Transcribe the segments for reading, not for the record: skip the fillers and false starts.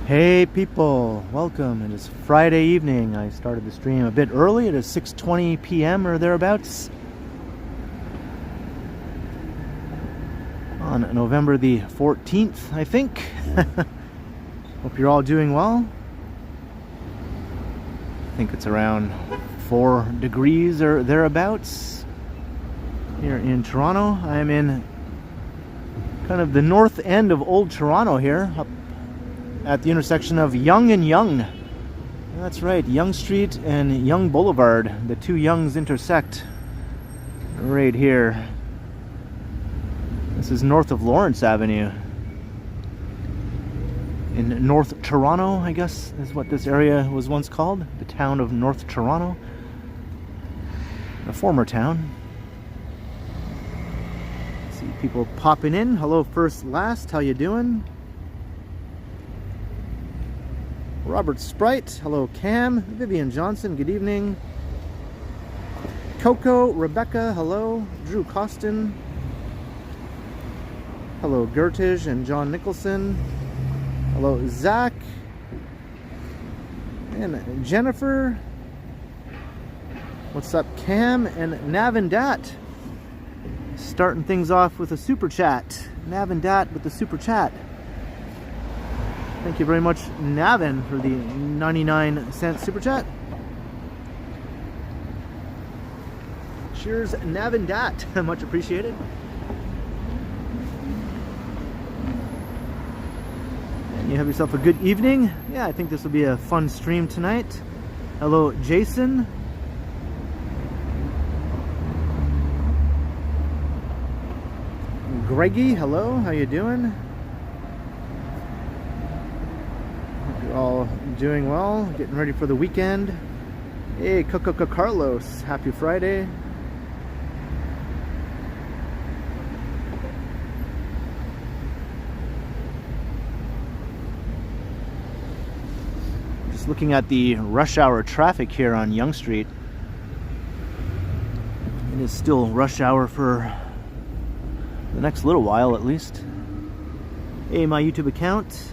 Hey people, welcome. It is Friday evening. I started the stream a bit early. It is 6:20 p.m. or thereabouts on November the 14th, I think. Hope you're all doing well. I think it's around 4 degrees or thereabouts here in Toronto. I am in kind of the north end of Old Toronto here, up at the intersection of Yonge and Yonge. That's right, Yonge Street and Yonge Boulevard. The two Yonges intersect right here. This is north of Lawrence Avenue. In North Toronto, I guess, is what this area was once called. The town of North Toronto. A former town. See people popping in. Hello, First Last. How you doing? Robert Sprite, hello Cam, Vivian Johnson, good evening. Coco, Rebecca, hello. Drew Costin, hello Gertige and John Nicholson, hello Zach, and Jennifer. What's up Cam and Navindat? Starting things off with a super chat. Navindat with the super chat. Thank you very much, Navin, for the 99-cent super chat. Cheers, Navin Dat. Much appreciated. And you have yourself a good evening. Yeah, I think this will be a fun stream tonight. Hello, Jason. Greggy, hello. How you doing? All doing well, getting ready for the weekend. Hey, Carlos, happy Friday. Just looking at the rush hour traffic here on Yonge Street. It is still rush hour for the next little while at least. Hey, my YouTube account.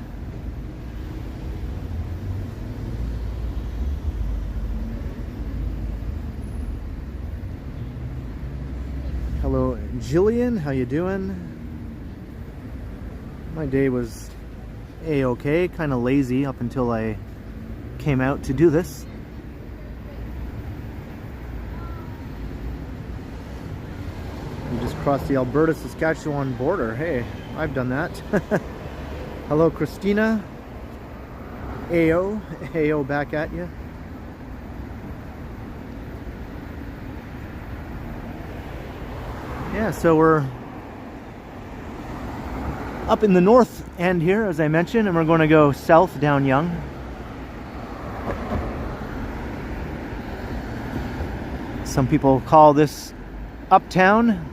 Hello, Jillian. How you doing? My day was a-okay, kind of lazy up until I came out to do this. We just crossed the Alberta-Saskatchewan border. Hey, I've done that. Hello, Christina. AO back at you. Yeah, so we're up in the north end here, as I mentioned, and we're going to go south down Yonge. Some people call this Uptown.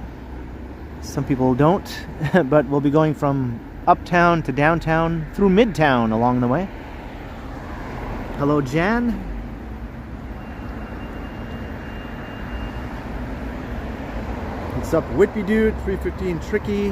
Some people don't, but we'll be going from Uptown to downtown through Midtown along the way. Hello, Jan. What's up, Whitby Dude, 315 Tricky.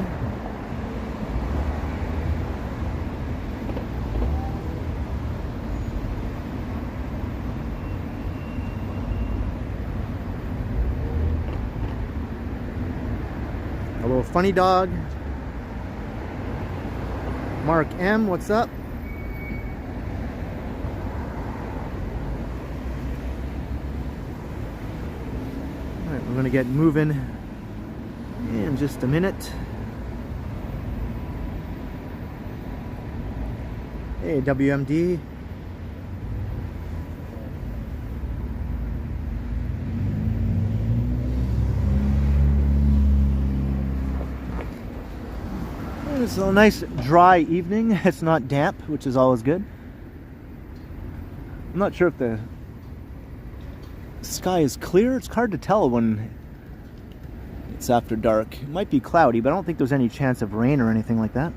Hello, Funny Dog. Mark M, what's up? Alright, we're gonna get moving in just a minute. Hey, WMD. It's a nice dry evening. It's not damp, which is always good. I'm not sure if the sky is clear. It's hard to tell when it's after dark. It might be cloudy, but I don't think there's any chance of rain or anything like that.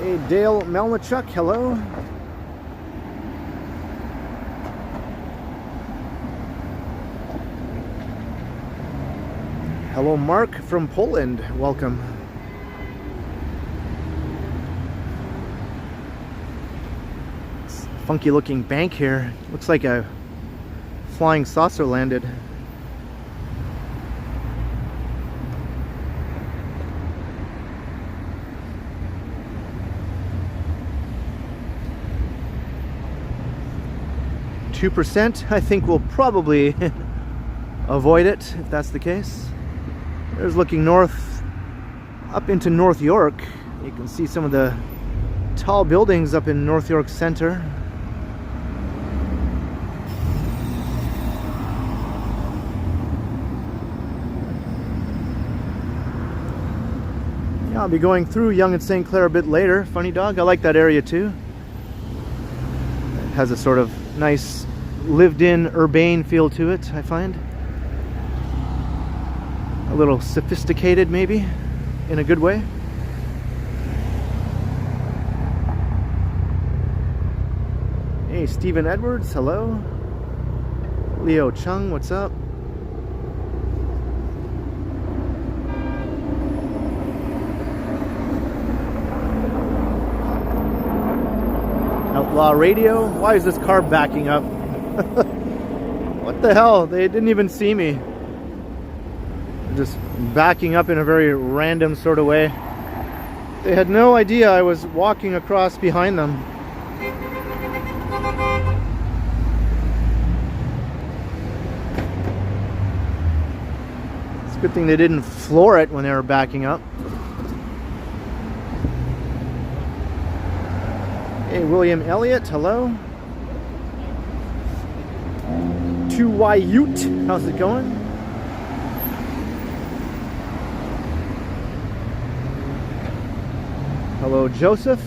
Hey, Dale Melnichuk, hello. Hello, Mark from Poland. Welcome. It's a funky looking bank here. Looks like a flying saucer landed. %. I think we'll probably avoid it if that's the case. There's looking north up into North York. You can see some of the tall buildings up in North York Center. Yeah, I'll be going through Yonge and St. Clair a bit later. Funny dog, I like that area too. It has a sort of nice lived-in urbane feel to it, I find. A little sophisticated, maybe, in a good way. Hey, Stephen Edwards, hello. Leo Chung, what's up? Outlaw Radio. Why is this car backing up? What the hell? They didn't even see me. Just backing up in a very random sort of way. They had no idea I was walking across behind them. It's a good thing they didn't floor it when they were backing up. Hey, William Elliott, hello. 2Y Ute, how's it going? Hello, Joseph.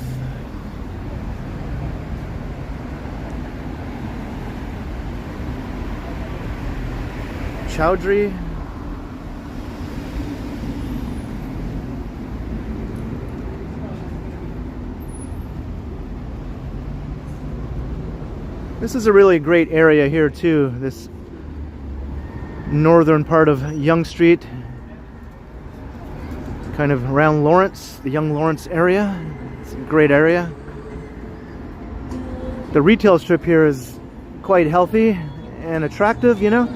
Chowdhury. This is a really great area here too, this northern part of Yonge Street, kind of around Lawrence, the Yonge Lawrence area. It's a great area. The retail strip here is quite healthy and attractive, you know.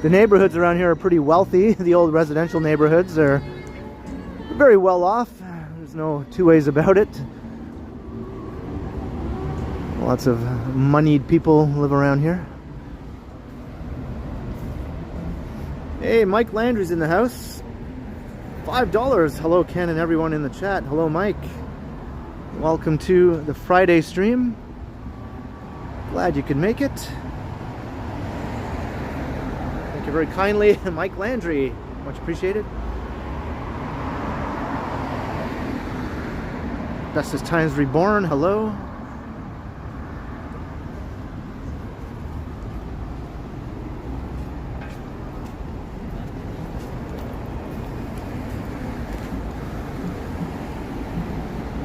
The neighborhoods around here are pretty wealthy. The old residential neighborhoods are very well off. There's no two ways about it. Lots of moneyed people live around here. Hey, Mike Landry's in the house. $5. Hello, Ken and everyone in the chat. Hello, Mike. Welcome to the Friday stream. Glad you could make it. Thank you very kindly, Mike Landry. Much appreciated. Bestest Times Reborn. Hello.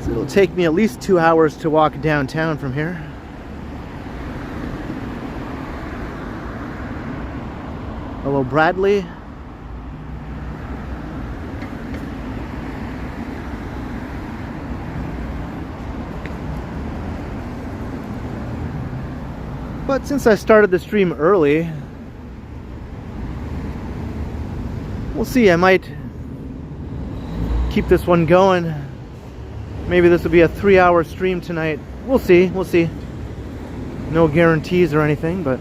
It'll take me at least 2 hours to walk downtown from here. Hello, Bradley. But since I started the stream early, we'll see. I might keep this one going. Maybe this will be a 3-hour stream tonight. We'll see, we'll see. No guarantees or anything, but...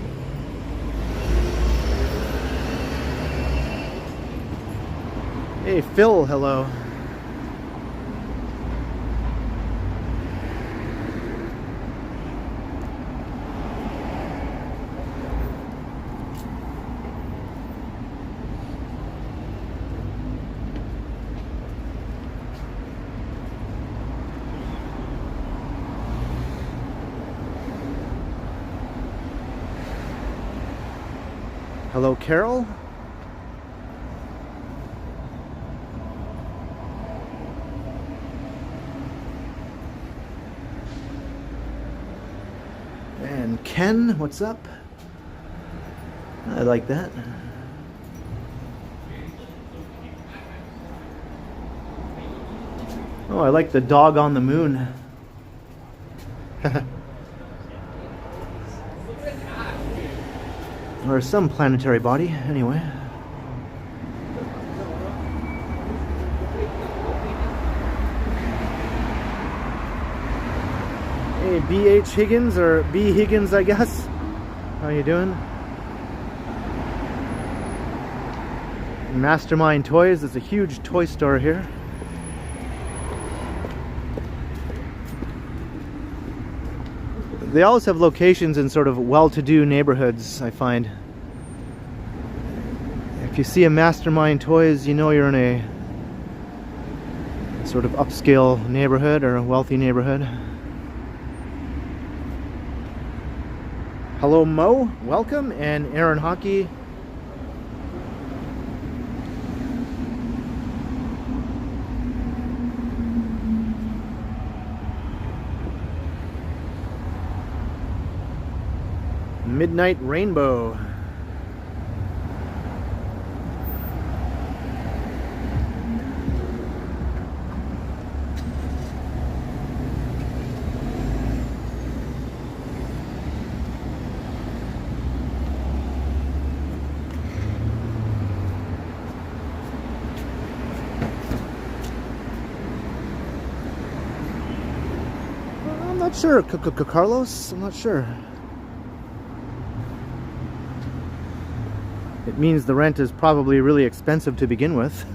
Hey, Phil, hello. Hello, Carol. And Ken, what's up? I like that. Oh, I like the dog on the moon. Or some planetary body, anyway. Hey, B.H. Higgins, or B. Higgins, I guess. How you doing? Mastermind Toys is a huge toy store here. They always have locations in sort of well-to-do neighborhoods, I find. If you see a Mastermind Toys, you know you're in a sort of upscale neighborhood or a wealthy neighborhood. Hello Mo, welcome, and Aaron Hockey. Midnight Rainbow. I'm not sure, Carlos, I'm not sure. It means the rent is probably really expensive to begin with.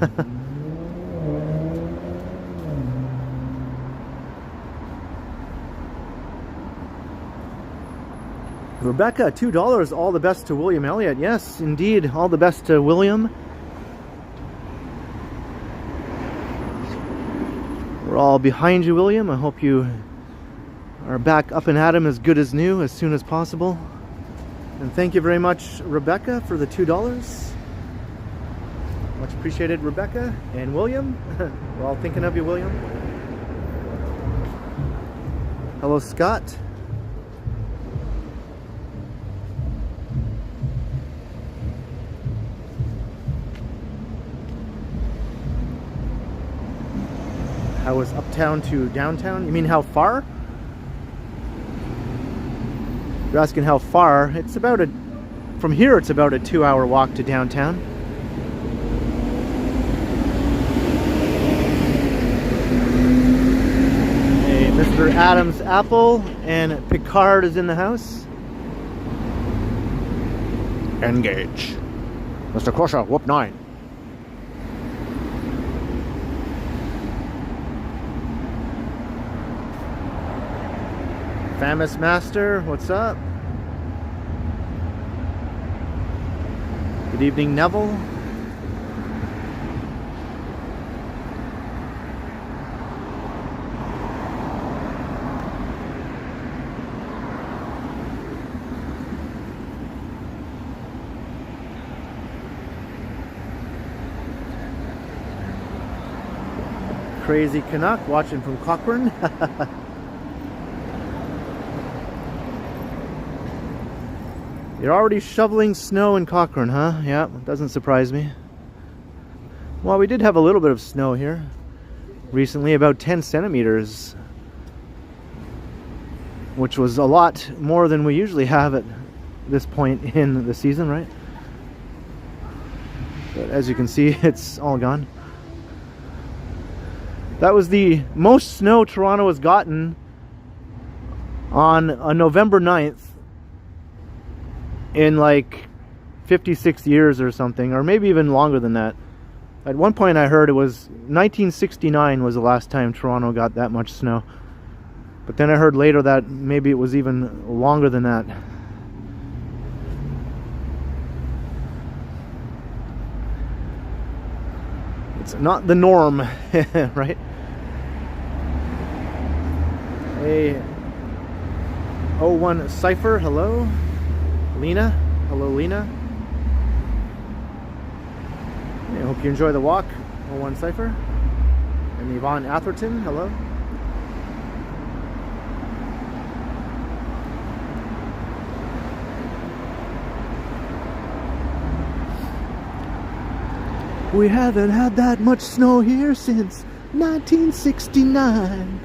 Rebecca, $2. All the best to William Elliott. Yes, indeed. All the best to William. We're all behind you, William. I hope you are back up and at 'em as good as new as soon as possible. And thank you very much, Rebecca, for the $2. Much appreciated, Rebecca and William. We're all thinking of you, William. Hello, Scott. How was Uptown to downtown? You mean how far? You're asking how far? It's about from here it's about a 2-hour walk to downtown. Hey, Mr. Adams Apple and Picard is in the house. Engage. Mr. Crusher, whoop 9. Famous Master, what's up? Good evening, Neville. Crazy Canuck watching from Cochrane. You're already shoveling snow in Cochrane, huh? Yeah, doesn't surprise me. Well, we did have a little bit of snow here recently, about 10 centimeters, which was a lot more than we usually have at this point in the season, right? But as you can see, it's all gone. That was the most snow Toronto has gotten on November 9th in like 56 years or something, or maybe even longer than that. At one point I heard it was 1969 was the last time Toronto got that much snow. But then I heard later that maybe it was even longer than that. It's not the norm, right? Hey, 01 Cypher, hello. Lena, hello Lena. I hope you enjoy the walk. 01 Cypher. And Yvonne Atherton, hello. We haven't had that much snow here since 1969.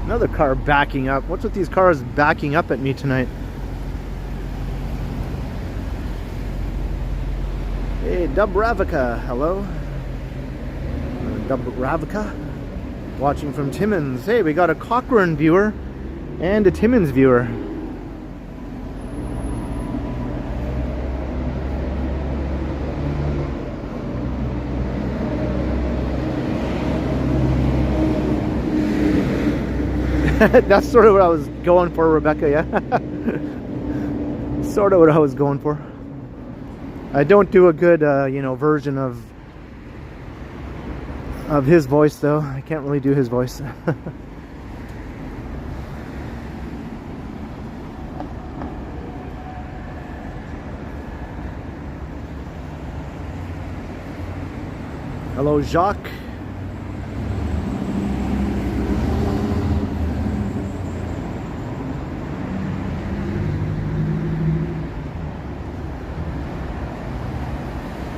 Another car backing up. What's with these cars backing up at me tonight? Hey, Dubravika, hello. Dubravika, watching from Timmins. Hey, we got a Cochrane viewer and a Timmins viewer. That's sort of what I was going for, Rebecca, yeah. Sort of what I was going for. I don't do a good, you know, version of his voice, though. I can't really do his voice. Hello, Jacques.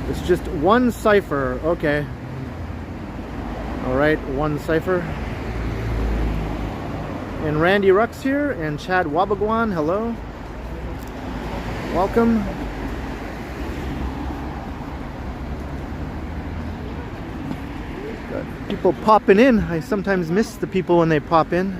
It's just one cipher. Okay. All right, one cipher. And Randy Rux here, and Chad Wabagwan. Hello. Welcome. Got people popping in. I sometimes miss the people when they pop in.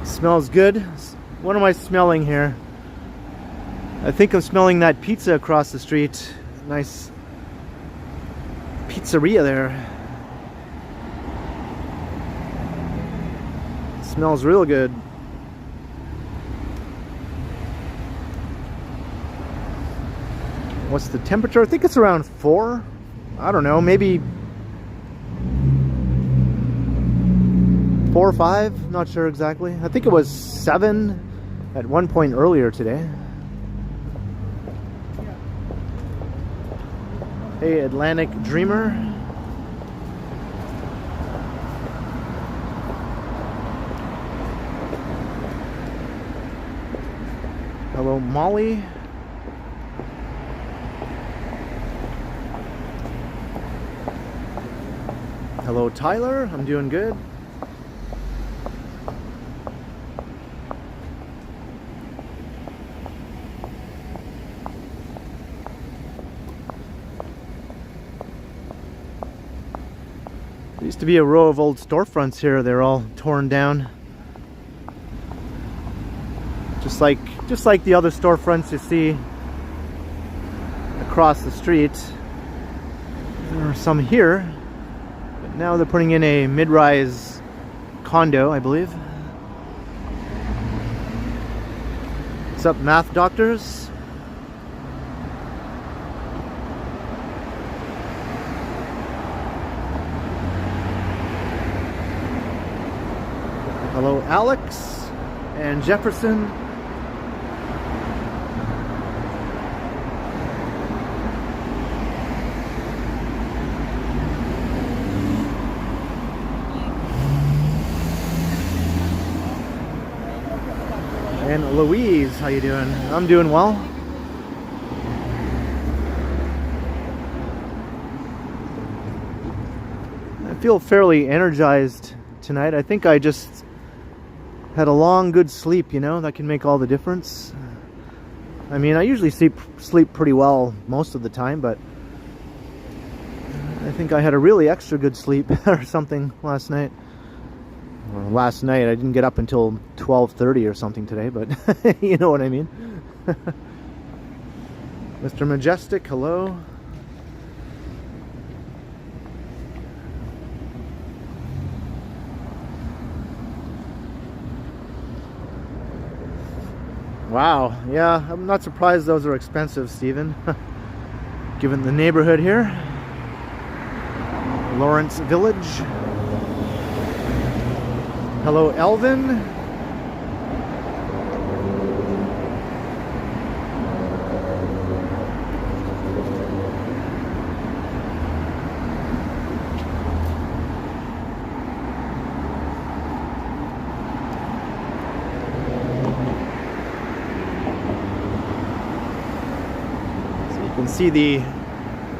Smells good. What am I smelling here? I think I'm smelling that pizza across the street. Nice pizzeria there. Smells real good. What's the temperature? I think it's around 4. I don't know, maybe 4 or 5, not sure exactly. I think it was 7 at one point earlier today. Hey, Atlantic Dreamer. Hello, Molly. Hello, Tyler. I'm doing good. There used to be a row of old storefronts here. They're all torn down. Just like the other storefronts you see across the street. There are some here, but now they're putting in a mid-rise condo, I believe. What's up, math doctors? Hello, Alex and Jefferson. And Louise, how you doing? I'm doing well. I feel fairly energized tonight. I think I just had a long, good sleep, you know, that can make all the difference. I mean, I usually sleep pretty well most of the time, but I think I had a really extra good sleep or something last night. Well, last night, I didn't get up until 12:30 or something today, but you know what I mean. Mr. Majestic, hello. Wow, yeah, I'm not surprised those are expensive, Stephen. Given the neighborhood here. Lawrence Village. Hello, Elvin. See the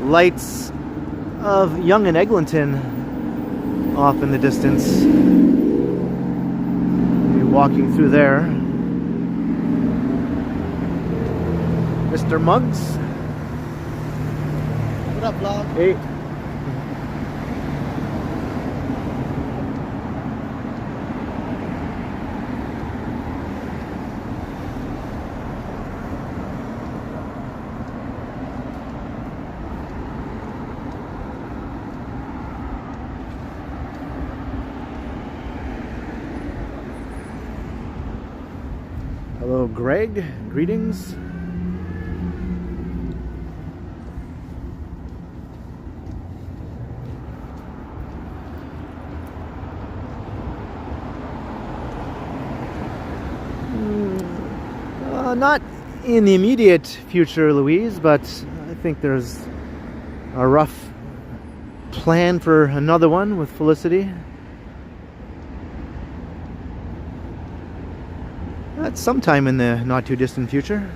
lights of Yonge and Eglinton off in the distance. We'll be walking through there. Mr. Muggs. What up, vlog? Hey. Hello, Greg. Greetings. Not in the immediate future, Louise, but I think there's a rough plan for another one with Felicity. That's sometime in the not too distant future.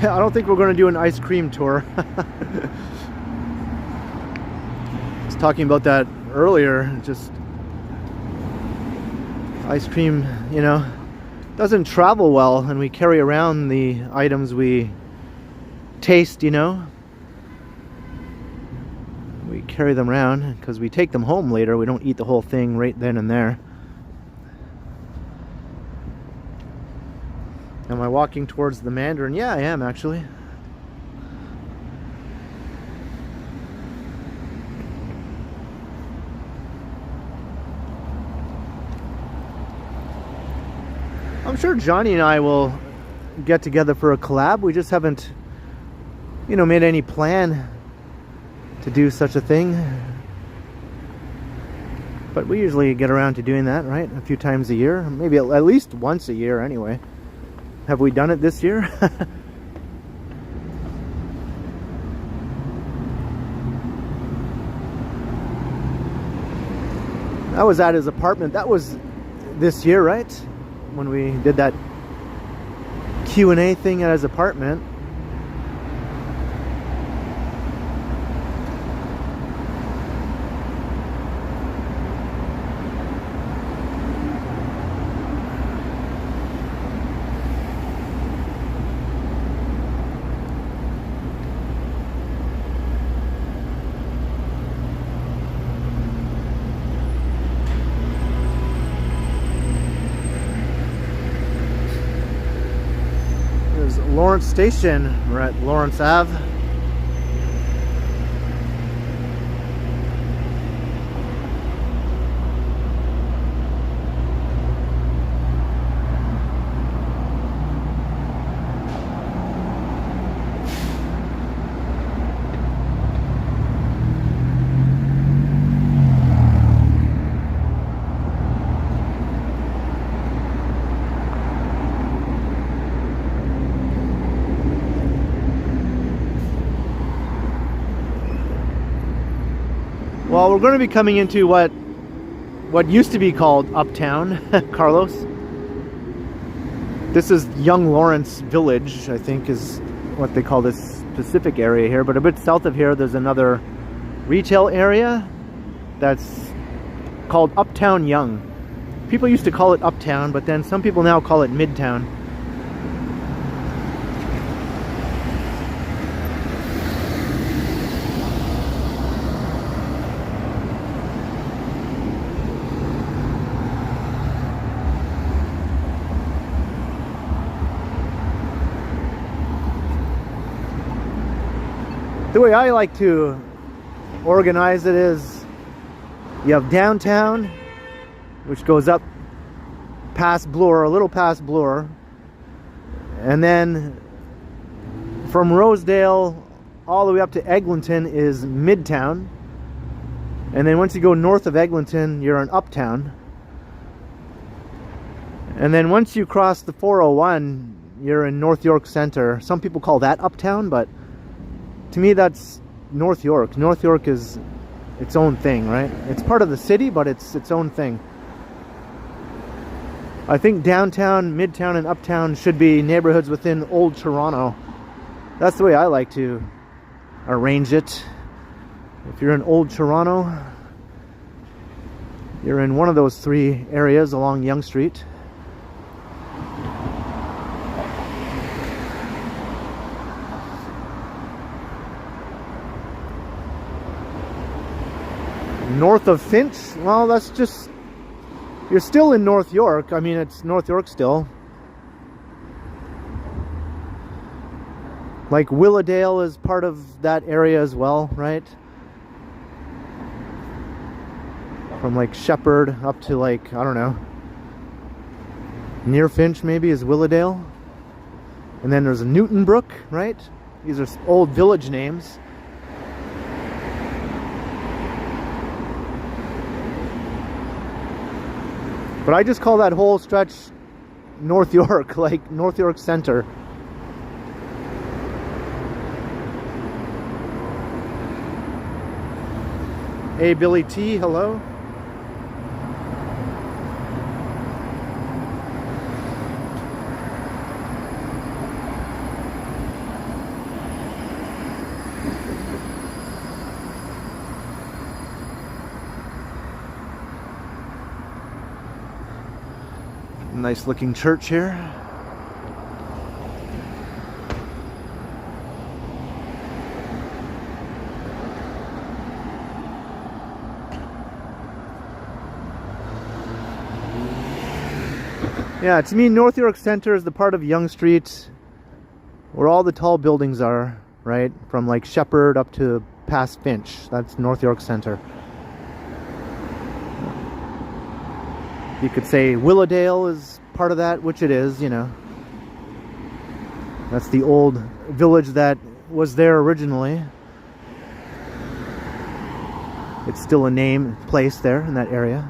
I don't think we're going to do an ice cream tour. I was talking about that earlier. Just ice cream, you know, doesn't travel well, and we carry around the items we taste, you know. We carry them around because we take them home later. We don't eat the whole thing right then and there. Am I walking towards the Mandarin? Yeah, I am actually. I'm sure Johnny and I will get together for a collab. We just haven't, you know, made any plan to do such a thing. But we usually get around to doing that, right? A few times a year. Maybe at least once a year anyway. Have we done it this year? I was at his apartment. That was this year, right? When we did that Q&A thing at his apartment. Lawrence Station. We're at Lawrence Ave. Well, we're going to be coming into what used to be called Uptown, Carlos. This is Young Lawrence Village, I think is what they call this specific area here, but a bit south of here there's another retail area that's called Uptown Yonge. People used to call it Uptown, but then some people now call it Midtown. The way I like to organize it is you have downtown, which goes up past Bloor, a little past Bloor, and then from Rosedale all the way up to Eglinton is Midtown, and then once you go north of Eglinton you're in Uptown, and then once you cross the 401 you're in North York Center. Some people call that Uptown, but to me that's North York. North York is its own thing, right? It's part of the city, but it's its own thing. I think downtown, midtown, and uptown should be neighborhoods within Old Toronto. That's the way I like to arrange it. If you're in Old Toronto, you're in one of those three areas along Yonge Street. North of Finch, well, that's just, you're still in North York. I mean, it's North York still. Like Willowdale is part of that area as well, right? From like Shepherd up to like, I don't know, near Finch maybe is Willowdale. And then there's Newtonbrook, right? These are old village names. But I just call that whole stretch North York, like North York Center. Hey, Billy T, hello. Nice looking church here. Yeah, to me North York Center is the part of Yonge Street where all the tall buildings are, right? From like Shepherd up to past Finch. That's North York Center. You could say Willowdale is part of that, which it is, you know. That's the old village that was there originally. It's still a name, place there in that area.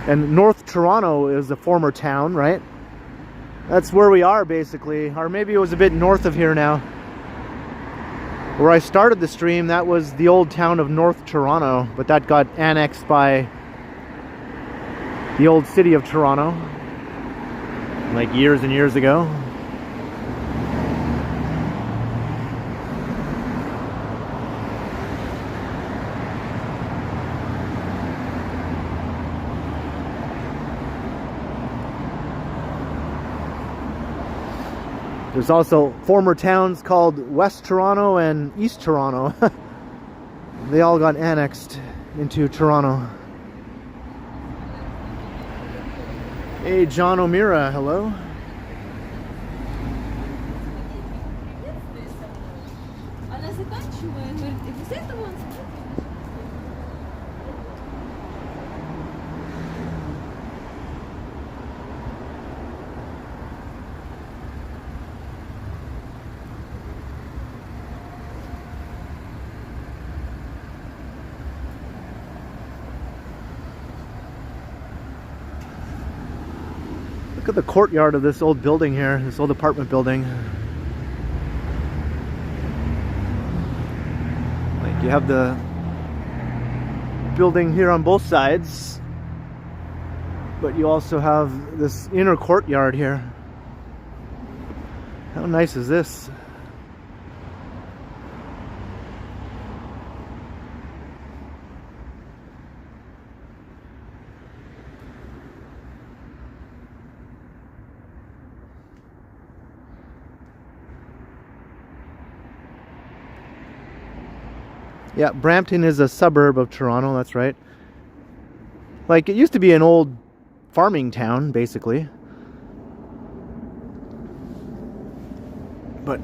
And North Toronto is a former town, right? That's where we are basically, or maybe it was a bit north of here now. Where I started the stream, that was the old town of North Toronto, but that got annexed by the old city of Toronto, like years and years ago. There's also former towns called West Toronto and East Toronto. They all got annexed into Toronto. Hey, John O'Meara, hello. Look at the courtyard of this old building here, this old apartment building. Like you have the building here on both sides, But you also have this inner courtyard here. How nice is this? Yeah, Brampton is a suburb of Toronto, that's right. Like, it used to be an old farming town, basically. But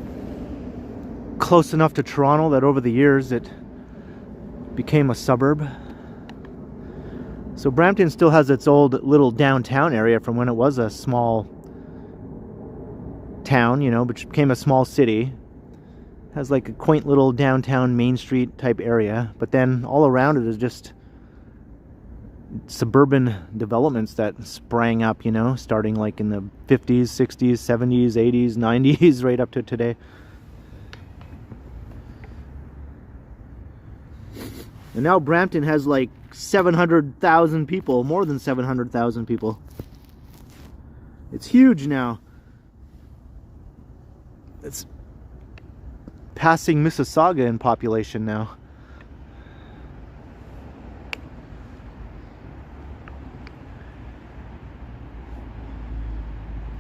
close enough to Toronto that over the years it became a suburb. So Brampton still has its old little downtown area from when it was a small town, you know, which became a small city. Has like a quaint little downtown Main Street type area, but then all around it is just suburban developments that sprang up, you know, starting like in the 50s, 60s, 70s, 80s, 90s, right up to today. And now Brampton has like 700,000 people, more than 700,000 people. It's huge now. It's passing Mississauga in population now.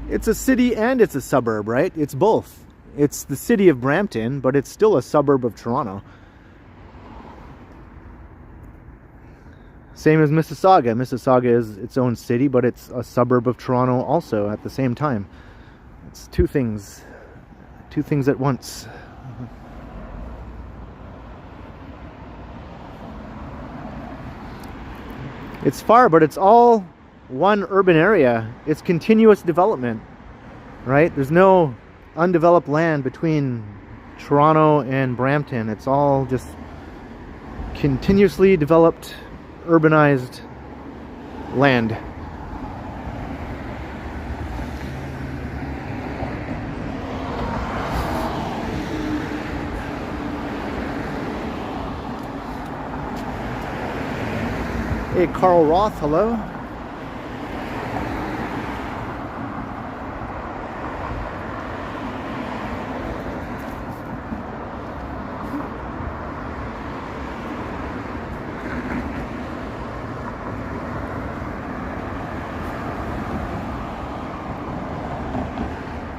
It's a city and it's a suburb, right? It's both. It's the city of Brampton, but it's still a suburb of Toronto. Same as Mississauga. Mississauga is its own city, but it's a suburb of Toronto also at the same time. It's two things at once. It's far, but it's all one urban area. It's continuous development, right? There's no undeveloped land between Toronto and Brampton. It's all just continuously developed, urbanized land. Hey, Carl Roth, hello.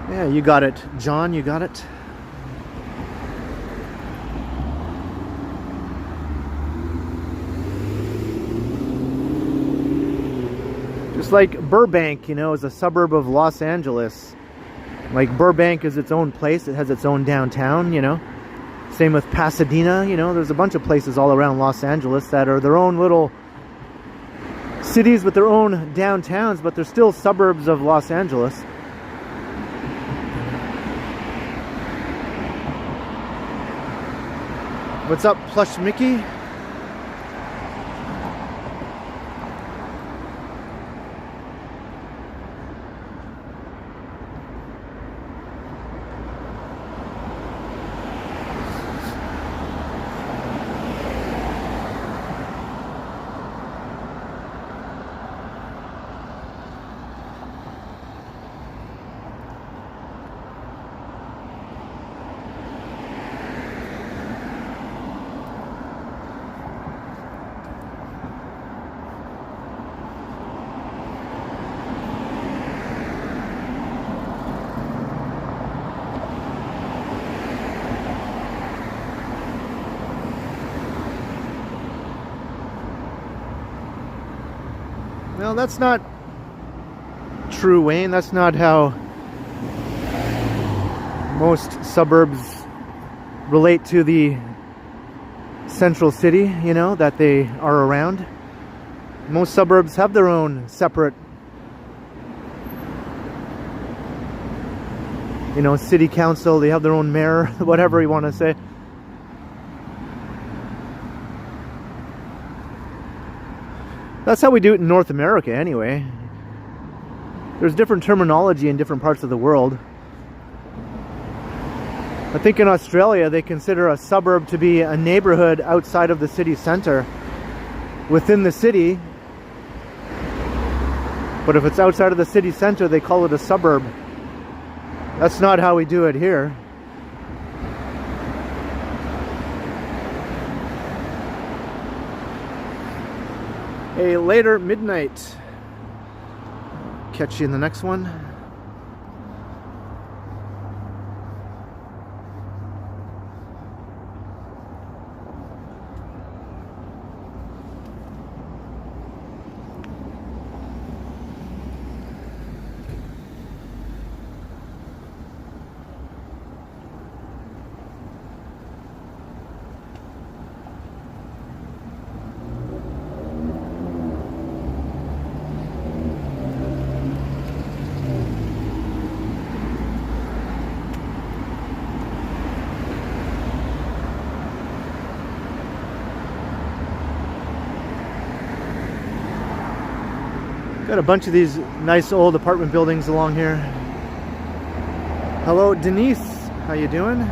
Yeah, you got it, John, you got it. Just like Burbank, you know, is a suburb of Los Angeles. Like Burbank is its own place. It has its own downtown, you know. Same with Pasadena, you know. There's a bunch of places all around Los Angeles that are their own little cities with their own downtowns, but they're still suburbs of Los Angeles. What's up, Plush Mickey? No, that's not true, Wayne. That's not how most suburbs relate to the central city, you know, that they are around. Most suburbs have their own separate, you know, city council. They have their own mayor, whatever you want to say. That's how we do it in North America anyway. There's different terminology in different parts of the world. I think in Australia they consider a suburb to be a neighborhood outside of the city center. Within the city, But if it's outside of the city center, they call it a suburb. That's not how we do it here. A later midnight. Catch you in the next one. Got a bunch of these nice old apartment buildings along here. Hello, Denise. How you doing?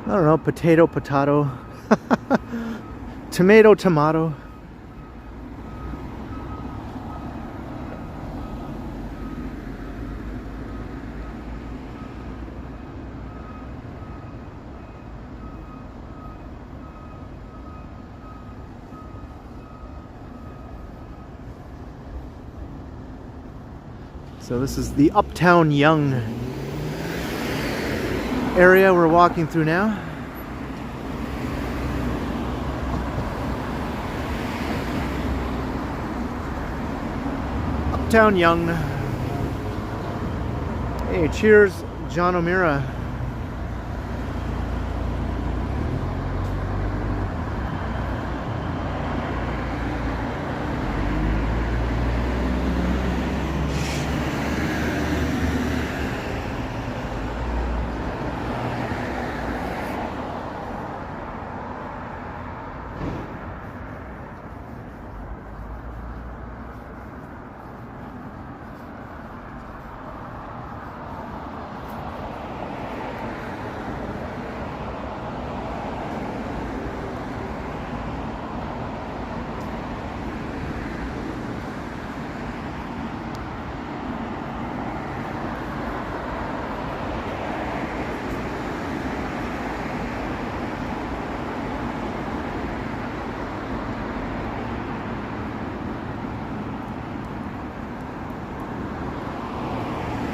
I don't know, potato, potato, tomato, tomato. So this is the Uptown Yonge area we're walking through now. Uptown Yonge. Hey, cheers, John O'Meara.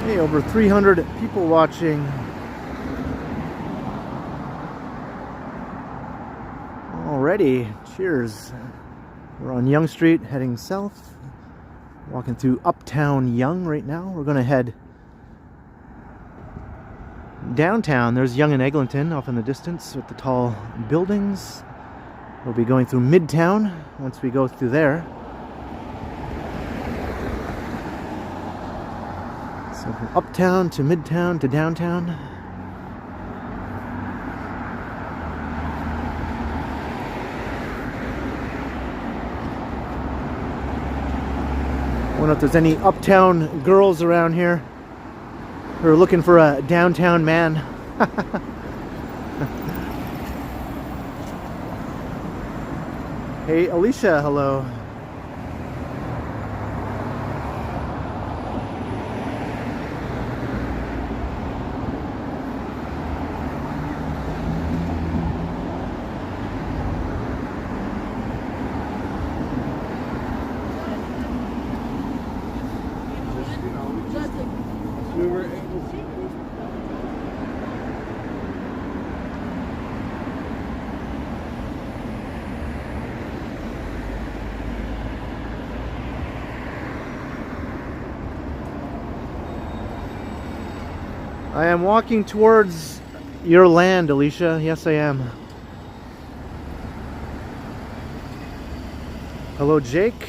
Hey, over 300 people watching. Alrighty, cheers. We're on Yonge Street heading south. Walking through Uptown Yonge right now. We're gonna head downtown. There's Yonge and Eglinton off in the distance with the tall buildings. We'll be going through Midtown once we go through there. So from Uptown to Midtown to downtown. I wonder if there's any Uptown girls around here who are looking for a downtown man. Hey, Alicia, hello. I am walking towards your land, Alicia. Yes, I am. Hello, Jake.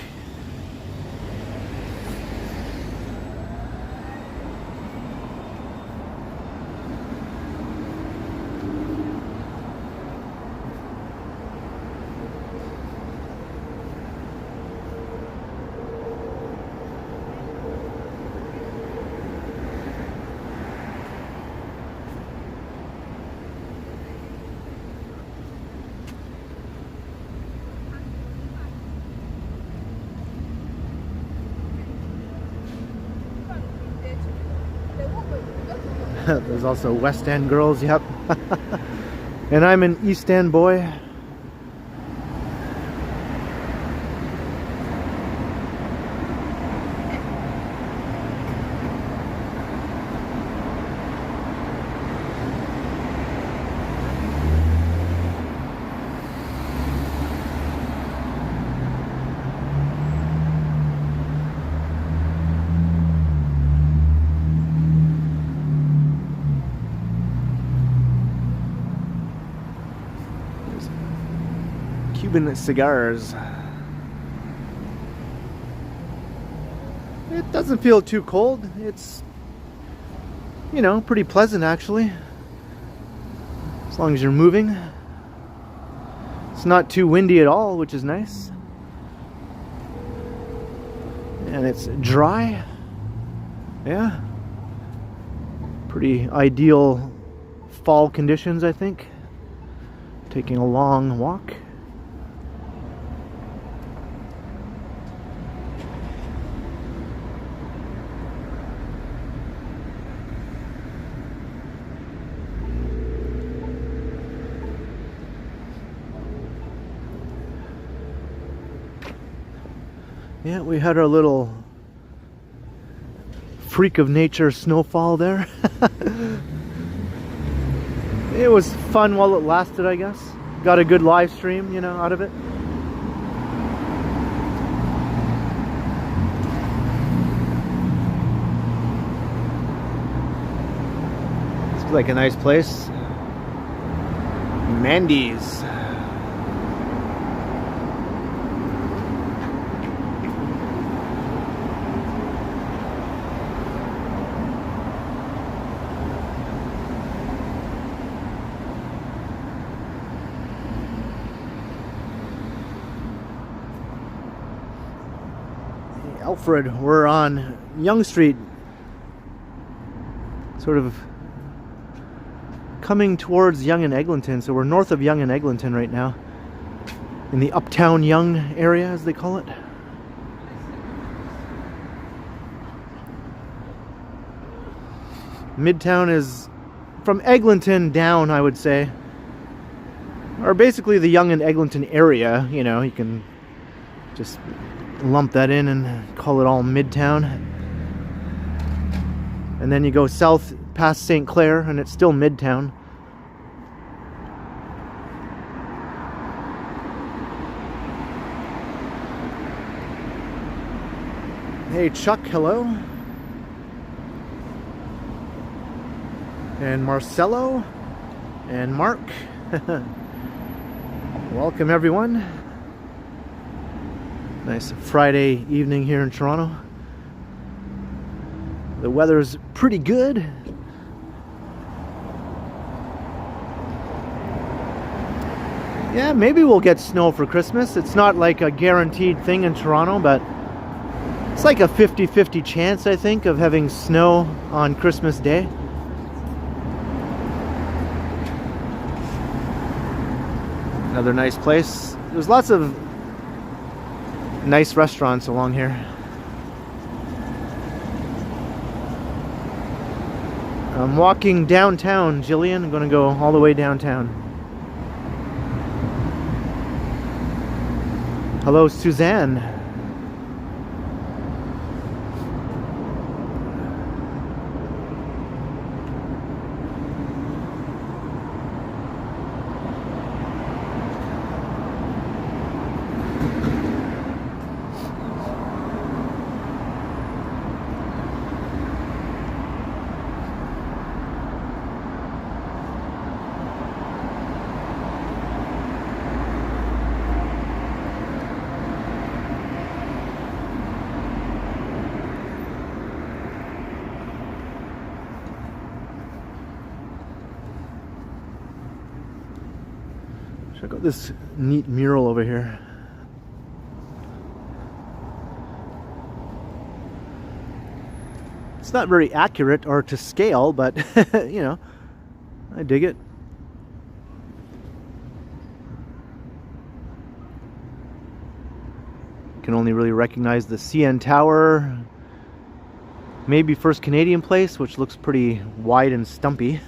There's also West End girls, yep. And I'm an East End boy. Cuban cigars. It doesn't feel too cold. It's, you know, pretty pleasant actually. As long as you're moving. It's not too windy at all, which is nice. And it's dry. Yeah. Pretty ideal fall conditions, I think. Taking a long walk. Yeah, we had our little freak of nature snowfall there. It was fun while it lasted, I guess. Got a good live stream, you know, out of it. It's like a nice place. Mandy's. Alfred, we're on Yonge Street, sort of coming towards Yonge and Eglinton, so we're north of Yonge and Eglinton right now, in the Uptown Yonge area, as they call it. Midtown is from Eglinton down, I would say, or basically the Yonge and Eglinton area. You know, you can just lump that in and call it all Midtown. And then you go south past St. Clair and it's still Midtown. Hey Chuck, hello. And Marcelo and Mark. Welcome everyone. Nice Friday evening here in Toronto. The weather's pretty good. Yeah, maybe we'll get snow for Christmas. It's not like a guaranteed thing in Toronto, but it's like a 50-50 chance, I think, of having snow on Christmas Day. Another nice place. There's lots of nice restaurants along here. I'm walking downtown, Jillian. I'm going to go all the way downtown. Hello, Suzanne. Check out this neat mural over here. It's not very accurate or to scale, but you know, I dig it. Can only really recognize the CN Tower, maybe First Canadian Place, which looks pretty wide and stumpy.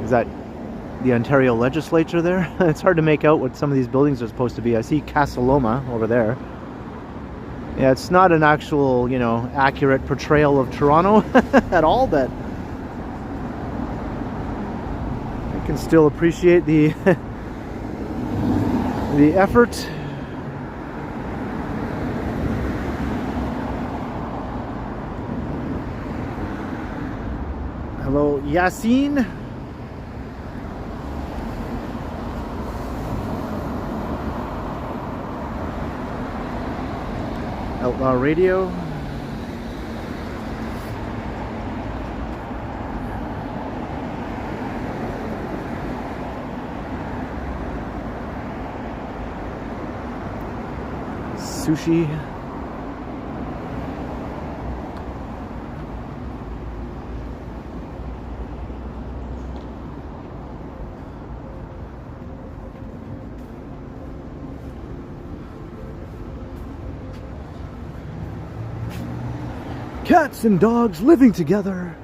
Is that the Ontario Legislature there? It's hard to make out what some of these buildings are supposed to be. I see Casa Loma over there. Yeah, it's not an actual, you know, accurate portrayal of Toronto at all, but I can still appreciate the the effort. Hello, Yassine. Outlaw Radio. Sushi. Cats and dogs living together.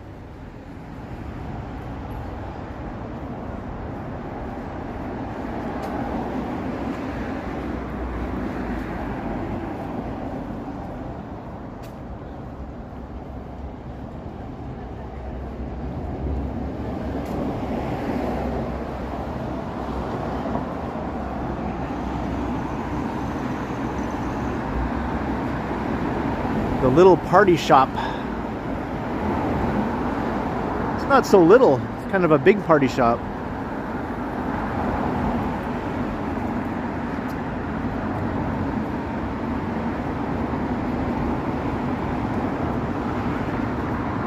The little party shop. It's not so little, it's kind of a big party shop.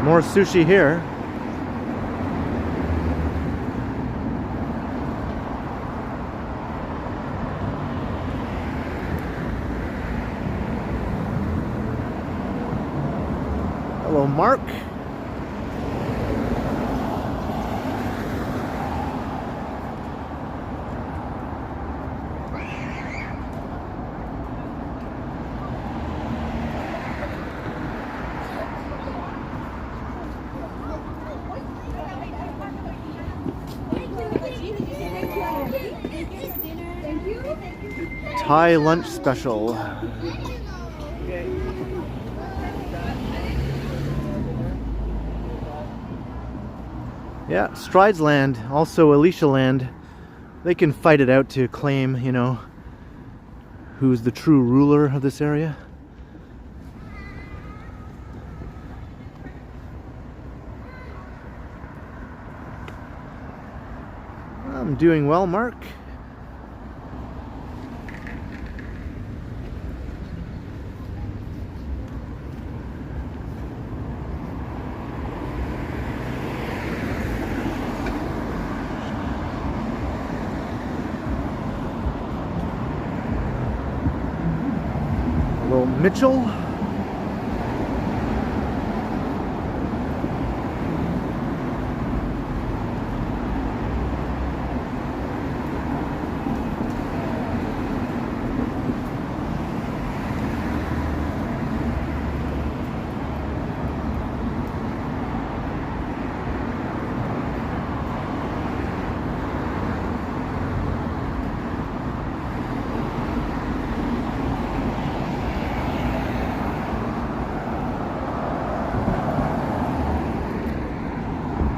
More sushi here. Hello, Mark. Thai lunch special. Yeah, Strides Land, also Alicia Land. They can fight it out to claim, you know, who's the true ruler of this area. I'm doing well, Mark. Hello, Mitchell.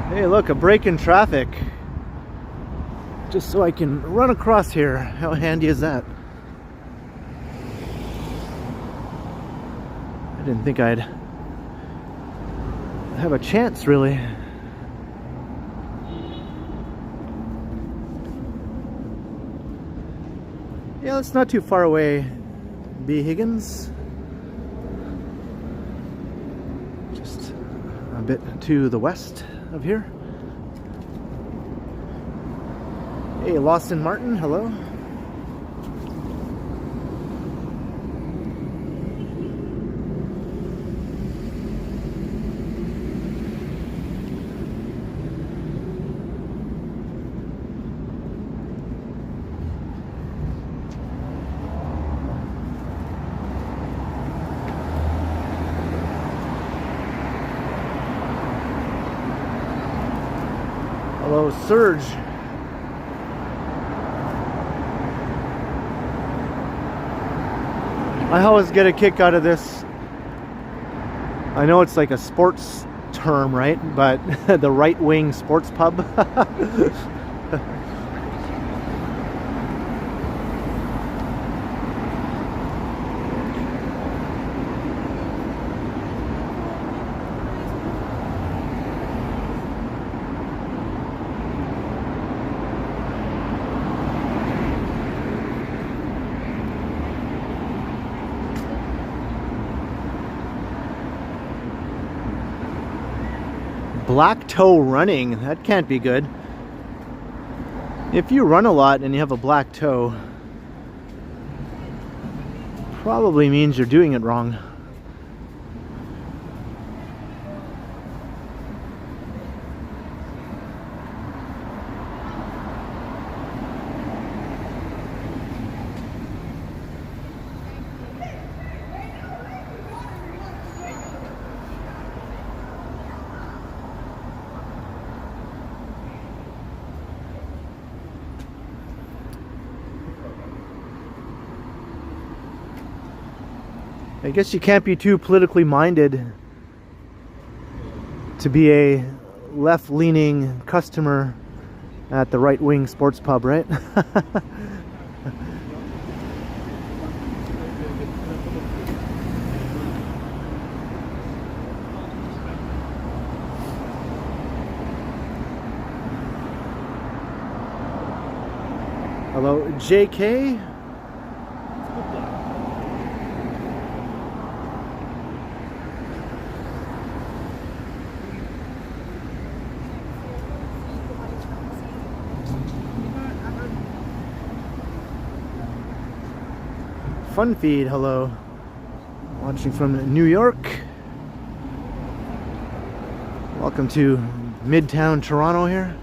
Hey, look, a break in traffic. Just so I can run across here. How handy is that? I didn't think I'd have a chance, really. Yeah, it's not too far away. B. Higgins. Just a bit to the west of here. Hey, Lawson Martin, hello. Hello, Surge. I always get a kick out of this. I know it's like a sports term, right? But the right-wing sports pub. Black toe running, that can't be good. If you run a lot and you have a black toe, probably means you're doing it wrong. I guess you can't be too politically minded to be a left-leaning customer at the right-wing sports pub, right? Hello, JK. Fun Feed, hello. Watching from New York. Welcome to Midtown Toronto here.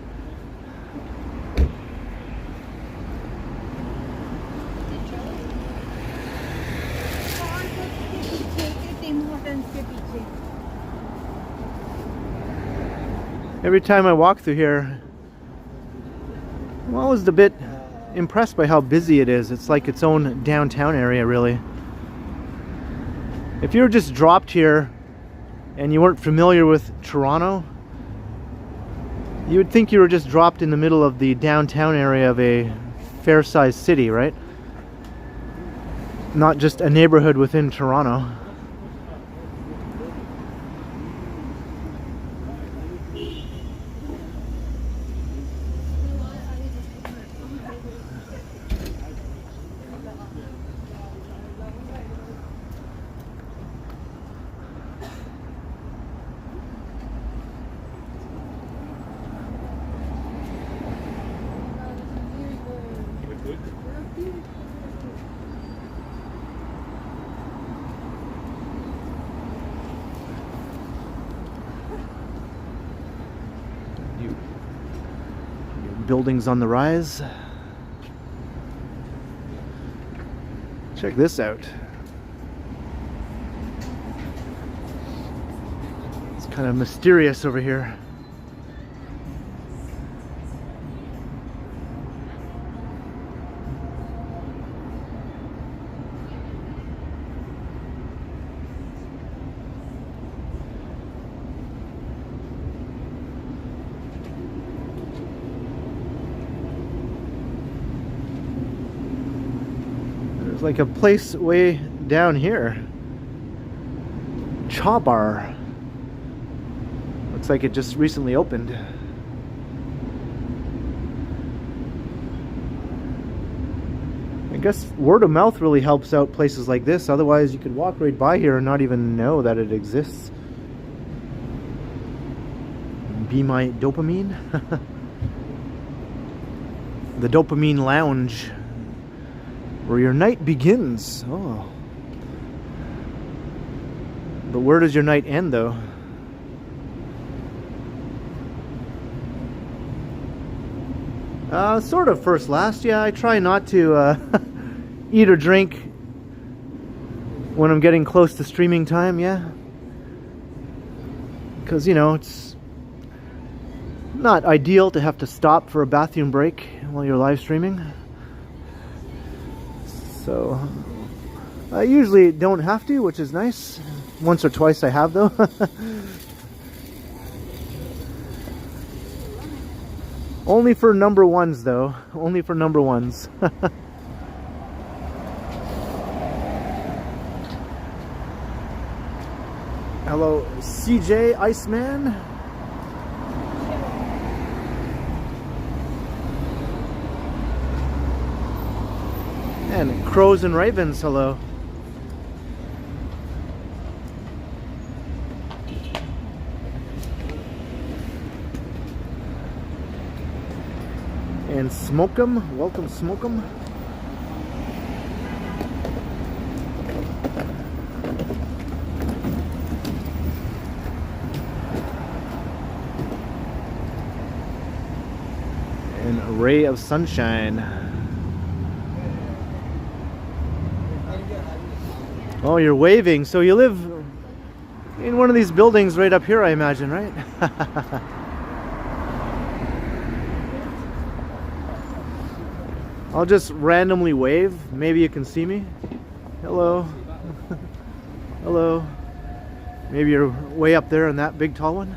Every time I walk through here, I'm always a bit impressed by how busy it is. It's like its own downtown area, really. If you were just dropped here and you weren't familiar with Toronto, you would think you were just dropped in the middle of the downtown area of a fair-sized city, right? Not just a neighborhood within Toronto. Buildings on the rise. Check this out. It's kind of mysterious over here. Like a place way down here. Chaw Bar. Looks like it just recently opened. I guess word of mouth really helps out places like this. Otherwise you could walk right by here and not even know that it exists. Be my dopamine. The dopamine lounge, where your night begins. Oh. But where does your night end, though? Sort of first last. Yeah, I try not to eat or drink when I'm getting close to streaming time, yeah. Because, you know, it's not ideal to have to stop for a bathroom break while you're live streaming. So, I usually don't have to, which is nice. Once or twice I have, though. Only for number ones, though. Only for number ones. Hello, CJ Iceman. And Crows and Ravens, hello. And Smoke'em, welcome Smoke'em. And a ray of sunshine. Oh, you're waving. So you live in one of these buildings right up here, I imagine, right? I'll just randomly wave. Maybe you can see me. Hello. Hello. Maybe you're way up there in that big tall one.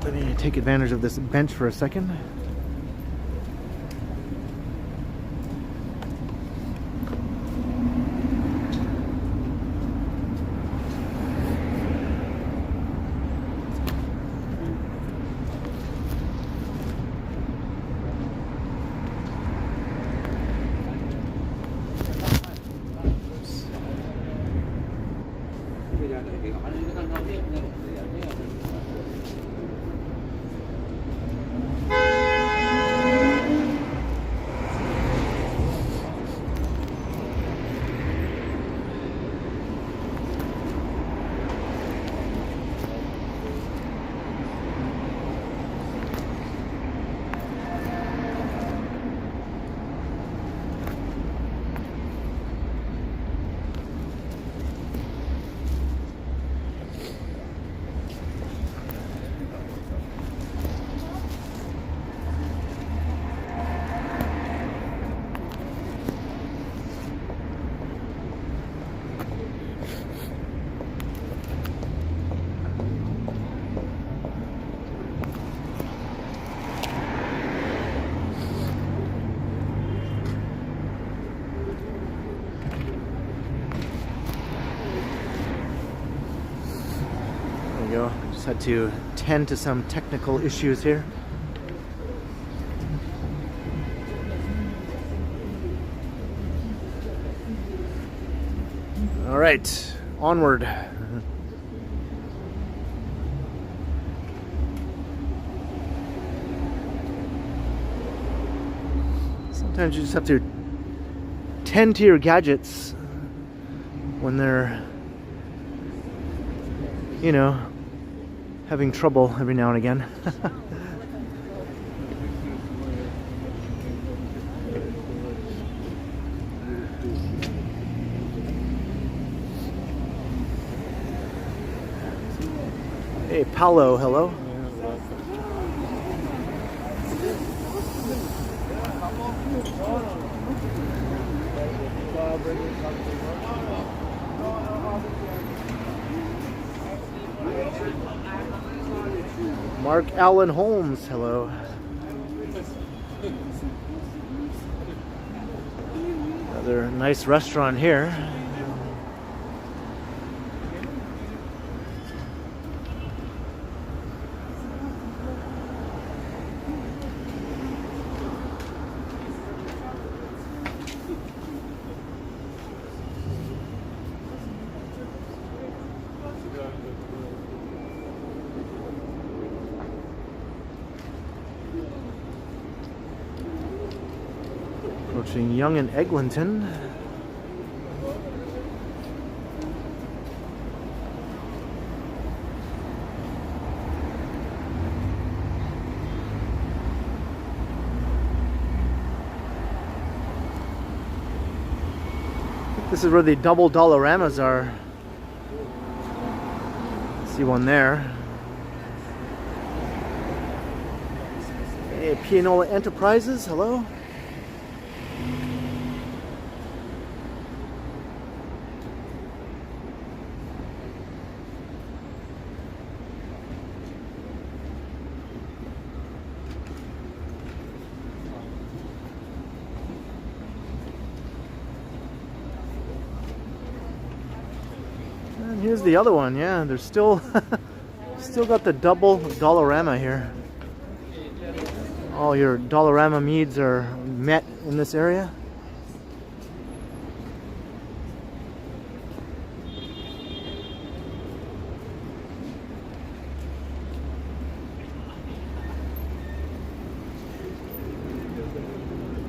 Let me take advantage of this bench for a second. Just had to tend to some technical issues here. All right, onward. Sometimes you just have to tend to your gadgets when they're, you know, having trouble every now and again. Hey, Paolo, hello. Mark Allen Holmes, hello. Another nice restaurant here. Between Yonge and Eglinton. This is where the double Dollaramas are. See one there. Hey, Pianola Enterprises, hello. And here's the other one. Yeah, there's still still got the double Dollarama here. All your Dollarama needs are met in this area.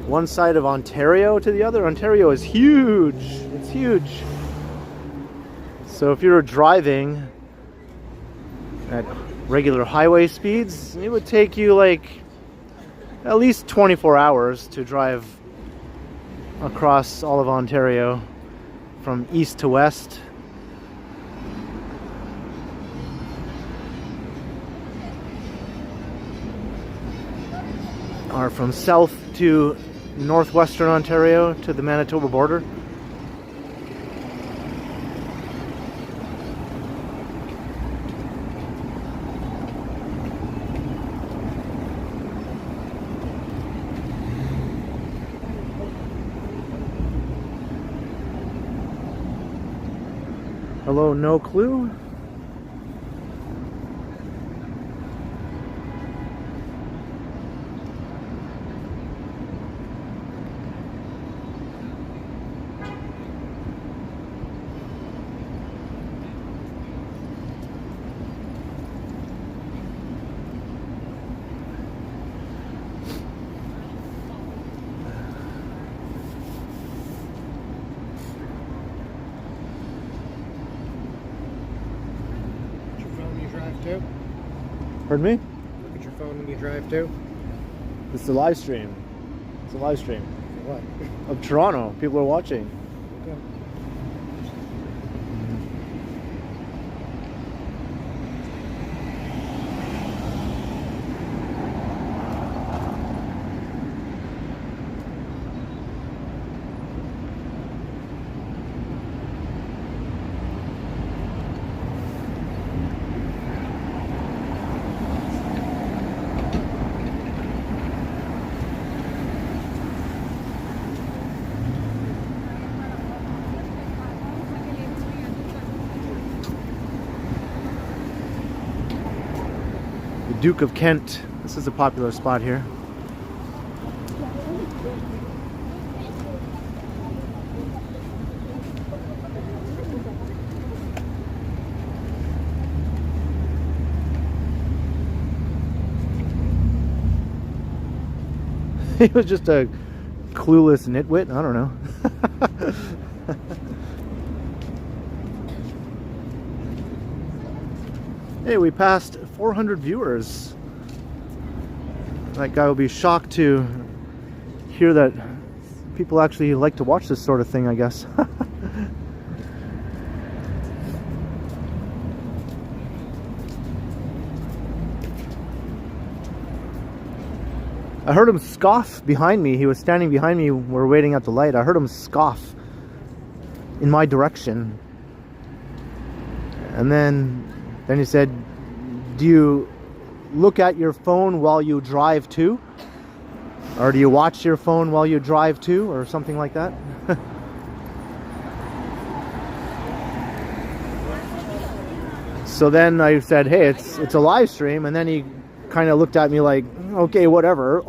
One side of Ontario to the other. Ontario is huge. It's huge. So if you were driving at regular highway speeds, it would take you like at least 24 hours to drive across all of Ontario from east to west. Or from south to northwestern Ontario to the Manitoba border. Hello, no clue. Too? Pardon me? Look at your phone when you drive too. It's a live stream. It's a live stream. For what? Of Toronto. People are watching. Okay. Duke of Kent. This is a popular spot here. He was just a clueless nitwit. I don't know. Hey, we passed 400 viewers. That guy will be shocked to hear that people actually like to watch this sort of thing, I guess. I heard him scoff behind me. He was standing behind me. We're waiting at the light. I heard him scoff in my direction. And then he said, "Do you look at your phone while you drive too? Or do you watch your phone while you drive too?" Or something like that. So then I said, "Hey, it's a live stream." And then he kind of looked at me like, "Okay, whatever."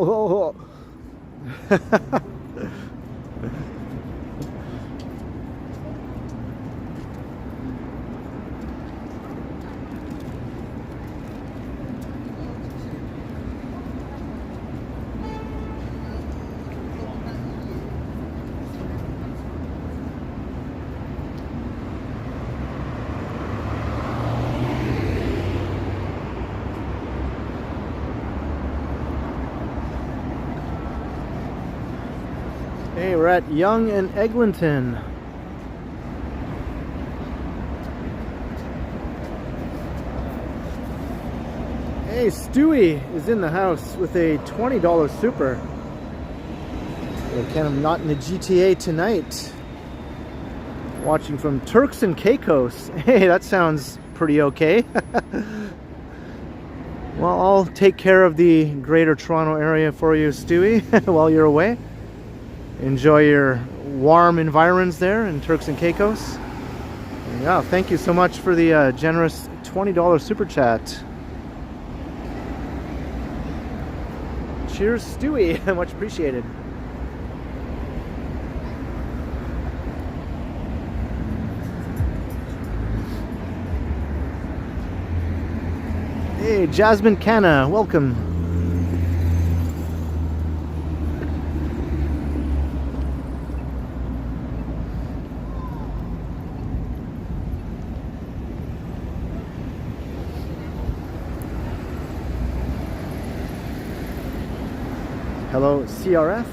We're at Yonge and Eglinton. Hey, Stewie is in the house with a $20 Super. Ken, I'm not in the GTA tonight. Watching from Turks and Caicos. Hey, that sounds pretty okay. Well, I'll take care of the greater Toronto area for you, Stewie, while you're away. Enjoy your warm environs there in Turks and Caicos. Yeah, thank you so much for the generous $20 Super Chat. Cheers, Stewie. Much appreciated. Hey, Jasmine Canna, welcome. Hello, CRF.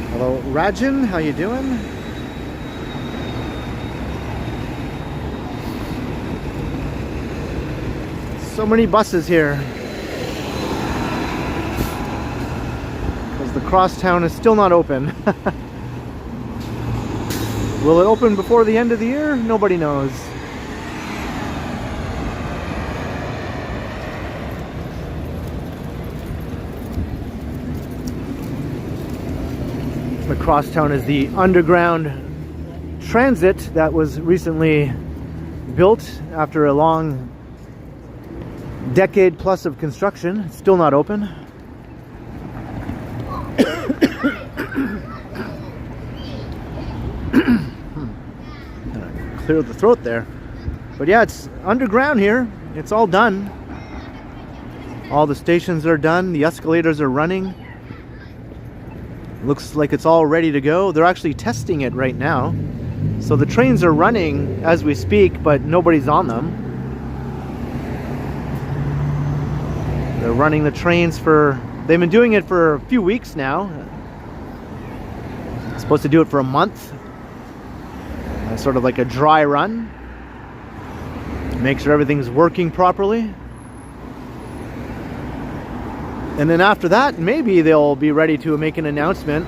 Hello, Rajan, how you doing? So many buses here. Because the crosstown is still not open. Will it open before the end of the year? Nobody knows. The crosstown is the underground transit that was recently built after a long decade plus of construction. It's still not open. Clear the throat there. But yeah, it's underground here. It's all done. All the stations are done. The escalators are running. Looks like it's all ready to go. They're actually testing it right now. So the trains are running as we speak, but nobody's on them. They're running the trains they've been doing it for a few weeks now. Supposed to do it for a month. Sort of like a dry run. Make sure everything's working properly. And then after that, maybe they'll be ready to make an announcement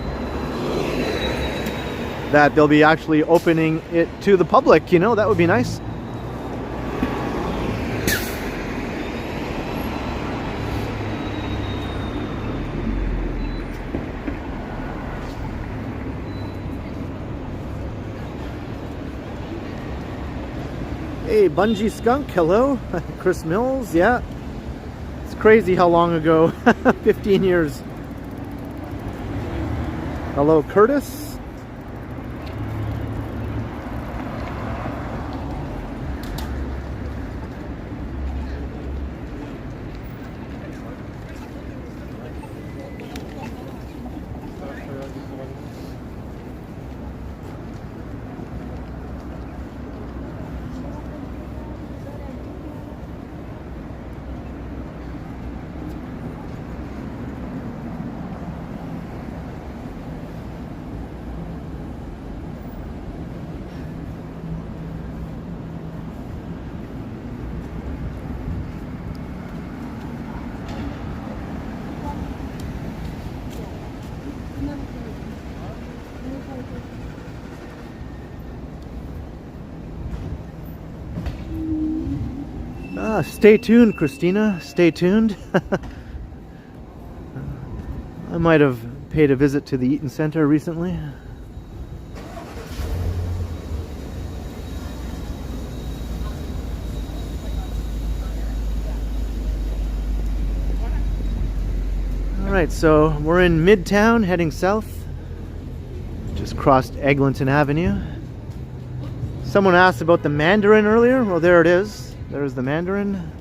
that they'll be actually opening it to the public. You know, that would be nice. Hey, Bungee Skunk, hello. Chris Mills, yeah. It's crazy how long ago. 15 years. Hello, Curtis. Stay tuned, Christina. Stay tuned. I might have paid a visit to the Eaton Center recently. Alright, so we're in Midtown, heading south. Just crossed Eglinton Avenue. Someone asked about the Mandarin earlier. Well, there it is. There's the Mandarin.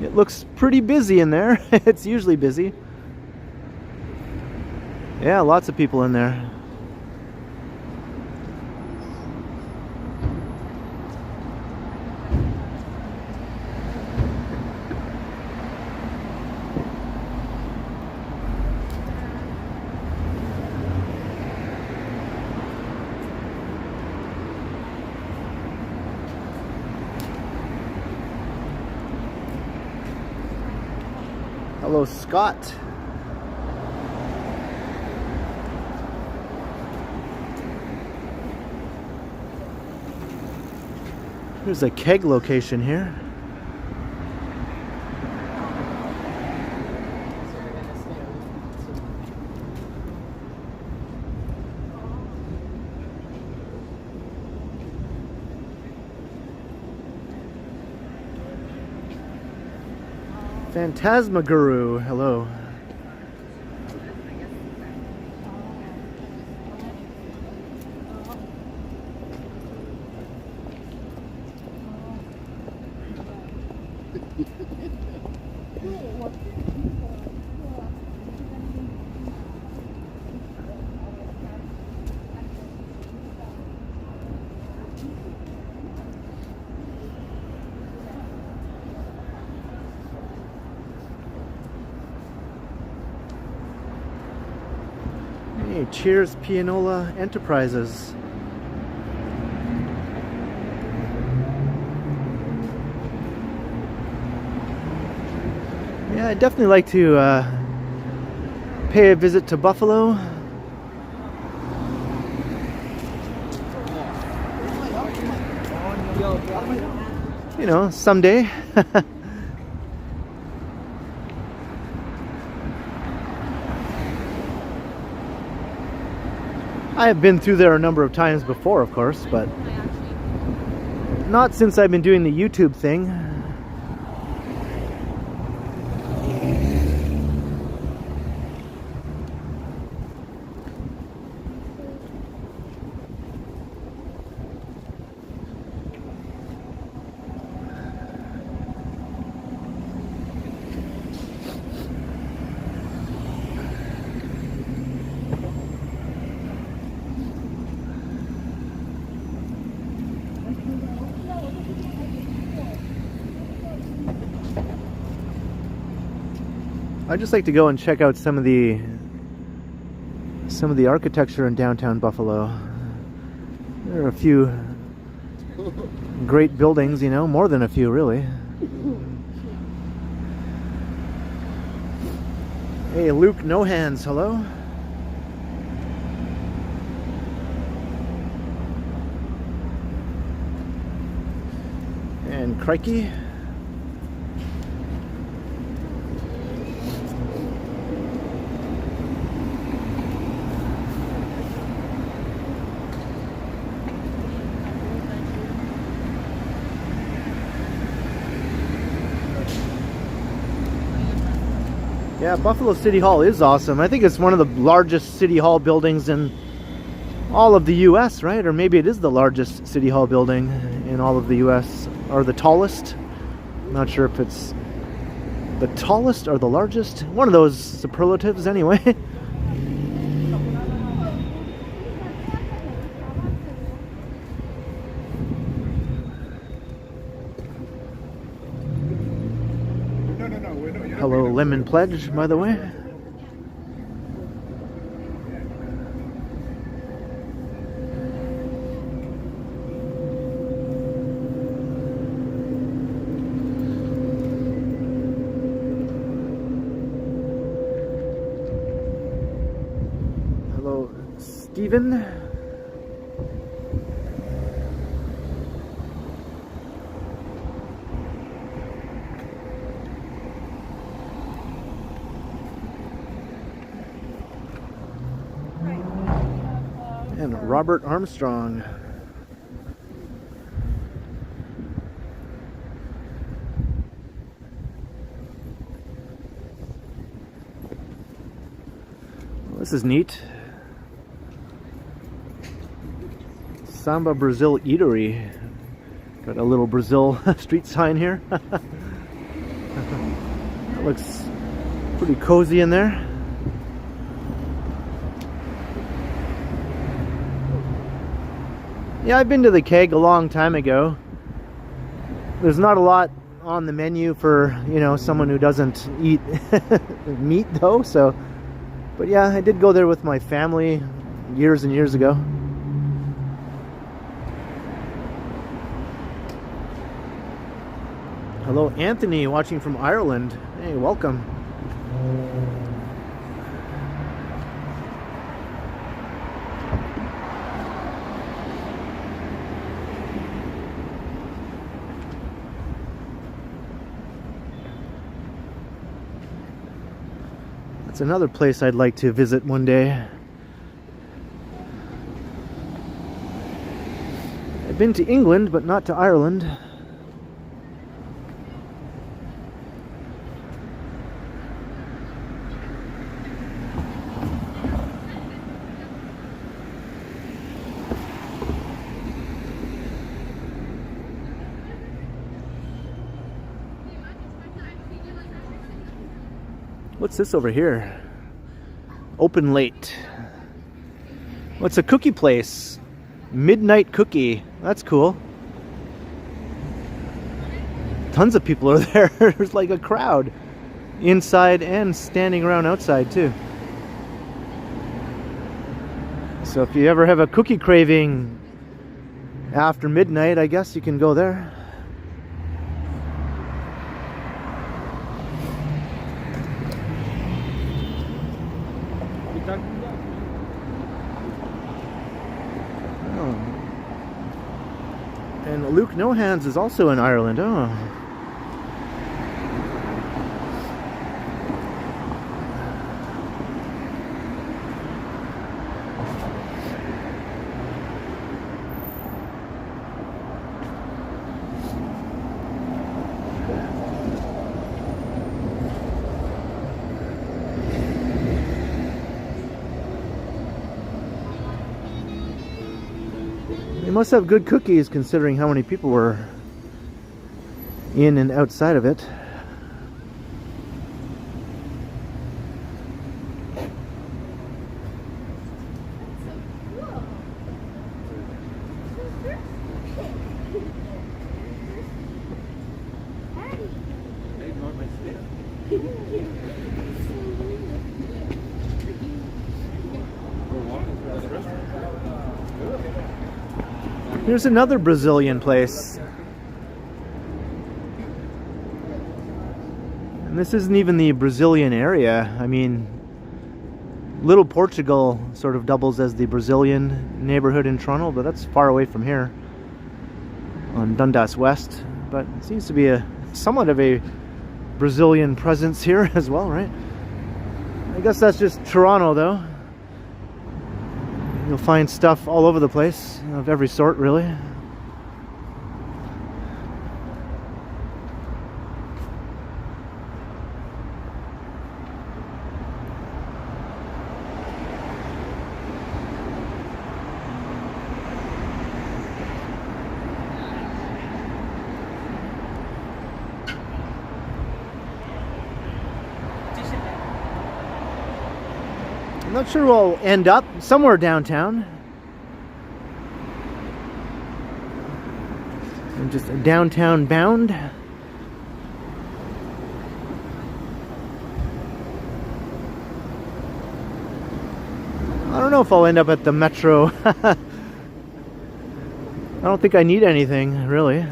It looks pretty busy in there. It's usually busy. Yeah, lots of people in there. Hello, Scott. There's a keg location here. Phantasmaguru, hello. Hey, cheers, Pianola Enterprises. Yeah, I'd definitely like to pay a visit to Buffalo. You know, someday. I have been through there a number of times before, of course, but not since I've been doing the YouTube thing. I'd just like to go and check out some of the architecture in downtown Buffalo. There are a few great buildings, you know, more than a few really. Hey, Luke No Hands, hello. And Crikey. Yeah, Buffalo City Hall is awesome. I think it's one of the largest City Hall buildings in all of the US, right? Or maybe it is the largest City Hall building in all of the US, or the tallest. I'm not sure if it's the tallest or the largest. One of those superlatives anyway. Hello, Lemon Pledge, by the way. Hello, Steven. And Robert Armstrong. Well, this is neat. Samba Brazil Eatery. Got a little Brazil street sign here. That looks pretty cozy in there. Yeah, I've been to the Keg a long time ago. There's not a lot on the menu for, you know, someone who doesn't eat meat though, so. But yeah, I did go there with my family years and years ago. Hello, Anthony, watching from Ireland. Hey, welcome. It's another place I'd like to visit one day. I've been to England, but not to Ireland. What's this over here? Open late. What's a cookie place? Midnight cookie. That's cool. Tons of people are there. There's like a crowd inside and standing around outside too. So if you ever have a cookie craving after midnight, I guess you can go there. And Luke No Hands is also in Ireland. Oh. They must have good cookies considering how many people were in and outside of it. Here's another Brazilian place. And this isn't even the Brazilian area. I mean, Little Portugal sort of doubles as the Brazilian neighborhood in Toronto, but that's far away from here on Dundas West. But it seems to be a somewhat of a Brazilian presence here as well, right? I guess that's just Toronto though. You'll find stuff all over the place, of every sort, really. I'm not sure we'll end up somewhere downtown. I'm just downtown bound. I don't know if I'll end up at the metro. I don't think I need anything, really.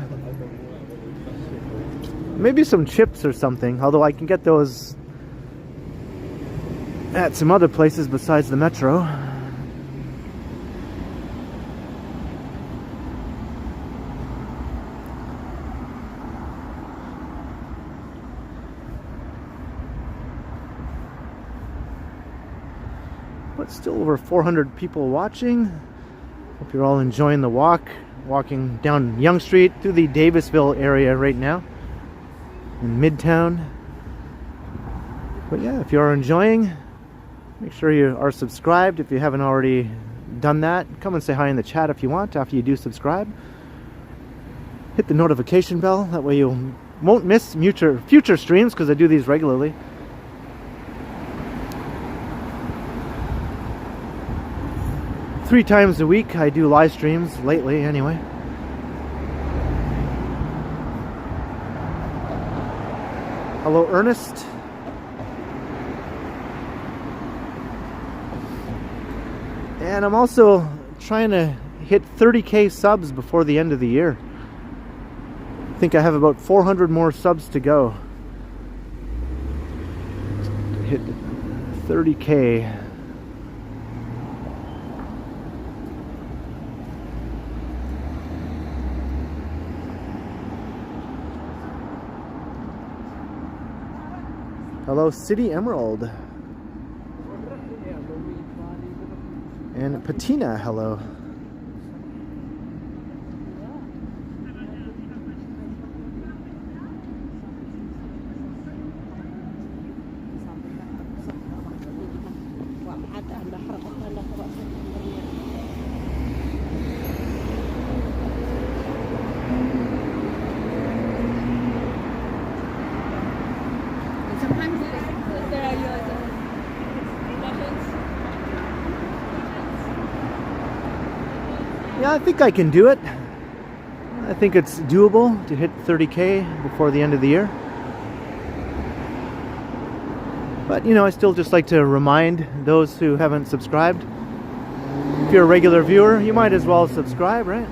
Maybe some chips or something, although I can get those at some other places besides the metro. But still over 400 people watching. Hope you're all enjoying the walk. Walking down Yonge Street through the Davisville area right now in Midtown. But yeah, if you are enjoying, make sure you are subscribed if you haven't already done that. Come and say hi in the chat if you want after you do subscribe. Hit the notification bell, that way you won't miss future streams, because I do these regularly. Three times a week I do live streams, lately anyway. Hello Ernest. And I'm also trying to hit 30k subs before the end of the year. I think I have about 400 more subs to go. 30K. Hello, City Emerald. And Patina, hello. Yeah, I think I can do it. I think it's doable to hit 30K before the end of the year. But, you know, I still just like to remind those who haven't subscribed. If you're a regular viewer, you might as well subscribe, right?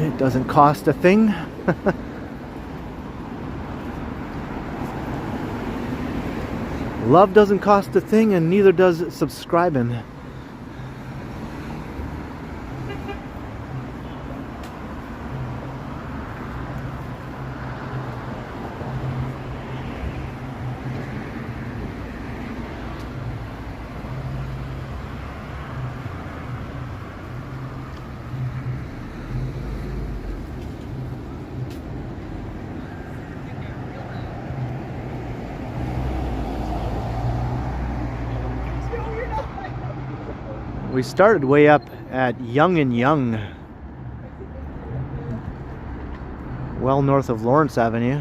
It doesn't cost a thing. Love doesn't cost a thing, and neither does subscribing. We started way up at Yonge and Yonge, well north of Lawrence Avenue.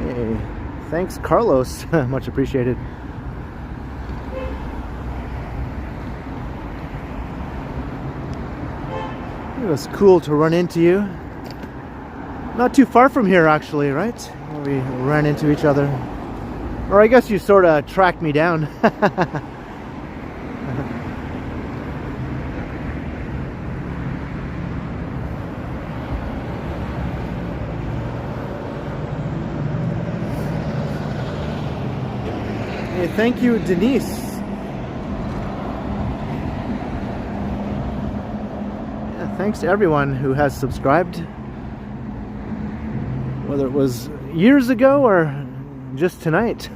Hey, thanks, Carlos. Much appreciated. It was cool to run into you. Not too far from here, actually, right? We ran into each other. Or I guess you sort of tracked me down. Hey, thank you, Denise. Yeah, thanks to everyone who has subscribed. Whether it was years ago or just tonight.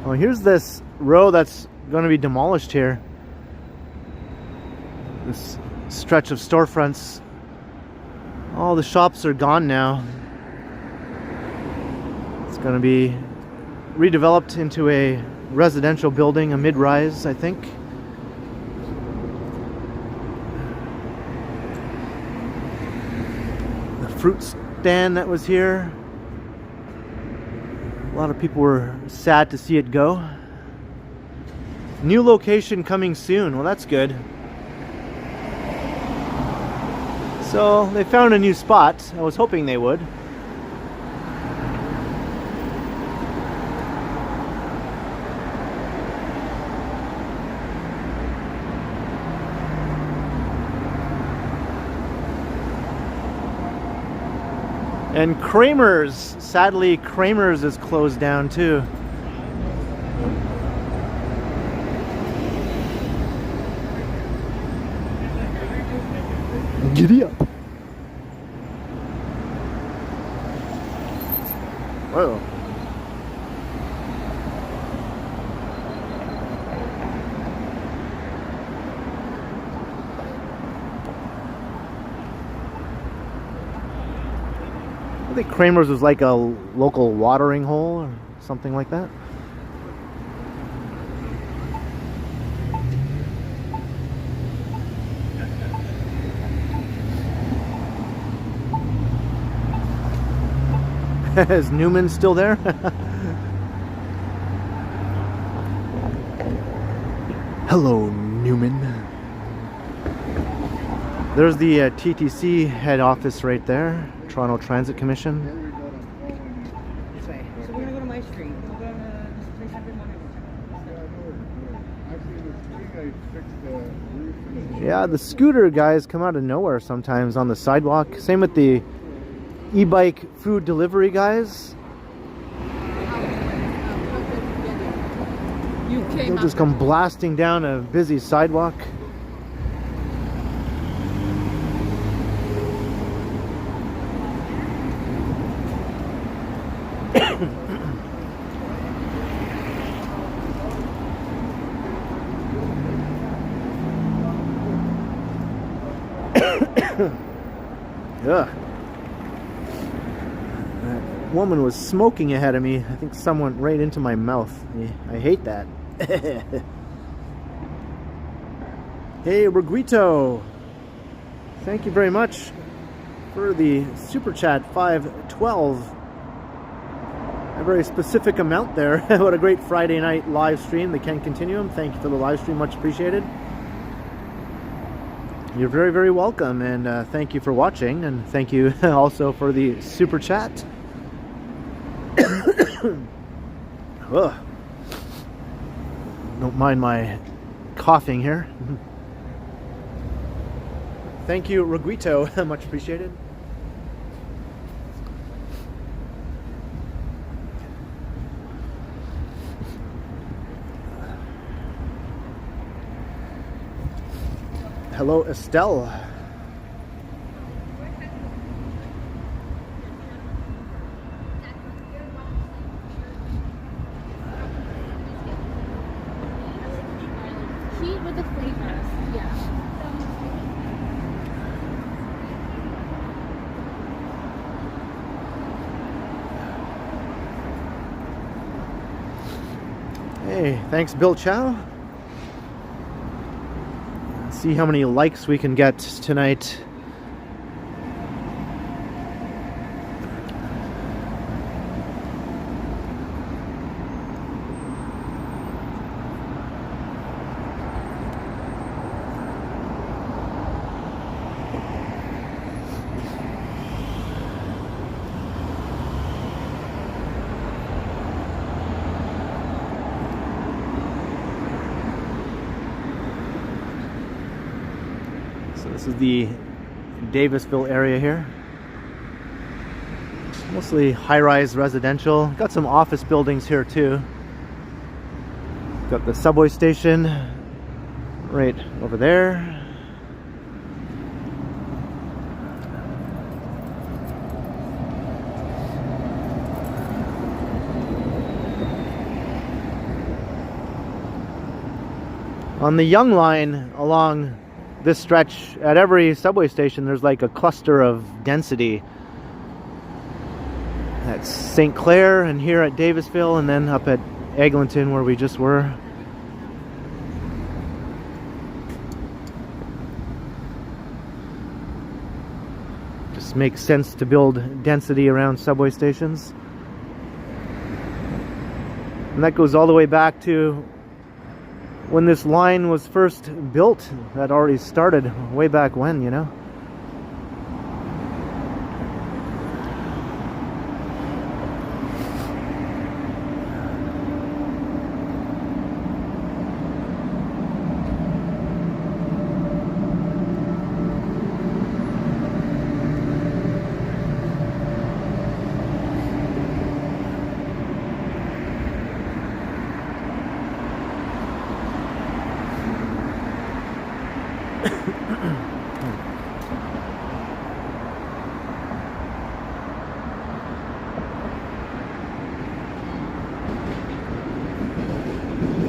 Well, here's this row that's going to be demolished here. This stretch of storefronts. All the shops are gone now. It's going to be redeveloped into a residential building, a mid-rise, I think. The fruit stand that was here. A lot of people were sad to see it go. New location coming soon. Well, that's good. So they found a new spot. I was hoping they would. And Kramer's, sadly, Kramer's is closed down too. Giddy up. Whoa. I think Kramer's was like a local watering hole or something like that. Is Newman still there? Hello, Newman. There's the TTC head office right there, Toronto Transit Commission. This way. So we're gonna go to my street. We'll go to this 300 1. Yeah, the scooter guys come out of nowhere sometimes on the sidewalk. Same with the e-bike food delivery guys. They'll just come blasting down a busy sidewalk. Ugh. That woman was smoking ahead of me. I think someone right into my mouth. I hate that. Hey, Reguito. Thank you very much for the Super Chat 512. A very specific amount there. What a great Friday night live stream, the Ken Continuum. Thank you for the live stream, much appreciated. You're very, very welcome, and thank you for watching, and thank you also for the Super Chat. Ugh. Don't mind my coughing here. Thank you, Reguito. Much appreciated. Hello, Estelle. Heat with the flavors, yeah. Hey, thanks, Bill Chow. See how many likes we can get tonight. This is the Davisville area here. Mostly high-rise residential. Got some office buildings here too. Got the subway station right over there. On the Yonge line along this stretch, at every subway station there's like a cluster of density. That's St. Clair, and here at Davisville, and then up at Eglinton where we just were. Just makes sense to build density around subway stations. And that goes all the way back to when this line was first built. That already started way back when, you know.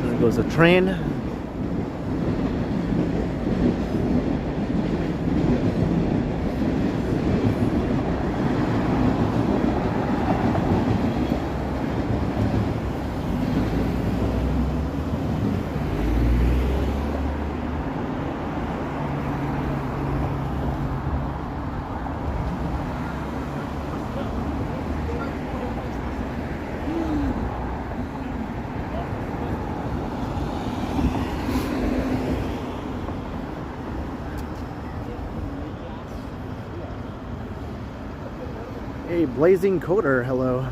There goes a train. Hey, Blazing Coder, hello.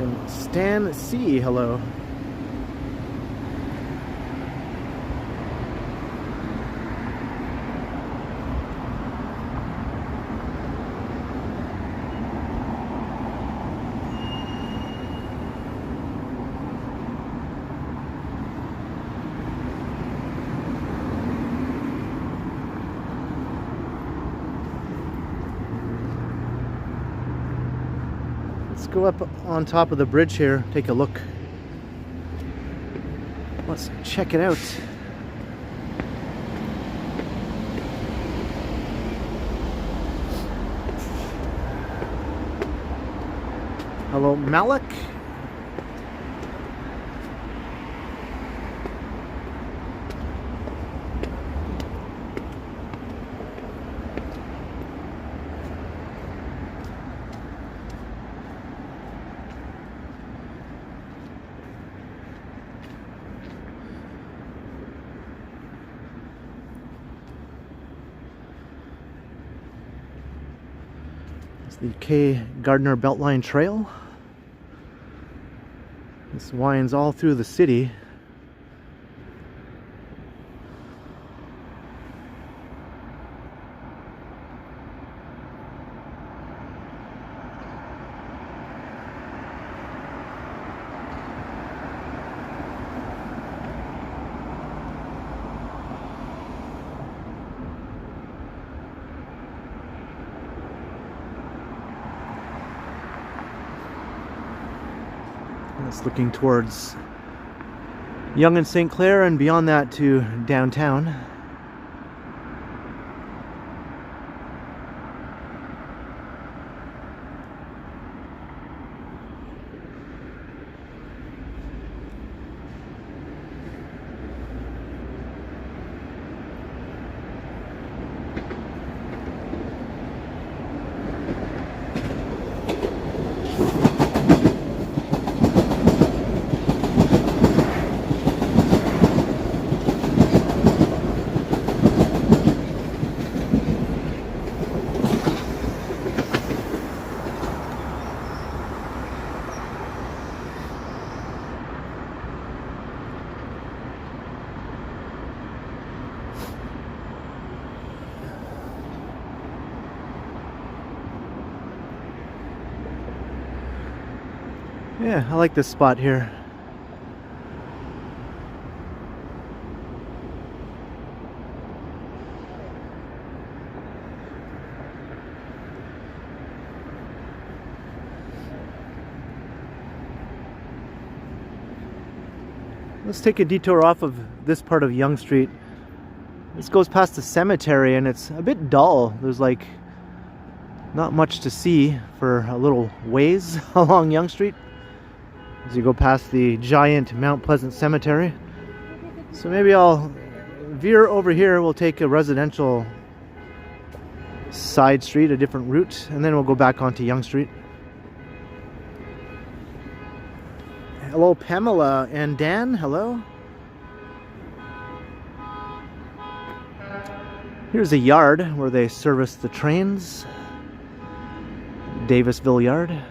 And Stan C, hello. Let's go up on top of the bridge here, take a look. Let's check it out. Hello, Malik. The K Gardner Beltline Trail. This winds all through the city. It's looking towards Yonge and St. Clair, and beyond that to downtown. Yeah, I like this spot here. Let's take a detour off of this part of Yonge Street. This goes past the cemetery and it's a bit dull. There's like not much to see for a little ways along Yonge Street as you go past the giant Mount Pleasant Cemetery. So maybe I'll veer over here. We'll take a residential side street, a different route, and then we'll go back onto Yonge Street. Hello, Pamela and Dan. Hello. Here's a yard where they service the trains. Davisville Yard.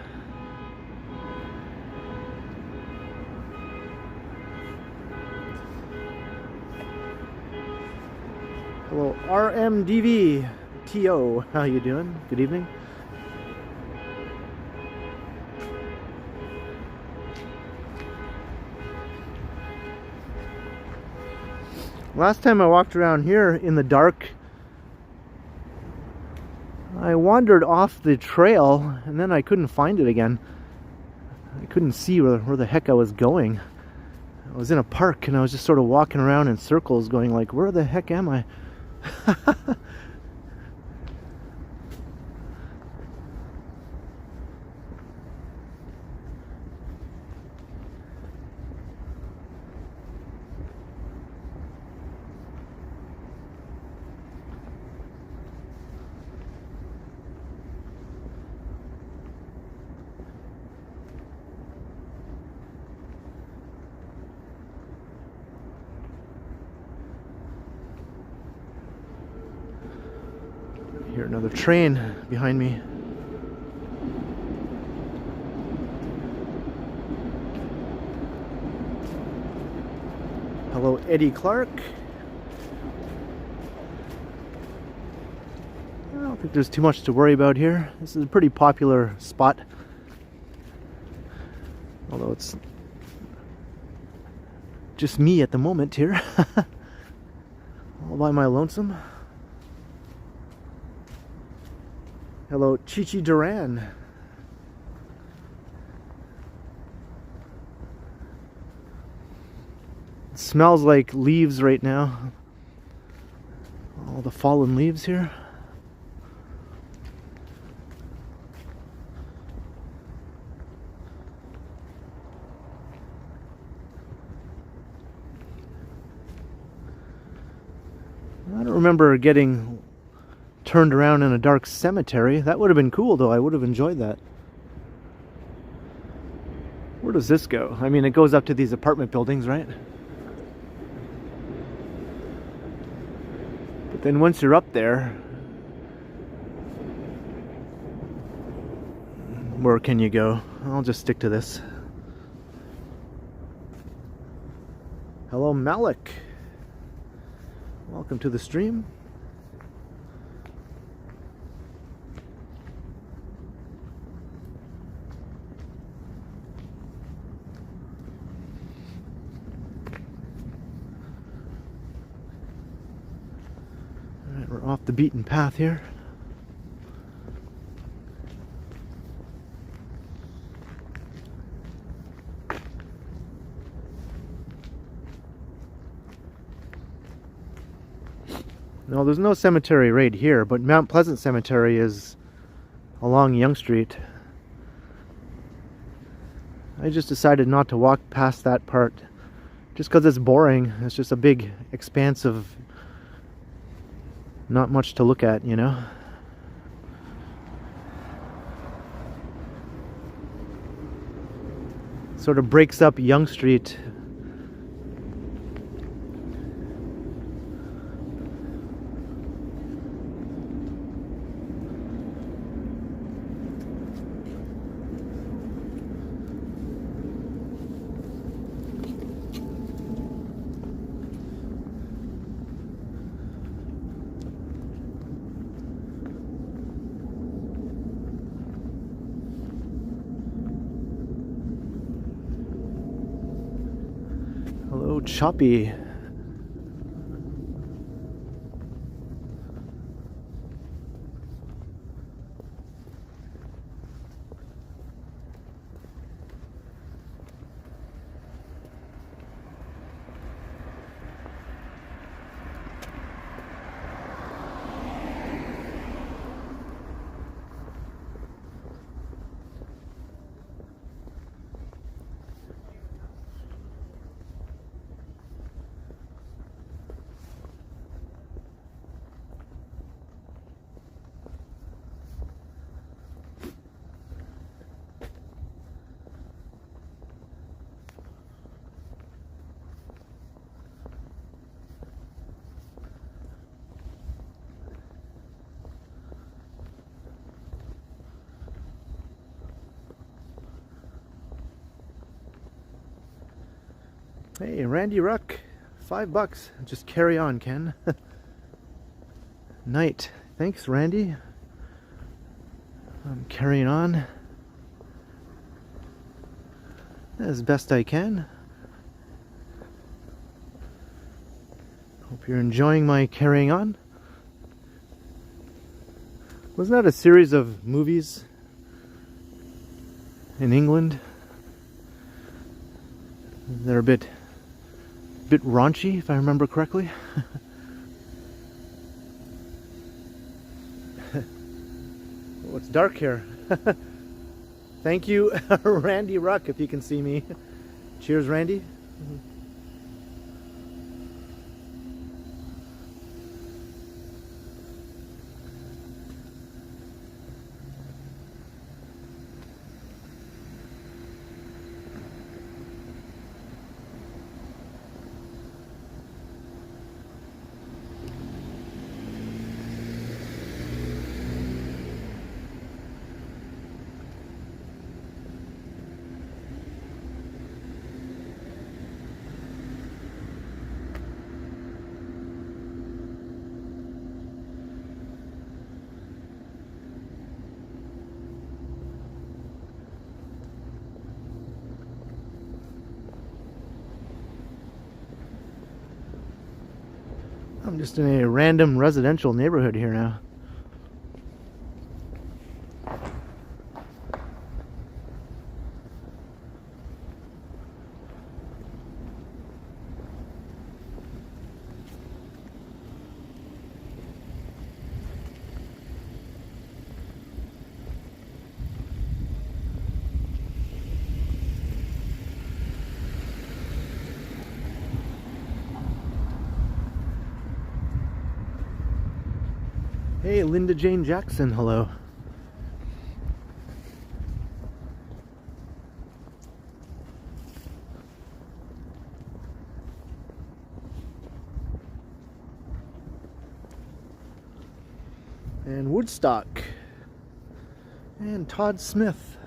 Hello, RMDV TO. How you doing? Good evening. Last time I walked around here in the dark, I wandered off the trail and then I couldn't find it again. I couldn't see where the heck I was going. I was in a park and I was just sort of walking around in circles going like, where the heck am I? Another train behind me. Hello, Eddie Clark. I don't think there's too much to worry about here. This is a pretty popular spot. Although it's just me at the moment here. All by my lonesome. Hello, Chichi Duran. It smells like leaves right now. All the fallen leaves here. I don't remember getting turned around in a dark cemetery. That would have been cool though. I would have enjoyed that. Where does this go? I mean, it goes up to these apartment buildings, right? But then once you're up there, where can you go? I'll just stick to this. Hello, Malik. Welcome to the stream. All right, we're off the beaten path here. No, there's no cemetery right here, but Mount Pleasant Cemetery is along Yonge Street. I just decided not to walk past that part just because it's boring. It's just a big expanse of not much to look at, you know. Sort of breaks up Yonge Street. Hello, Choppy. Hey, Randy Ruck, $5. Just carry on, Ken. Night. Thanks, Randy. I'm carrying on as best I can. Hope you're enjoying my carrying on. Wasn't that a series of movies in England? They're a bit raunchy, if I remember correctly. Oh, it's dark here. Thank you, Randy Ruck, if you can see me. Cheers, Randy. I'm just in a random residential neighborhood here now. Hey, Linda Jane Jackson, hello. And Woodstock. And Todd Smith.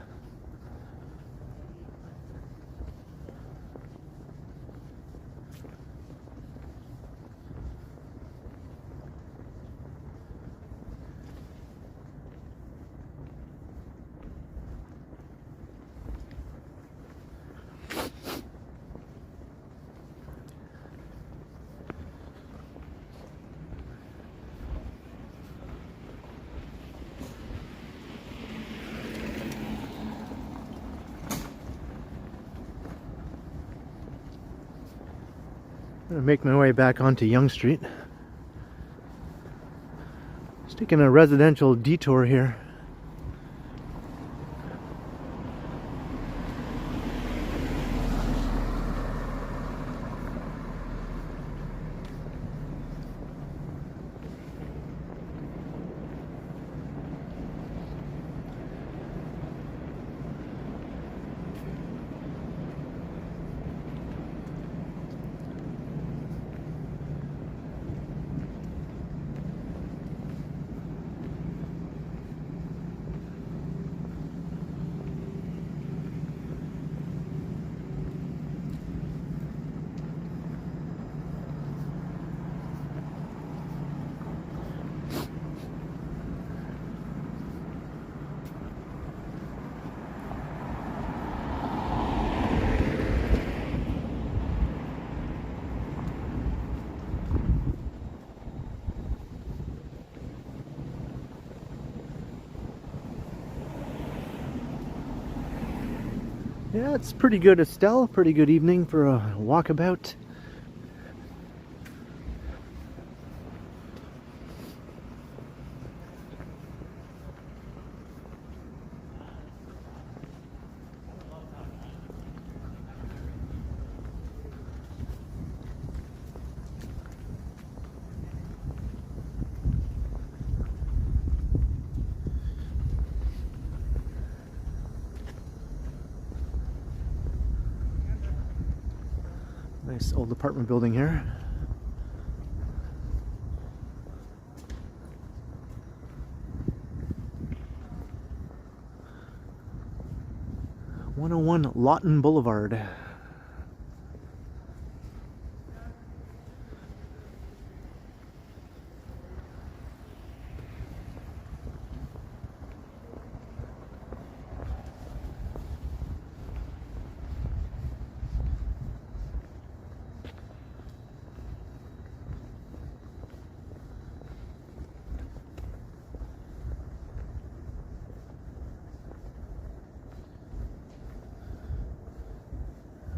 I'm gonna make my way back onto Yonge Street. Just taking a residential detour here. Yeah, it's pretty good, Estelle. Pretty good evening for a walkabout. Nice old apartment building here. "101 Lawton Boulevard."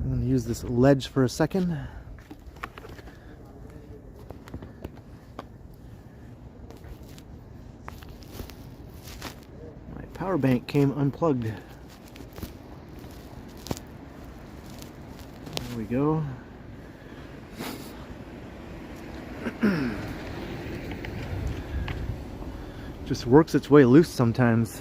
I'm going to use this ledge for a second. My power bank came unplugged. There we go. Just works its way loose sometimes.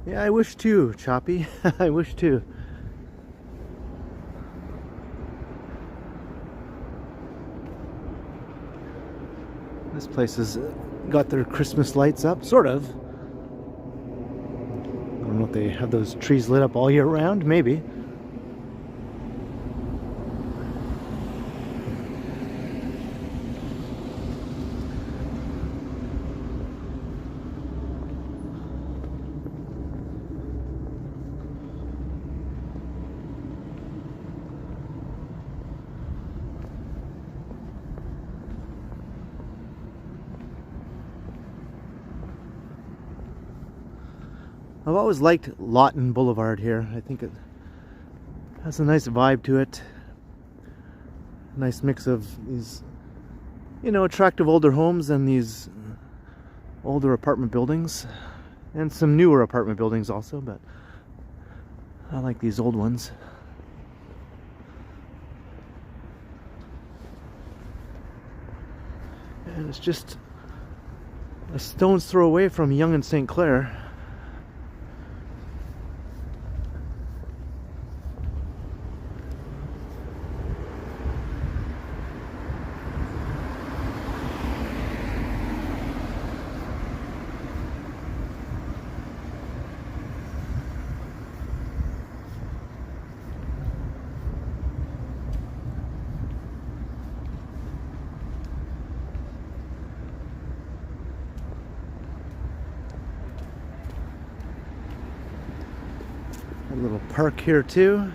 Yeah, I wish too, Choppy. I wish too. This place has got their Christmas lights up, sort of. I don't know if they have those trees lit up all year round, maybe. I've always liked Lawton Boulevard here. I think it has a nice vibe to it. Nice mix of these, you know, attractive older homes and these older apartment buildings. And some newer apartment buildings also, but I like these old ones. And it's just a stone's throw away from Yonge and St. Clair. A little park here too.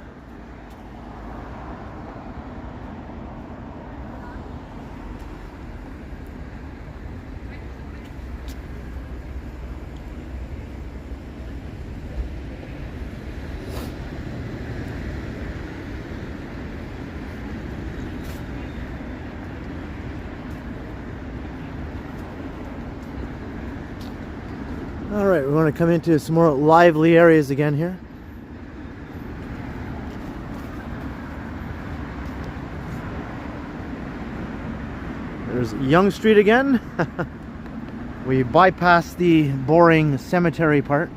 All right, we want to come into some more lively areas again here. There's Yonge Street again. We bypassed the boring cemetery part.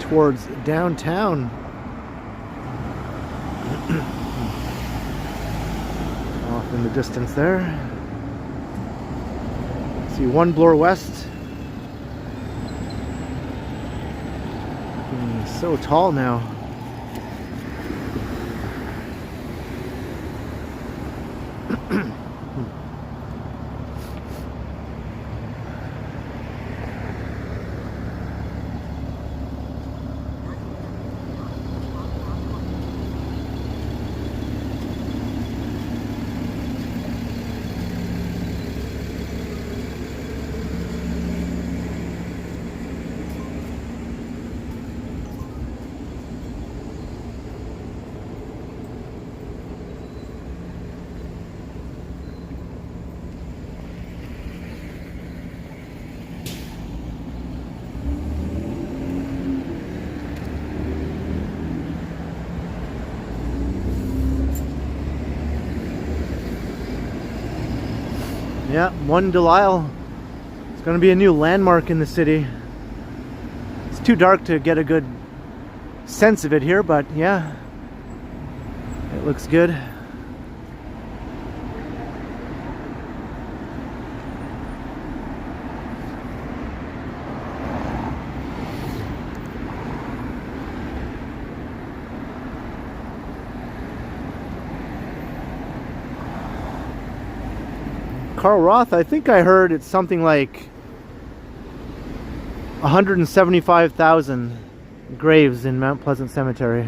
Towards downtown. Off in the distance there. See one blower west. So tall now. Yeah, one Delisle. It's going to be a new landmark in the city. It's too dark to get a good sense of it here, but yeah, it looks good. Carl Roth, I think I heard it's something like 175,000 graves in Mount Pleasant Cemetery.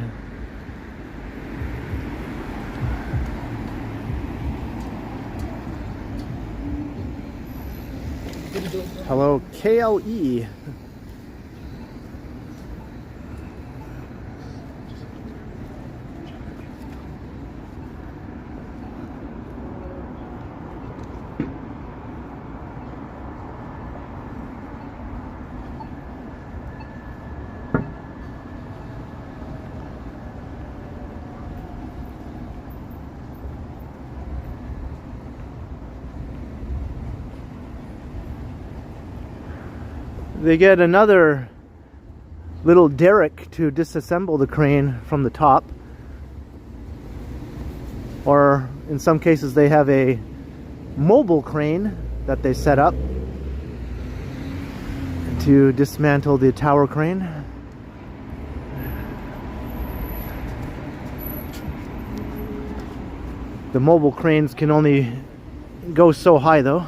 Hello, KLE. They get another little derrick to disassemble the crane from the top, or in some cases they have a mobile crane that they set up to dismantle the tower crane. The mobile cranes can only go so high though.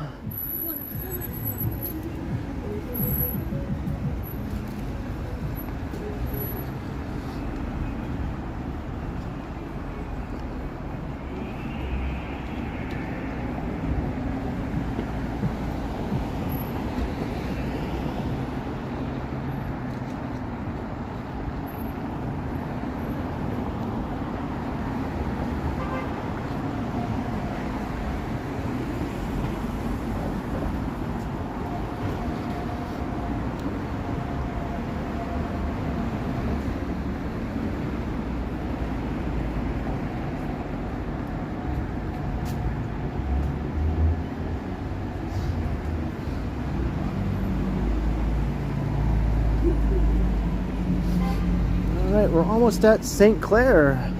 Alright, we're almost at St. Clair.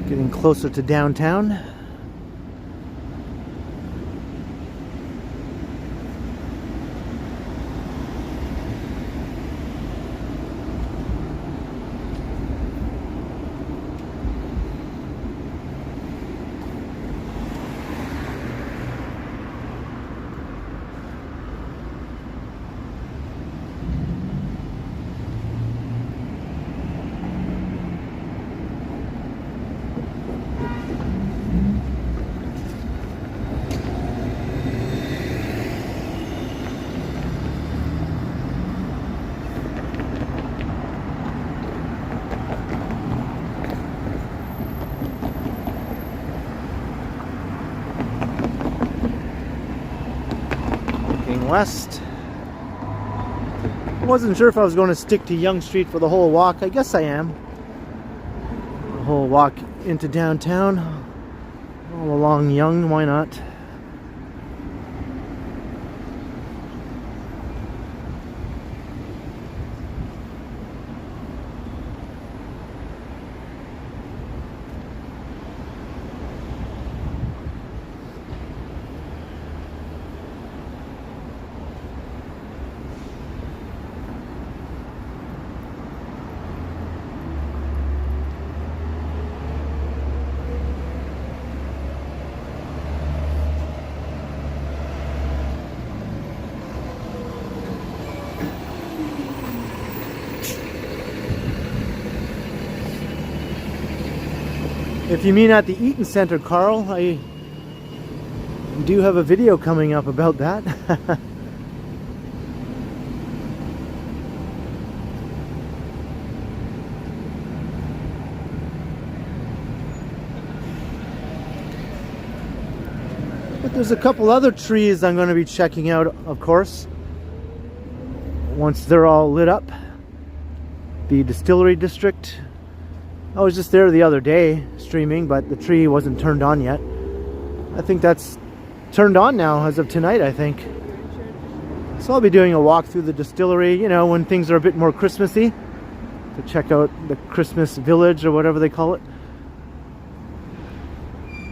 Getting closer to downtown. West. I wasn't sure if I was going to stick to Yonge Street for the whole walk. I guess I am. The whole walk into downtown. All along Yonge, why not? If you mean at the Eaton Center, Carl, I do have a video coming up about that. But there's a couple other trees I'm going to be checking out, of course, once they're all lit up. The Distillery District I was just there the other day streaming, but the tree wasn't turned on yet. I think that's turned on now as of tonight, I think. So I'll be doing a walk through the distillery, you know, when things are a bit more Christmassy, to check out the Christmas village or whatever they call it.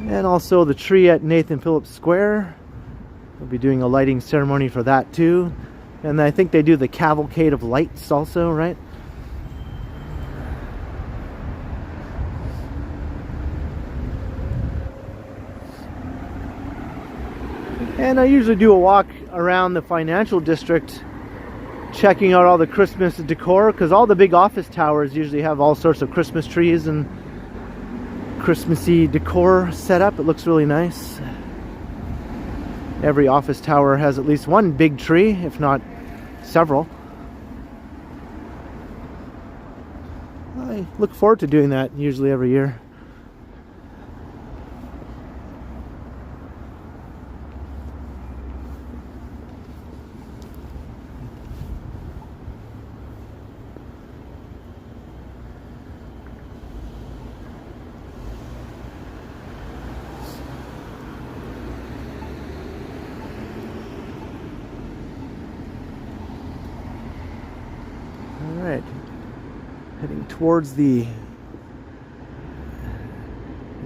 And also the tree at Nathan Phillips Square. We'll be doing a lighting ceremony for that too. And I think they do the cavalcade of lights also, right? And I usually do a walk around the financial district, checking out all the Christmas decor, because all the big office towers usually have all sorts of Christmas trees and Christmassy decor set up. It looks really nice. Every office tower has at least one big tree, if not several. I look forward to doing that usually every year. Alright, heading towards the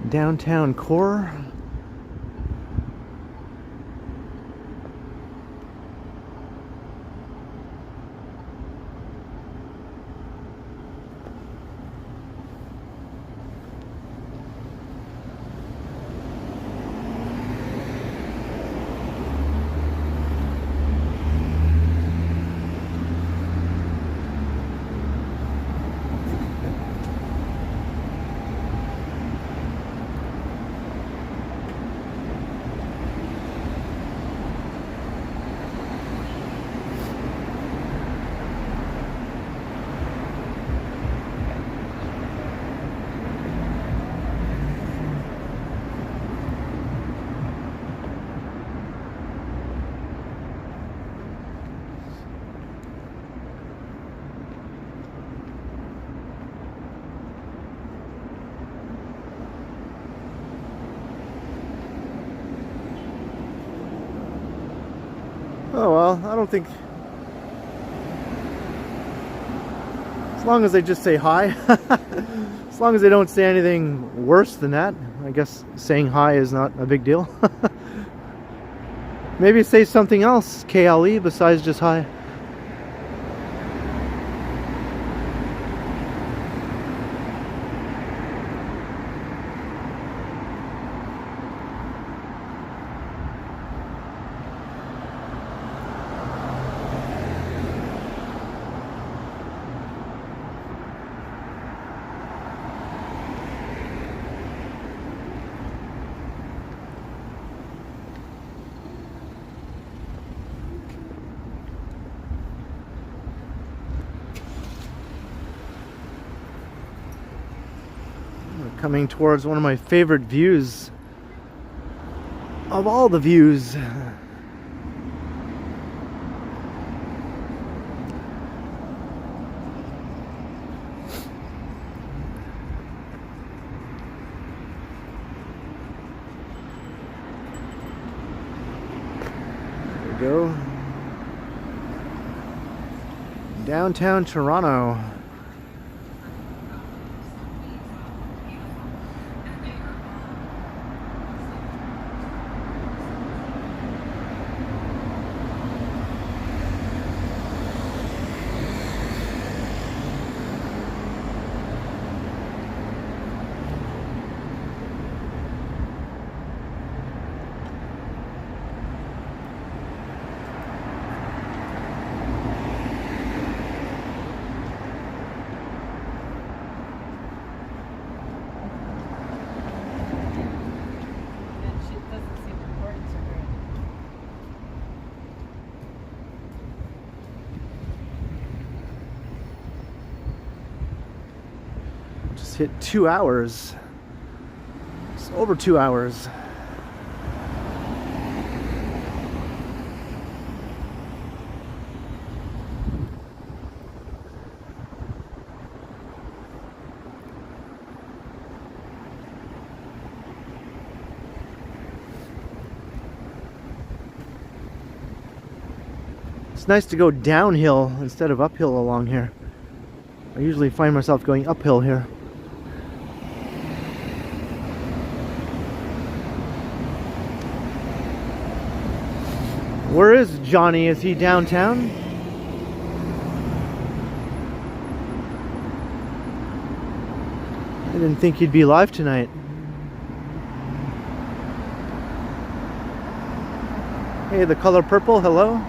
downtown core. Oh well, I don't think, as long as they just say hi, as long as they don't say anything worse than that, I guess saying hi is not a big deal. Maybe say something else, KLE, besides just hi. Coming towards one of my favorite views of all the views. There we go. Downtown Toronto. Hit 2 hours. It's over 2 hours. nice to go downhill instead of uphill along here. I usually find myself going uphill here. Where is Johnny? Is he downtown? I didn't think he'd be live tonight. Hey, the color purple, hello.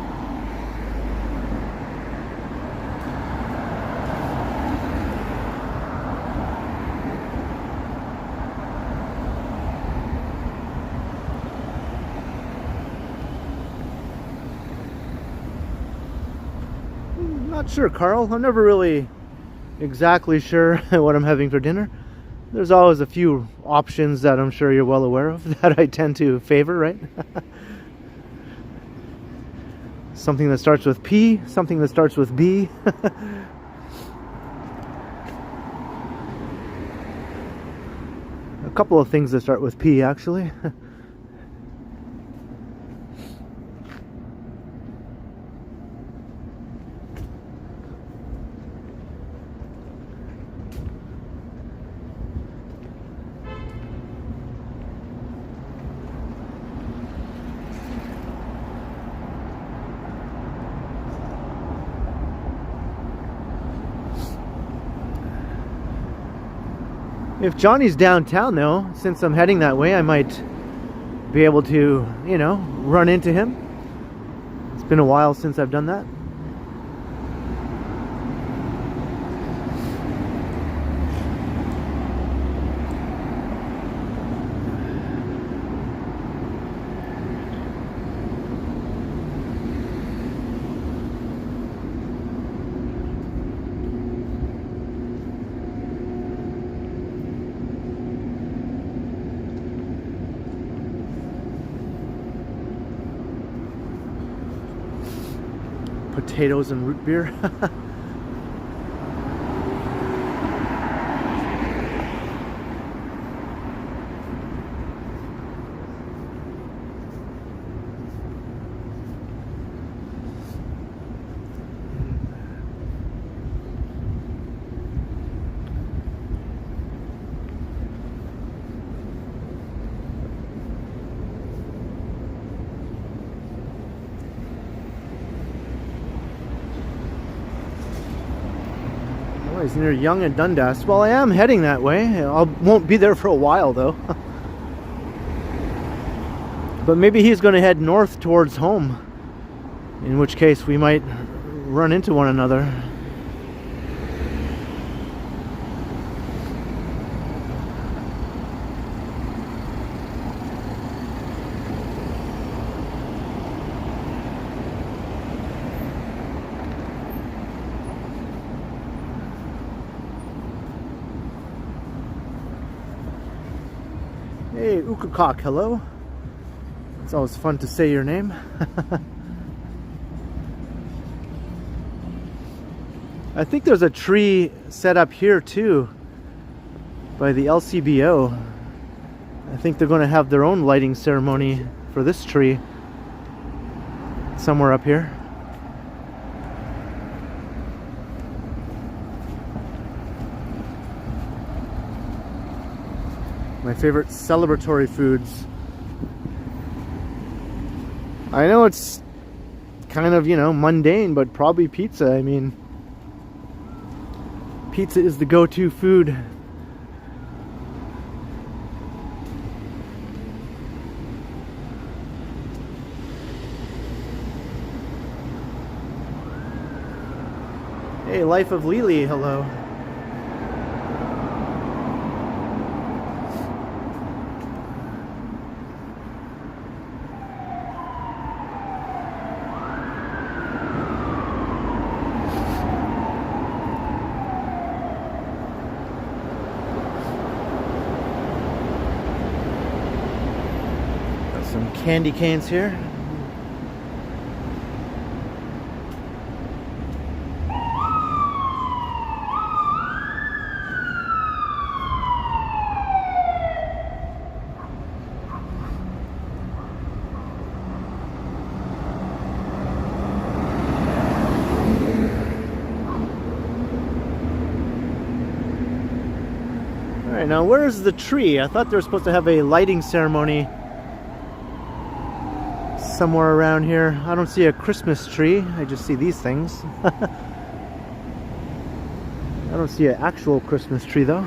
Not sure, Carl. I'm never really exactly sure what I'm having for dinner. There's always a few options that I'm sure you're well aware of that I tend to favor, right? Something that starts with P, something that starts with B. A couple of things that start with P, actually. If Johnny's downtown though, since I'm heading that way, I might be able to, you know, run into him. It's been a while since I've done that. Potatoes and root beer. He's near Yonge and Dundas. Well, I am heading that way. I won't be there for a while though. But maybe he's going to head north towards home, in which case we might run into one another. Hey, Ukakok, hello. It's always fun to say your name. I think there's a tree set up here too by the LCBO. I think they're going to have their own lighting ceremony for this tree somewhere up here. My favorite celebratory foods. I know it's kind of, you know, mundane, but probably pizza. I mean, pizza is the go-to food. Hey, Life of Lily, hello. Some candy canes here. Alright, now where's the tree? I thought they were supposed to have a lighting ceremony somewhere around here. I don't see a Christmas tree. I just see these things. I don't see an actual Christmas tree though.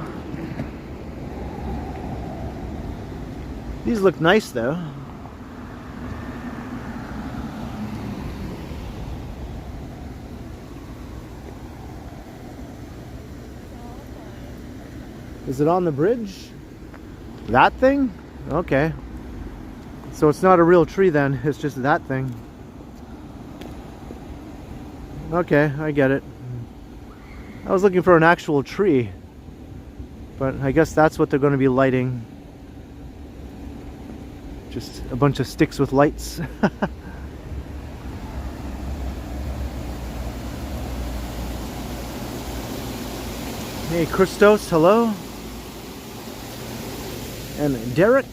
These look nice though. Is it on the bridge? That thing? Okay. So it's not a real tree then, it's just that thing. Okay, I get it. I was looking for an actual tree, but I guess that's what they're going to be lighting. Just a bunch of sticks with lights. Hey Christos, hello. And Derek.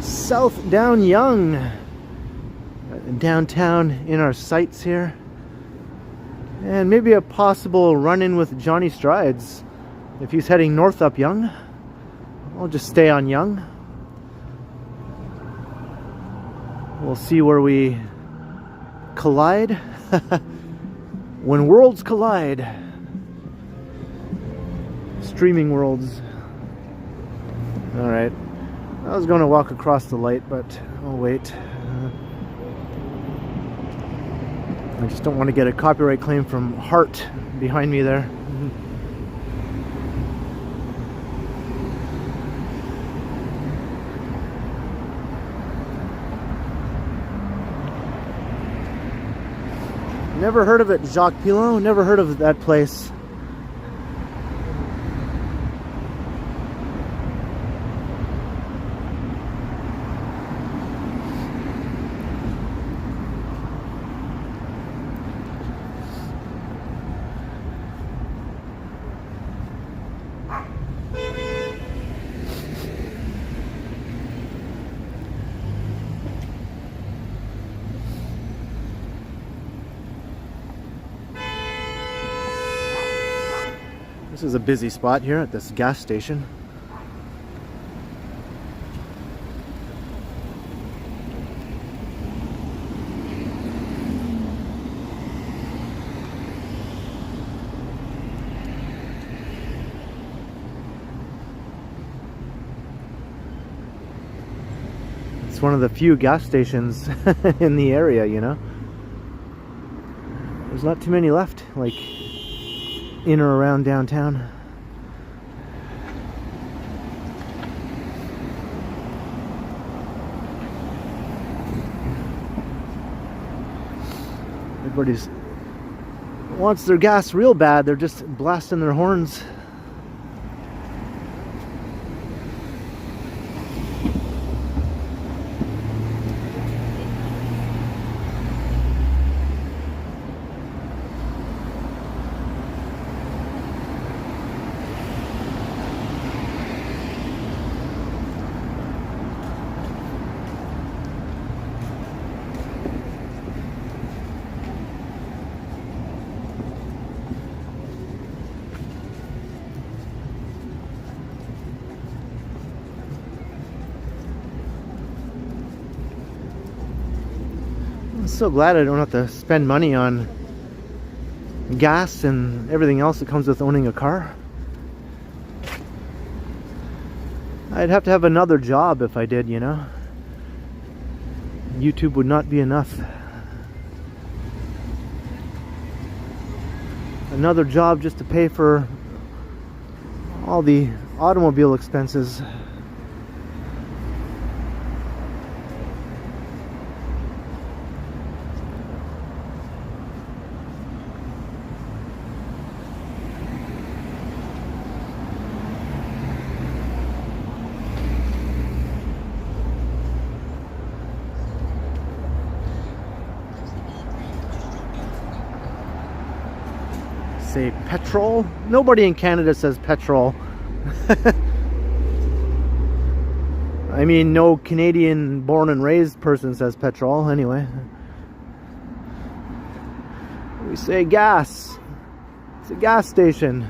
South down Yonge, downtown in our sights here, and maybe a possible run-in with Johnny Strides if he's heading north up Yonge. I'll just stay on Yonge. We'll see where we collide. When worlds collide, streaming worlds. All right. I was going to walk across the light, but I'll wait. I just don't want to get a copyright claim from Heart behind me there. Never heard of it, Jacques Pilon. Never heard of that place. This is a busy spot here at this gas station. It's one of the few gas stations in the area, you know. There's not too many left, like in or around downtown. Everybody's wants their gas real bad. They're just blasting their horns. I'm so glad I don't have to spend money on gas and everything else that comes with owning a car. I'd have to have another job if I did, you know. YouTube would not be enough. Another job just to pay for all the automobile expenses. say petrol. Nobody in Canada says petrol. I mean, no Canadian born and raised person says petrol anyway. We say gas. It's a gas station.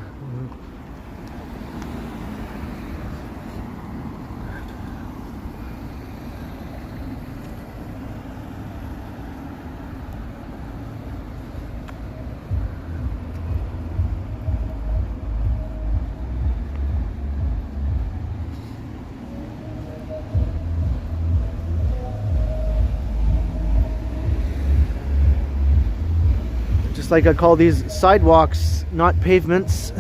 Just like I call these sidewalks, not pavements.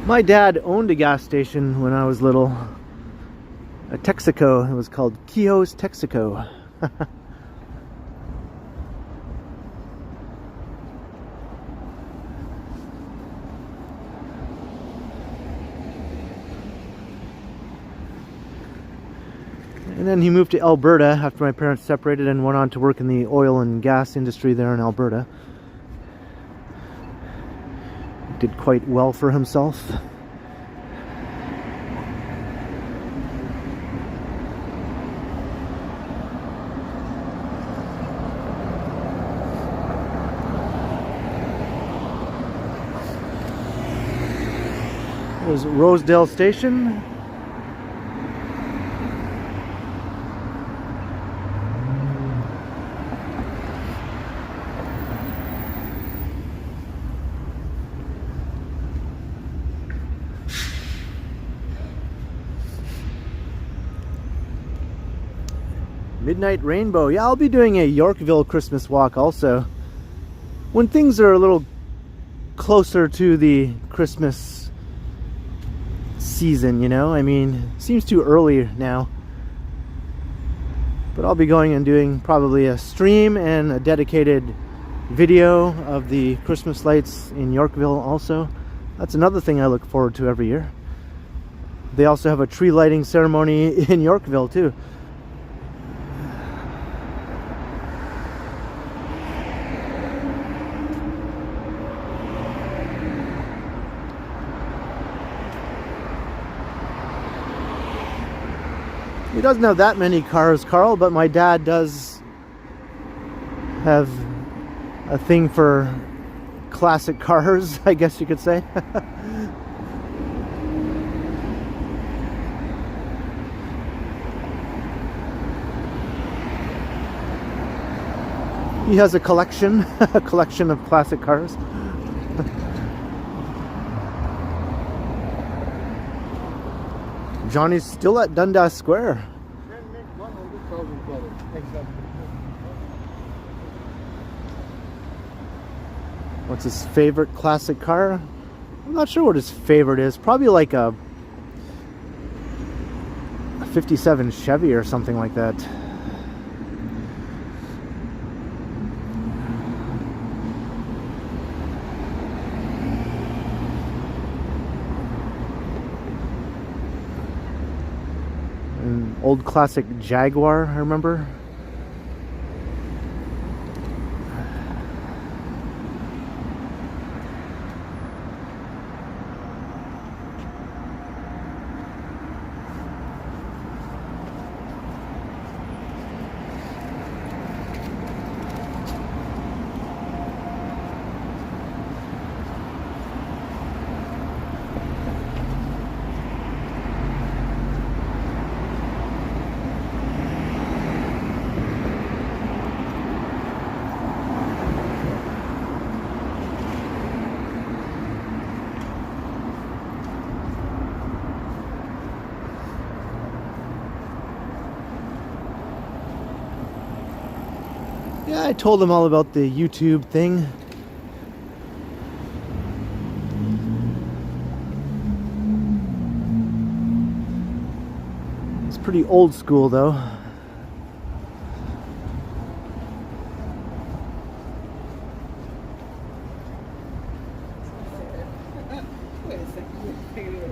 My dad owned a gas station when I was little. A Texaco. It was called Keogh's Texaco. And then he moved to Alberta after my parents separated and went on to work in the oil and gas industry there in Alberta. Did quite well for himself. There's Rosedale Station. Midnight Rainbow. Yeah, I'll be doing a Yorkville Christmas walk also. When things are a little closer to the Christmas season, you know? I mean, it seems too early now. But I'll be going and doing probably a stream and a dedicated video of the Christmas lights in Yorkville also. That's another thing I look forward to every year. They also have a tree lighting ceremony in Yorkville too. He doesn't have that many cars, Carl, but my dad does have a thing for classic cars, I guess you could say. He has a collection of classic cars. Johnny's still at Dundas Square. What's his favorite classic car? I'm not sure what his favorite is. Probably like a 57 Chevy or something like that. An old classic Jaguar, I remember. Yeah, I told him all about the YouTube thing. He's Pretty old school though. Wait a second. Take a look.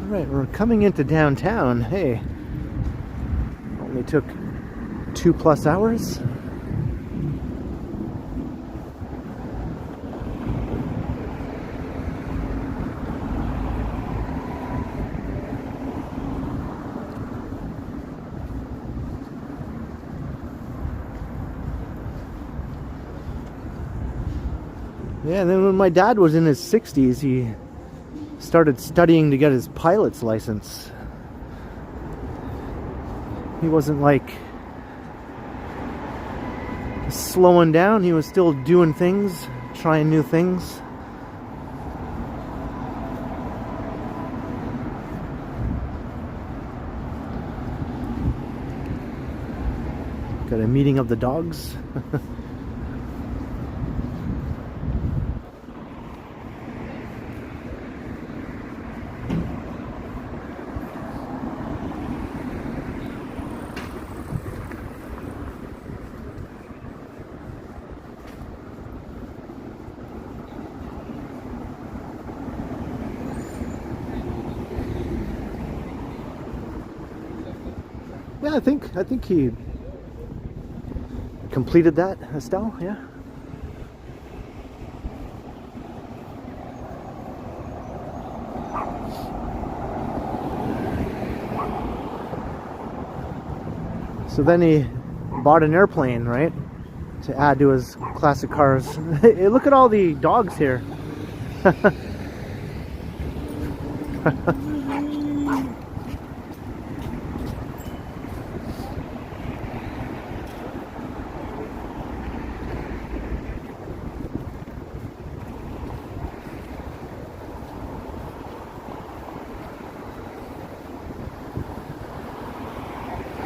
Alright, we're coming into downtown. Hey. Only took 2+ hours. Yeah, and then when my dad was in his 60s, he started studying to get his pilot's license. He wasn't like slowing down, he was still doing things, trying new things. Got a meeting of the dogs. Yeah, I think he completed that, Estelle, yeah. So then he bought an airplane, right? To add to his classic cars. Hey, look at all the dogs here.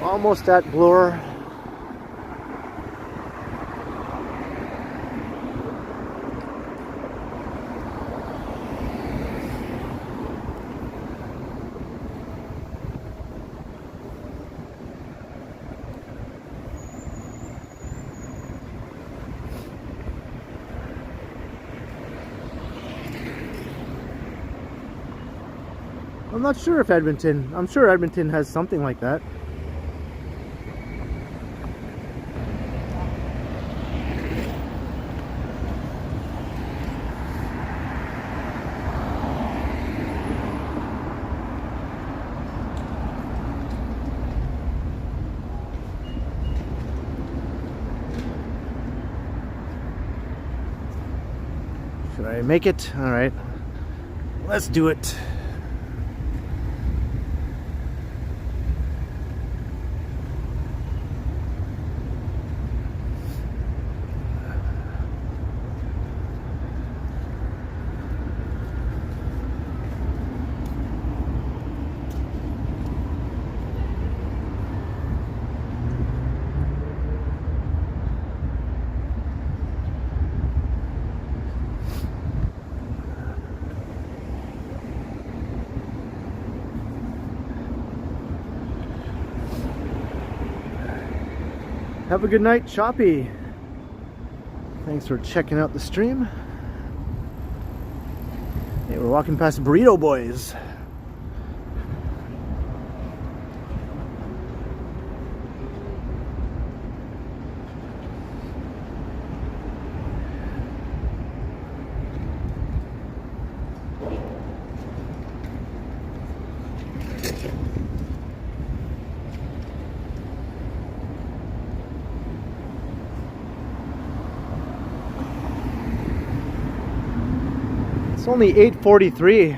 Almost at Bloor. I'm not sure if Edmonton, I'm sure Edmonton has something like that. Should I make it? All right, let's do it. Have a good night, Choppy. Thanks for checking out the stream. Hey, we're walking past Burrito Boys. It's only 8:43.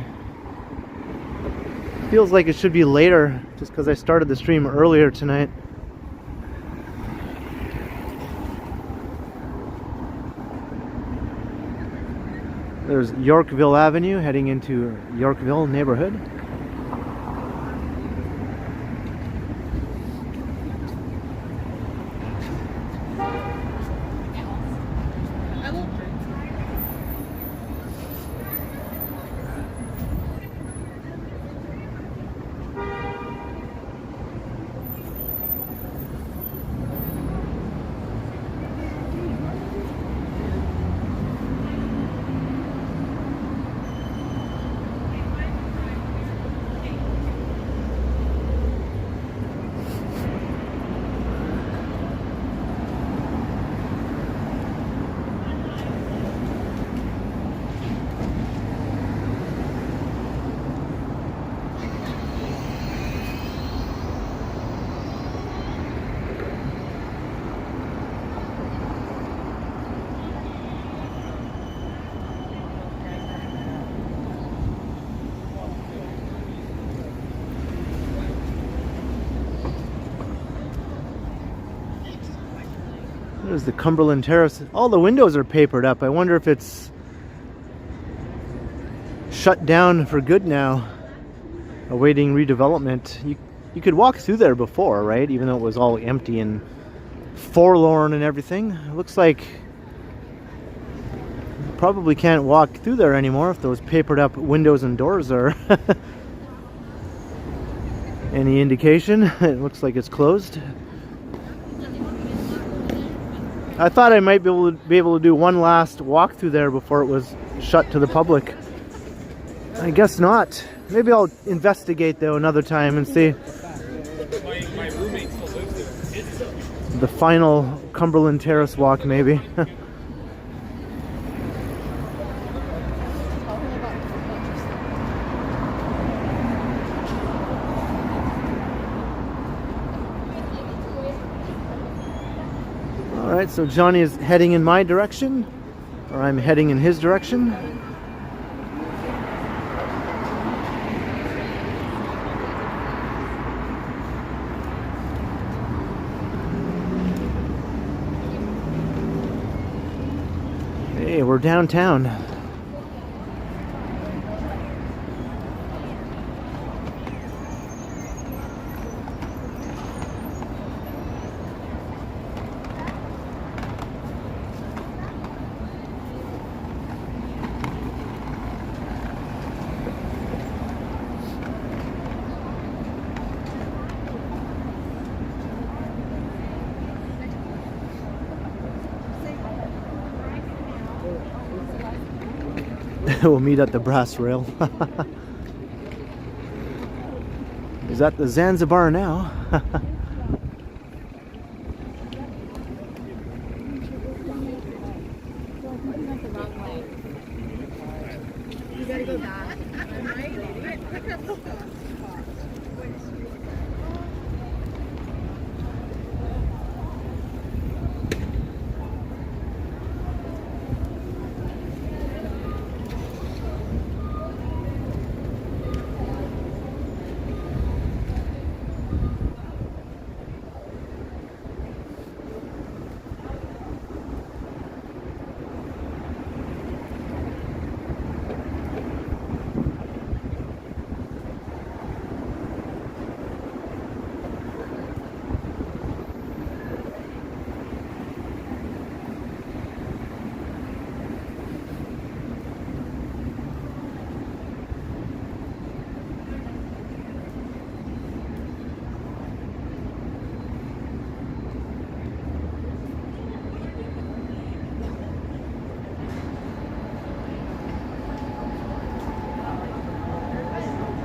Feels like it should be later just because I started the stream earlier tonight. There's Yorkville Avenue heading into Yorkville neighborhood. There's the Cumberland Terrace. All the windows are papered up. I wonder if it's shut down for good now, awaiting redevelopment. You could walk through there before, right? Even though it was all empty and forlorn and everything. It looks like you probably can't walk through there anymore if those papered up windows and doors are any indication. It looks like it's closed. I thought I might be able to do one last walk through there before it was shut to the public. I guess not. Maybe I'll investigate though another time and see. My roommate still lives there. The final Cumberland Terrace walk, maybe. Alright, so Johnny is heading in my direction, or I'm heading in his direction. Hey, we're downtown. We'll meet at the brass rail. Is that the Zanzibar now? You gotta go back.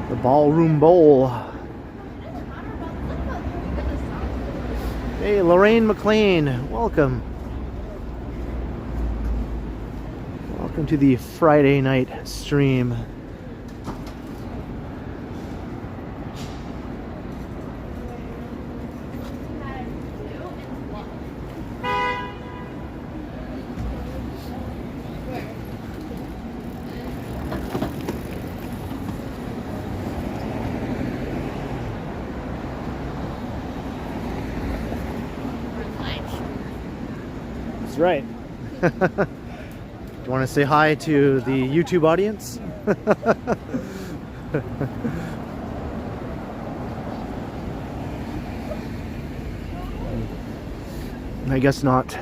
The Ballroom Bowl. Hey, Lorraine McLean, welcome. Welcome to the Friday night stream. Right. Do you want to say hi to the YouTube audience? I guess not.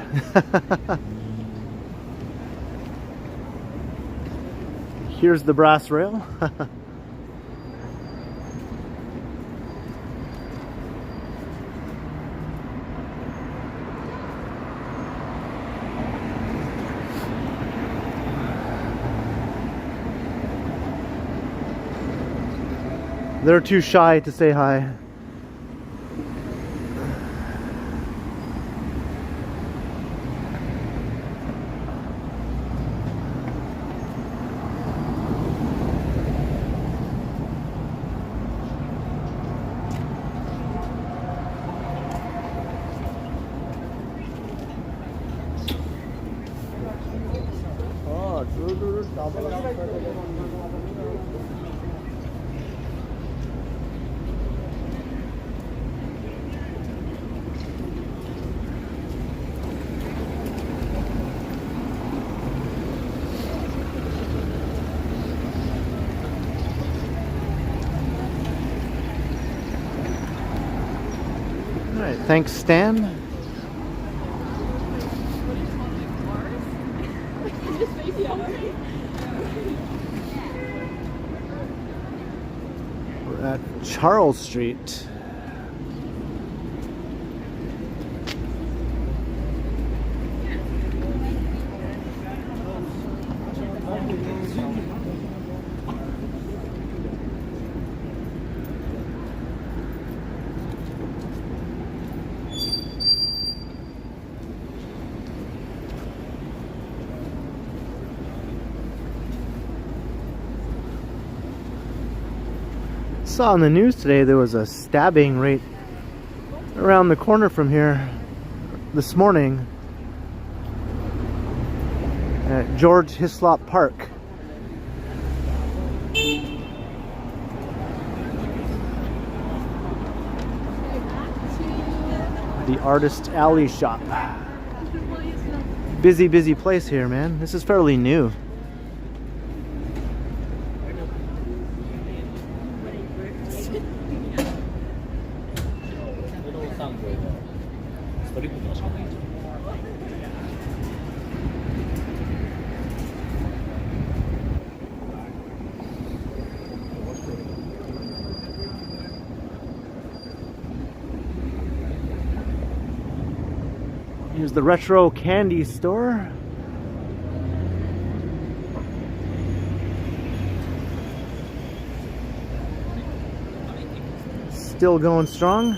Here's the brass rail. They're too shy to say hi. Alright, thanks Stan. We're at Charles Street. Saw on the news today there was a stabbing right around the corner from here this morning at George Hislop Park. The Artist Alley Shop. Busy place here, man. This is fairly new. Here's the retro candy store. Still going strong.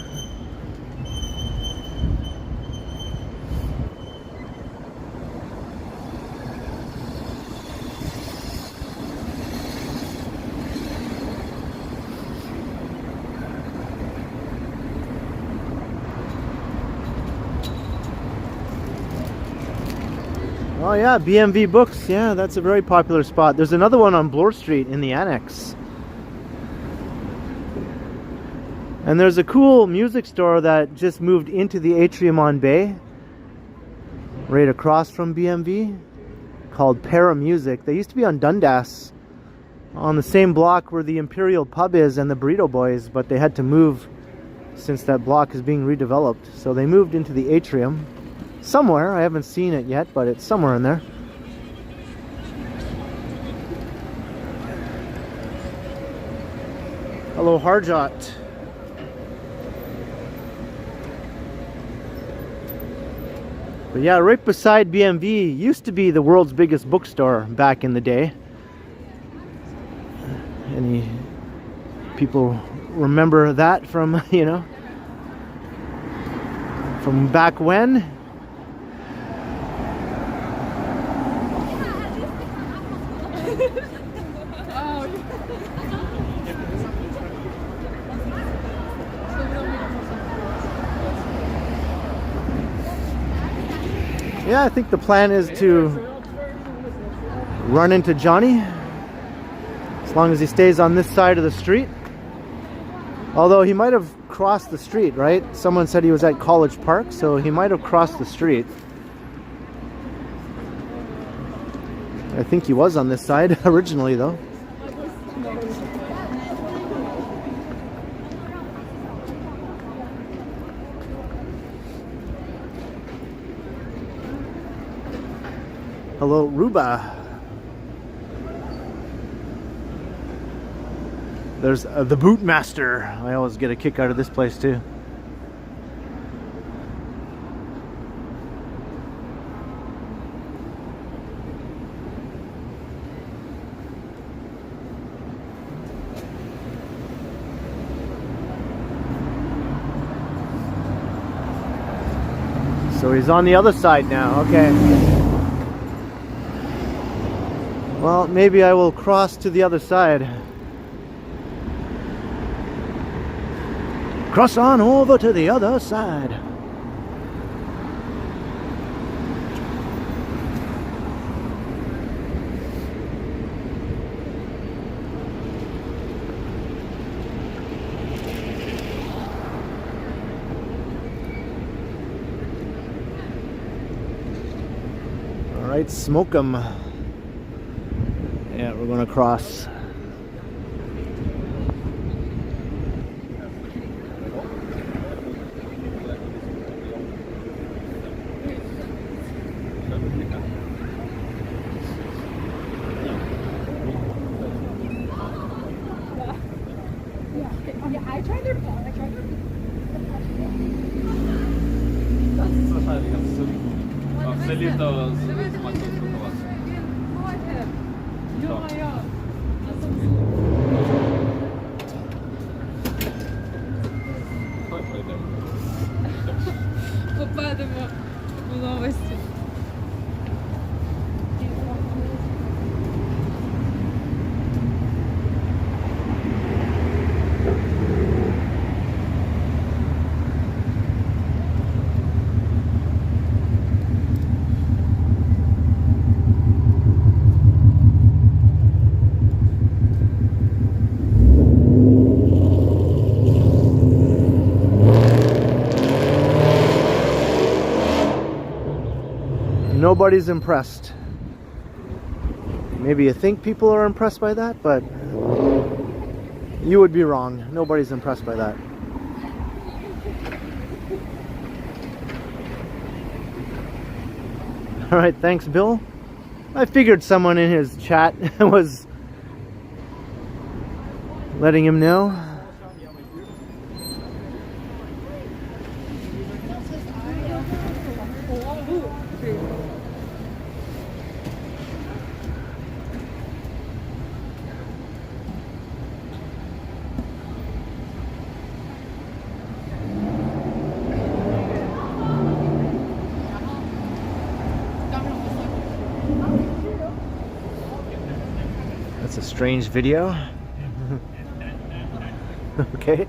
Oh yeah, BMV Books. Yeah, that's a very popular spot. There's another one on Bloor Street in the annex. And there's a cool music store that just moved into the atrium on Bay, right across from BMV, called Para Music. They used to be on Dundas, on the same block where the Imperial Pub is and the Burrito Boys, but they had to move since that block is being redeveloped. So they moved into the atrium. Somewhere, I haven't seen it yet, but it's somewhere in there. Hello, Harjot. But yeah, right beside BMV used to be the world's biggest bookstore back in the day. Any people remember that from, you know, from back when? Yeah, I think the plan is to run into Johnny as long as he stays on this side of the street. Although he might have crossed the street, right? Someone said he was at College Park, so he might have crossed the street. I think he was on this side originally, though. Hello, Ruba. There's the Bootmaster. I always get a kick out of this place too. So he's on the other side now, okay. Well, maybe I will cross to the other side. Cross on over to the other side. All right, smoke 'em. Yeah, we're gonna cross. I tried their phone. I tried their Nobody's impressed. Maybe you think people are impressed by that, but you would be wrong. Nobody's impressed by that. All right, thanks, Bill. I figured someone in his chat was letting him know. That's a strange video. Okay.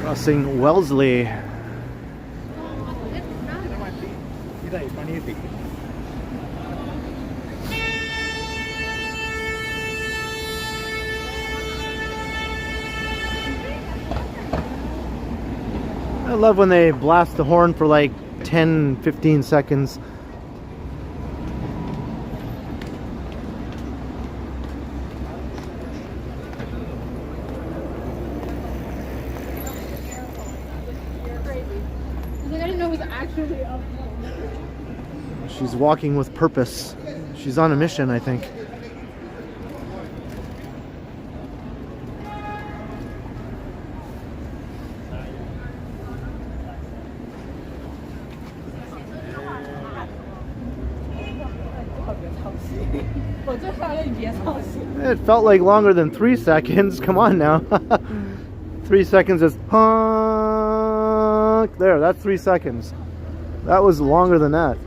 Crossing Wellesley. I love when they blast the horn for like 10-15 seconds. I didn't know it was actually up. She's walking with purpose. She's on a mission, I think. It felt like longer than 3 seconds. Come on now. 3 seconds is honk. There, that's 3 seconds. That was longer than that.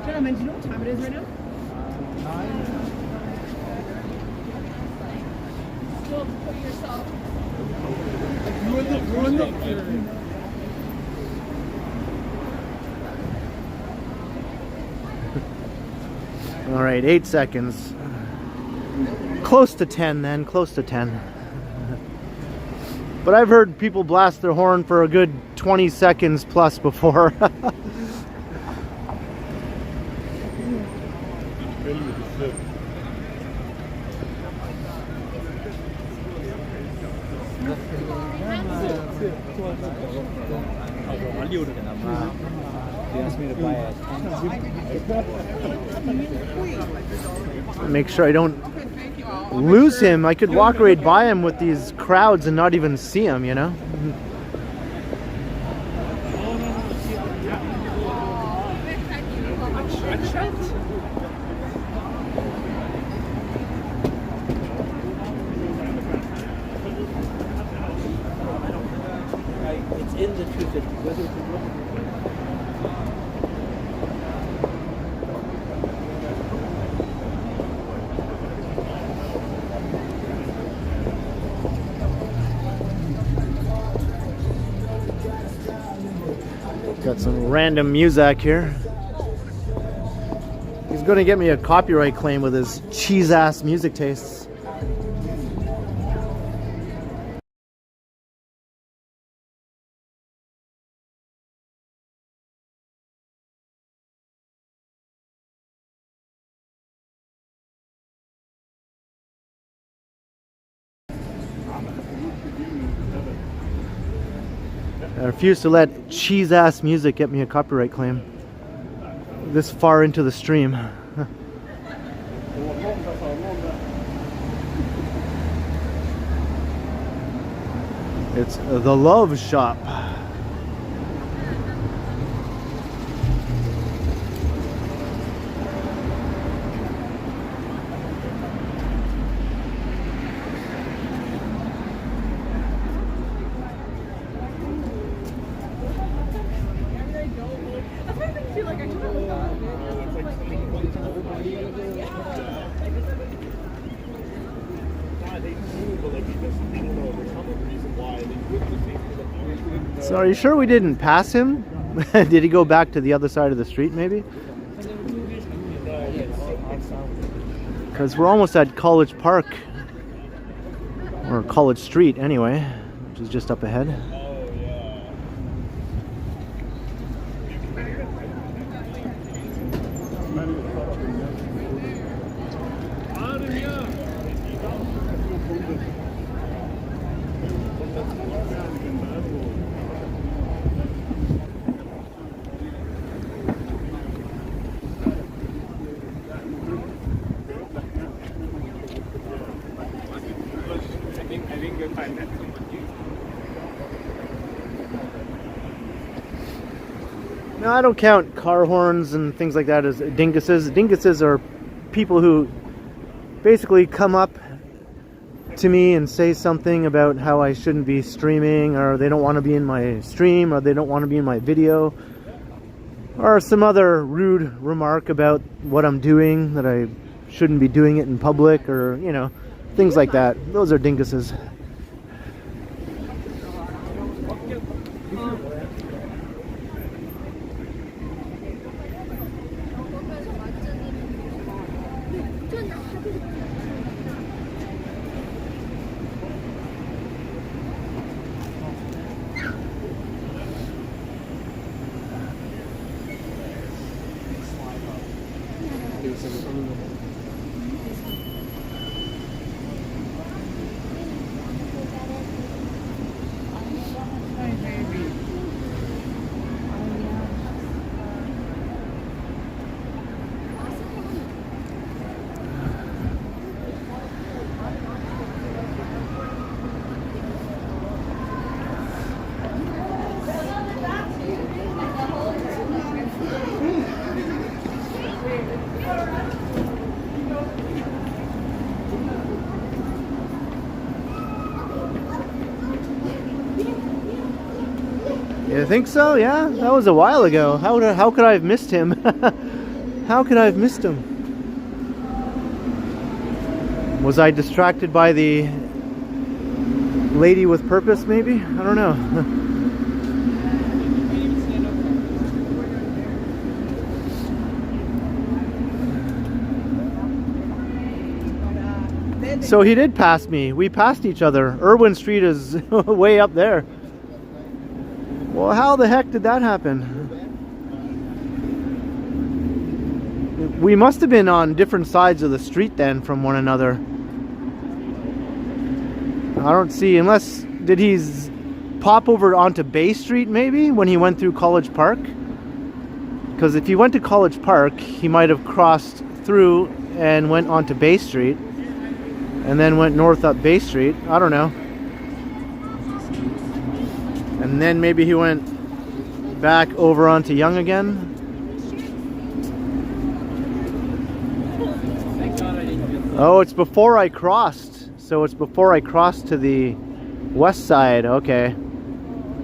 Gentlemen, do you know what time it is right now? Well, put yourself. All right, 8 seconds. Close to 10 then, close to 10. But I've heard people blast their horn for a good 20 seconds plus before. Make sure I don't lose him. I could walk right by him with these crowds and not even see him, you know? in the 250. Got some random music here. He's going to get me a copyright claim with his cheese-ass music tastes. I refuse to let cheese-ass music get me a copyright claim this far into the stream. It's the Love Shop. So are you sure we didn't pass him? Did he go back to the other side of the street maybe? Because we're almost at College Park. Or College Street anyway, which is just up ahead. No, I don't count car horns and things like that as dinguses. Dinguses are people who basically come up to me and say something about how I shouldn't be streaming, or they don't want to be in my stream, or they don't want to be in my video, or some other rude remark about what I'm doing, that I shouldn't be doing it in public, or, you know, things like that. Those are dinguses. You think so? Yeah, that was a while ago. How could I have missed him? How could I have missed him? Was I distracted by the lady with purpose, maybe? I don't know. So he did pass me. We passed each other. Irwin Street is way up there. Well, how the heck did that happen? We must have been on different sides of the street then from one another. I don't see, unless, did he pop over onto Bay Street maybe when he went through College Park? Because if he went to College Park, he might have crossed through and went onto Bay Street and then went north up Bay Street. I don't know. And then maybe he went back over onto Yonge again. Oh, it's before I crossed. So it's before I crossed to the west side. Okay.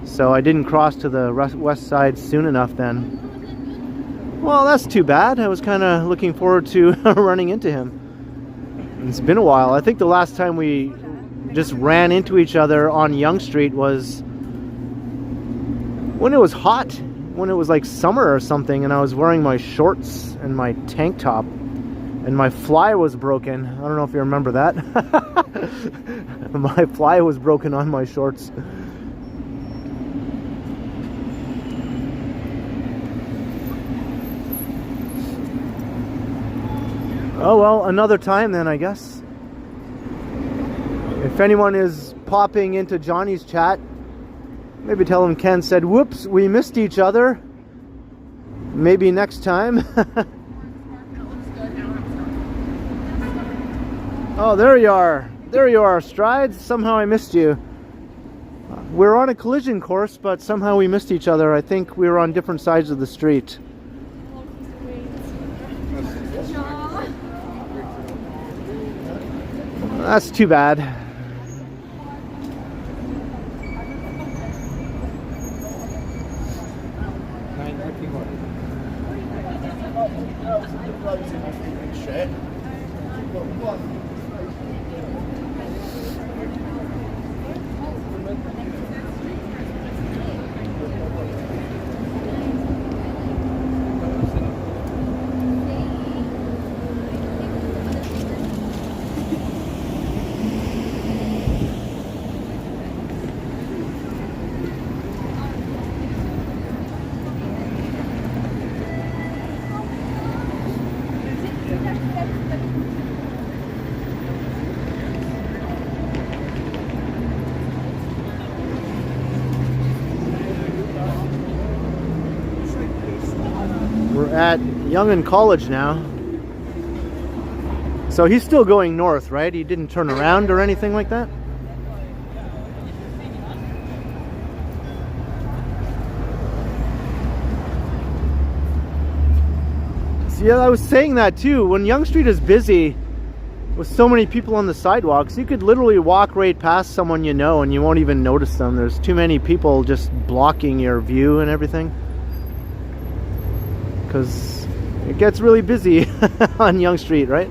So I didn't cross to the west side soon enough then. Well, that's too bad. I was kind of looking forward to running into him. It's been a while. I think the last time we just ran into each other on Yonge Street was when it was hot, when it was like summer or something, and I was wearing my shorts and my tank top, and my fly was broken. I don't know if you remember that. My fly was broken on my shorts. Oh well, another time then, I guess. If anyone is popping into Johnny's chat, maybe tell him Ken said, whoops, we missed each other. Maybe next time. Oh, there you are. There you are, Strides. Somehow I missed you. We're on a collision course, but somehow we missed each other. I think we were on different sides of the street. That's too bad. We're at Yonge College now. So he's still going north, right? He didn't turn around or anything like that? See, yeah, I was saying that too. When Yonge Street is busy with so many people on the sidewalks, you could literally walk right past someone you know and you won't even notice them. There's too many people just blocking your view and everything. Because it gets really busy on Yonge Street, right?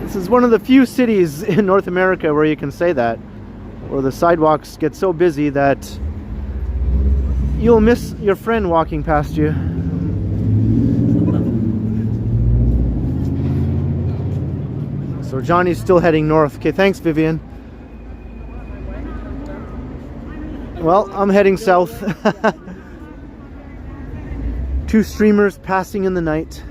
This is one of the few cities in North America where you can say that, where the sidewalks get so busy that you'll miss your friend walking past you. So Johnny's still heading north. Okay, thanks, Vivian. Well, I'm heading south. Two streamers passing in the night.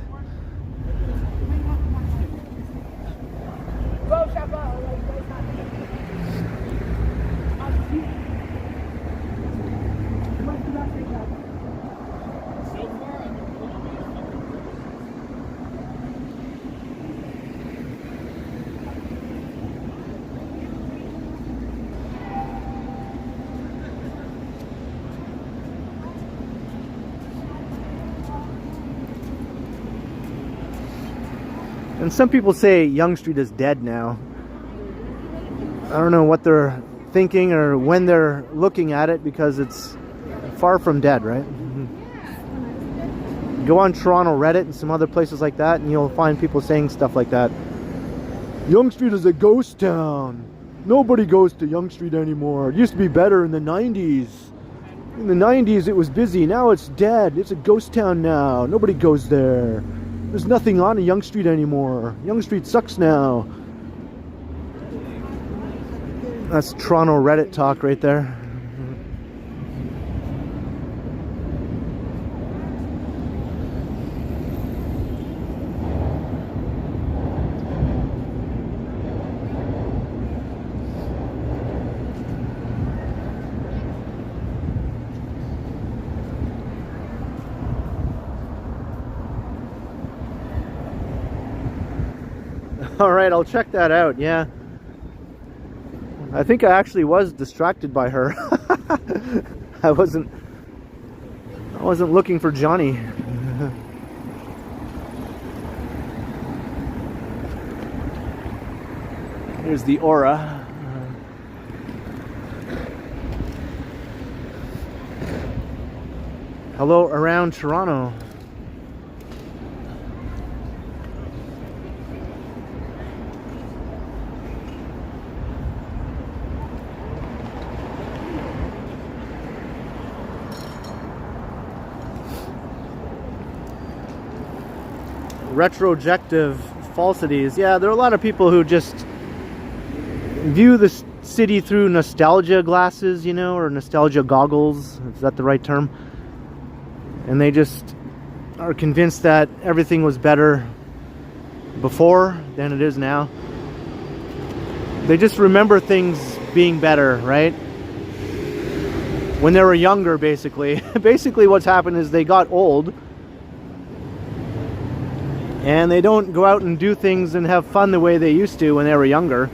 And some people say Yonge Street is dead now. I don't know what they're thinking or when they're looking at it, because it's far from dead, right? Go on Toronto Reddit and some other places like that, and you'll find people saying stuff like that. Yonge Street is a ghost town. Nobody goes to Yonge Street anymore. It used to be better in the 90s. In the 90s it was busy. Now it's dead. It's a ghost town now. Nobody goes there. There's nothing on Yonge Street anymore. Yonge Street sucks now. That's Toronto Reddit talk right there. All right, I'll check that out. Yeah, I think I actually was distracted by her. I wasn't looking for Johnny. Here's the Aura. Hello around Toronto. Retrojective falsities. Yeah, there are a lot of people who just view the city through nostalgia glasses, you know, or nostalgia goggles. Is that the right term? And they just are convinced that everything was better before than it is now. They just remember things being better, right? When they were younger, basically. Basically what's happened is they got old and they don't go out and do things and have fun the way they used to when they were younger.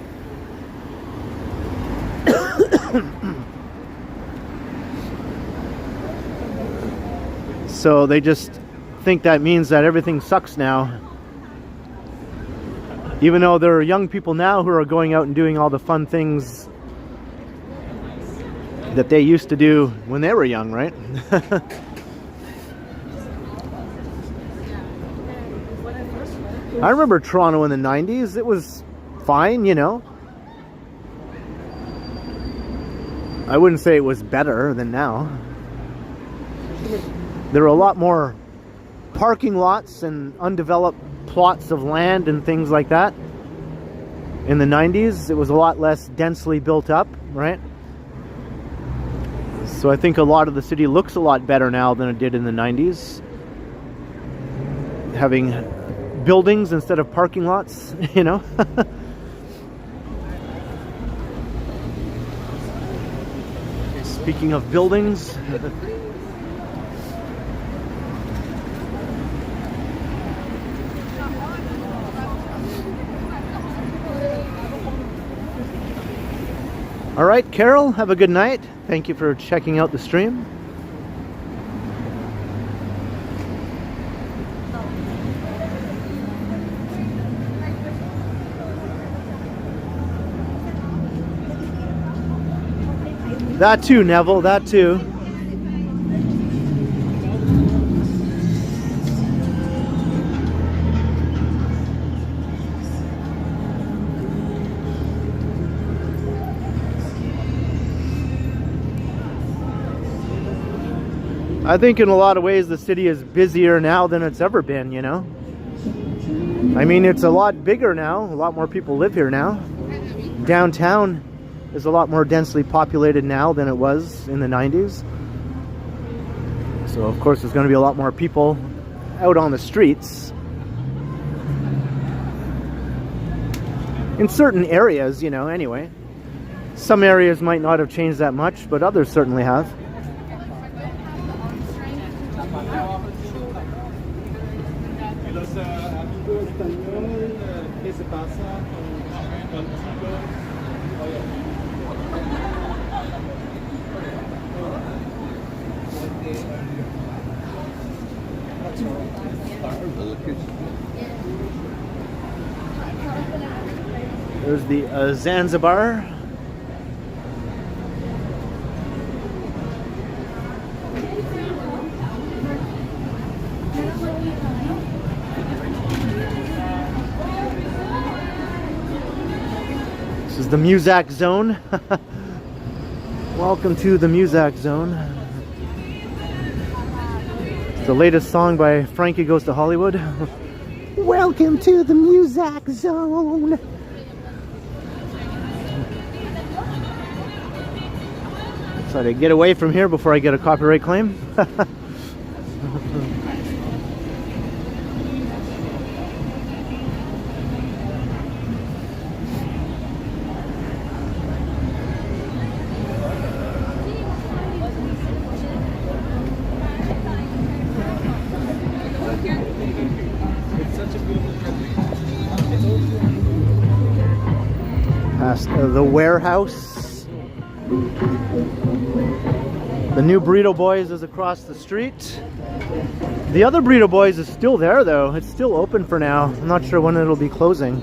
So they just think that means that everything sucks now. Even though there are young people now who are going out and doing all the fun things that they used to do when they were young, right? I remember Toronto in the 90s. It was fine, you know. I wouldn't say it was better than now. There were a lot more parking lots and undeveloped plots of land and things like that. In the 90s, it was a lot less densely built up, right? So I think a lot of the city looks a lot better now than it did in the 90s. Having buildings instead of parking lots, you know? Speaking of buildings, all right, Carol, have a good night. Thank you for checking out the stream. That too, Neville, that too. I think in a lot of ways the city is busier now than it's ever been, you know? I mean, it's a lot bigger now. A lot more people live here now. Downtown is a lot more densely populated now than it was in the 90s. So of course there's going to be a lot more people out on the streets. In certain areas, you know, anyway. Some areas might not have changed that much, but others certainly have. There's the Zanzibar. This is the Muzak Zone. Welcome to the Muzak Zone. It's the latest song by Frankie Goes to Hollywood. Welcome to the Muzak Zone. Try to get away from here before I get a copyright claim. Past the warehouse. The new Burrito Boys is across the street. The other Burrito Boys is still there though. It's still open for now. I'm not sure when it'll be closing.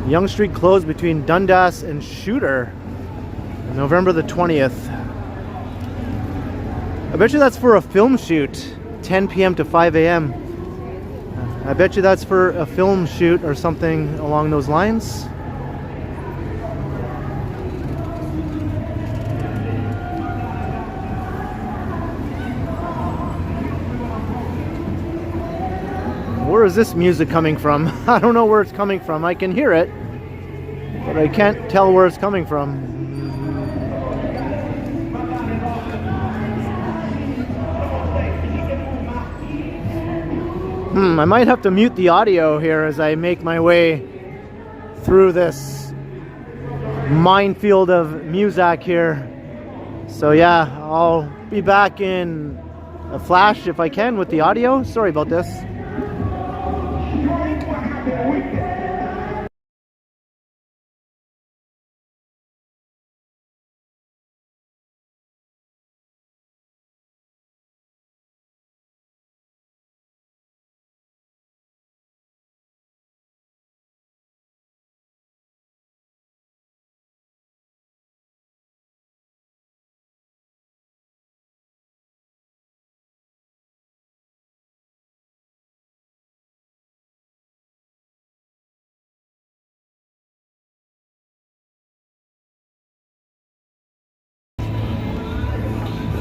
Yonge Street closed between Dundas and Shooter, November the 20th. I bet you that's for a film shoot, 10 p.m. to 5 a.m. I bet you that's for a film shoot or something along those lines. Where is this music coming from? I don't know where it's coming from. I can hear it, but I can't tell where it's coming from. I might have to mute the audio here as I make my way through this minefield of music here. So yeah, I'll be back in a flash if I can with the audio. Sorry about this.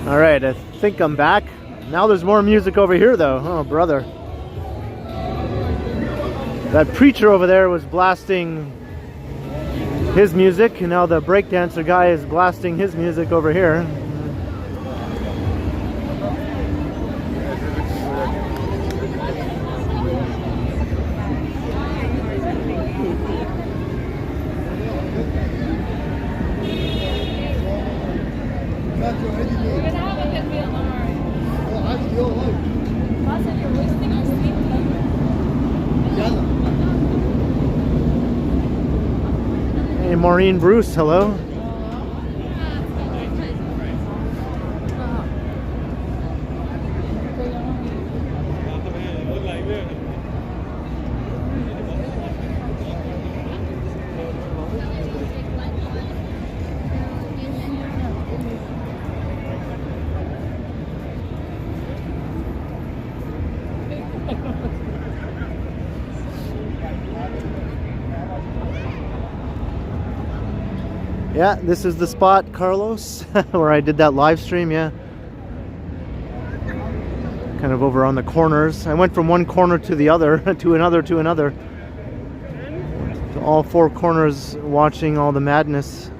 All right, I think I'm back. Now there's more music over here though. Oh, brother. That preacher over there was blasting his music, and now the breakdancer guy is blasting his music over here. Hey, Maureen Bruce, hello. Yeah, this is the spot, Carlos, where I did that live stream, yeah. Kind of over on the corners. I went from one corner to the other, to another, to another. To all four corners, watching all the madness.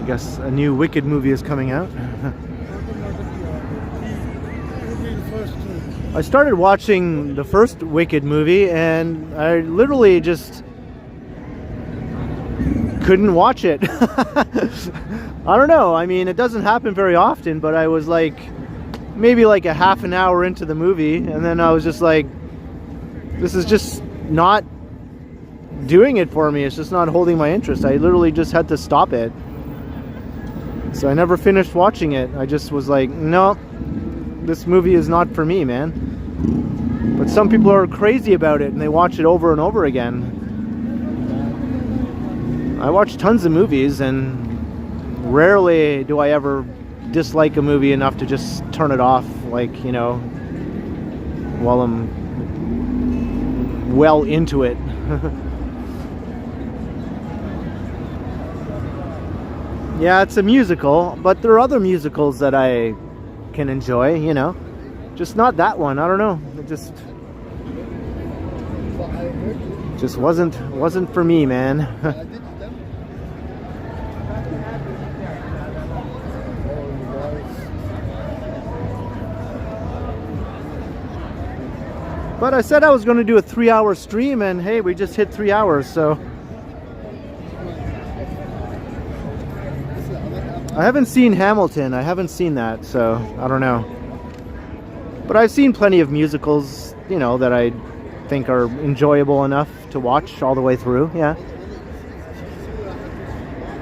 I guess a new Wicked movie is coming out. I started watching the first Wicked movie and I literally just couldn't watch it. I don't know, I mean, it doesn't happen very often, but I was like maybe like a half an hour into the movie and then I was just like, this is just not doing it for me. It's just not holding my interest. I literally just had to stop it. So I never finished watching it. I just was like, no, this movie is not for me, man. But some people are crazy about it and they watch it over and over again. I watch tons of movies and rarely do I ever dislike a movie enough to just turn it off, like, you know, while I'm well into it. Yeah, it's a musical, but there are other musicals that I can enjoy, you know. Just not that one. I don't know. It just wasn't for me, man. But I said I was going to do a 3-hour stream, and hey, we just hit 3 hours, so I haven't seen Hamilton. I haven't seen that, so I don't know. But I've seen plenty of musicals, you know, that I think are enjoyable enough to watch all the way through. Yeah.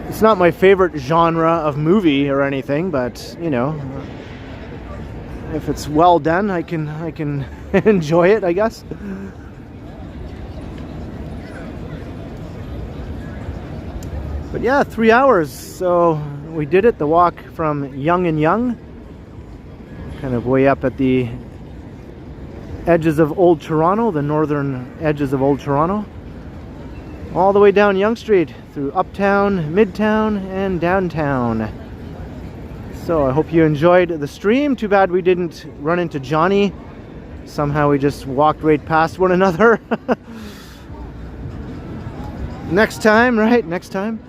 It's not my favorite genre of movie or anything, but, you know, if it's well done, I can enjoy it, I guess. But yeah, 3 hours. So we did it, the walk from Yonge and Yonge, kind of way up at the edges of Old Toronto, the northern edges of Old Toronto, all the way down Yonge Street through Uptown, Midtown, and downtown. So I hope you enjoyed the stream. Too bad we didn't run into Johnny. Somehow we just walked right past one another. Next time, right? Next time.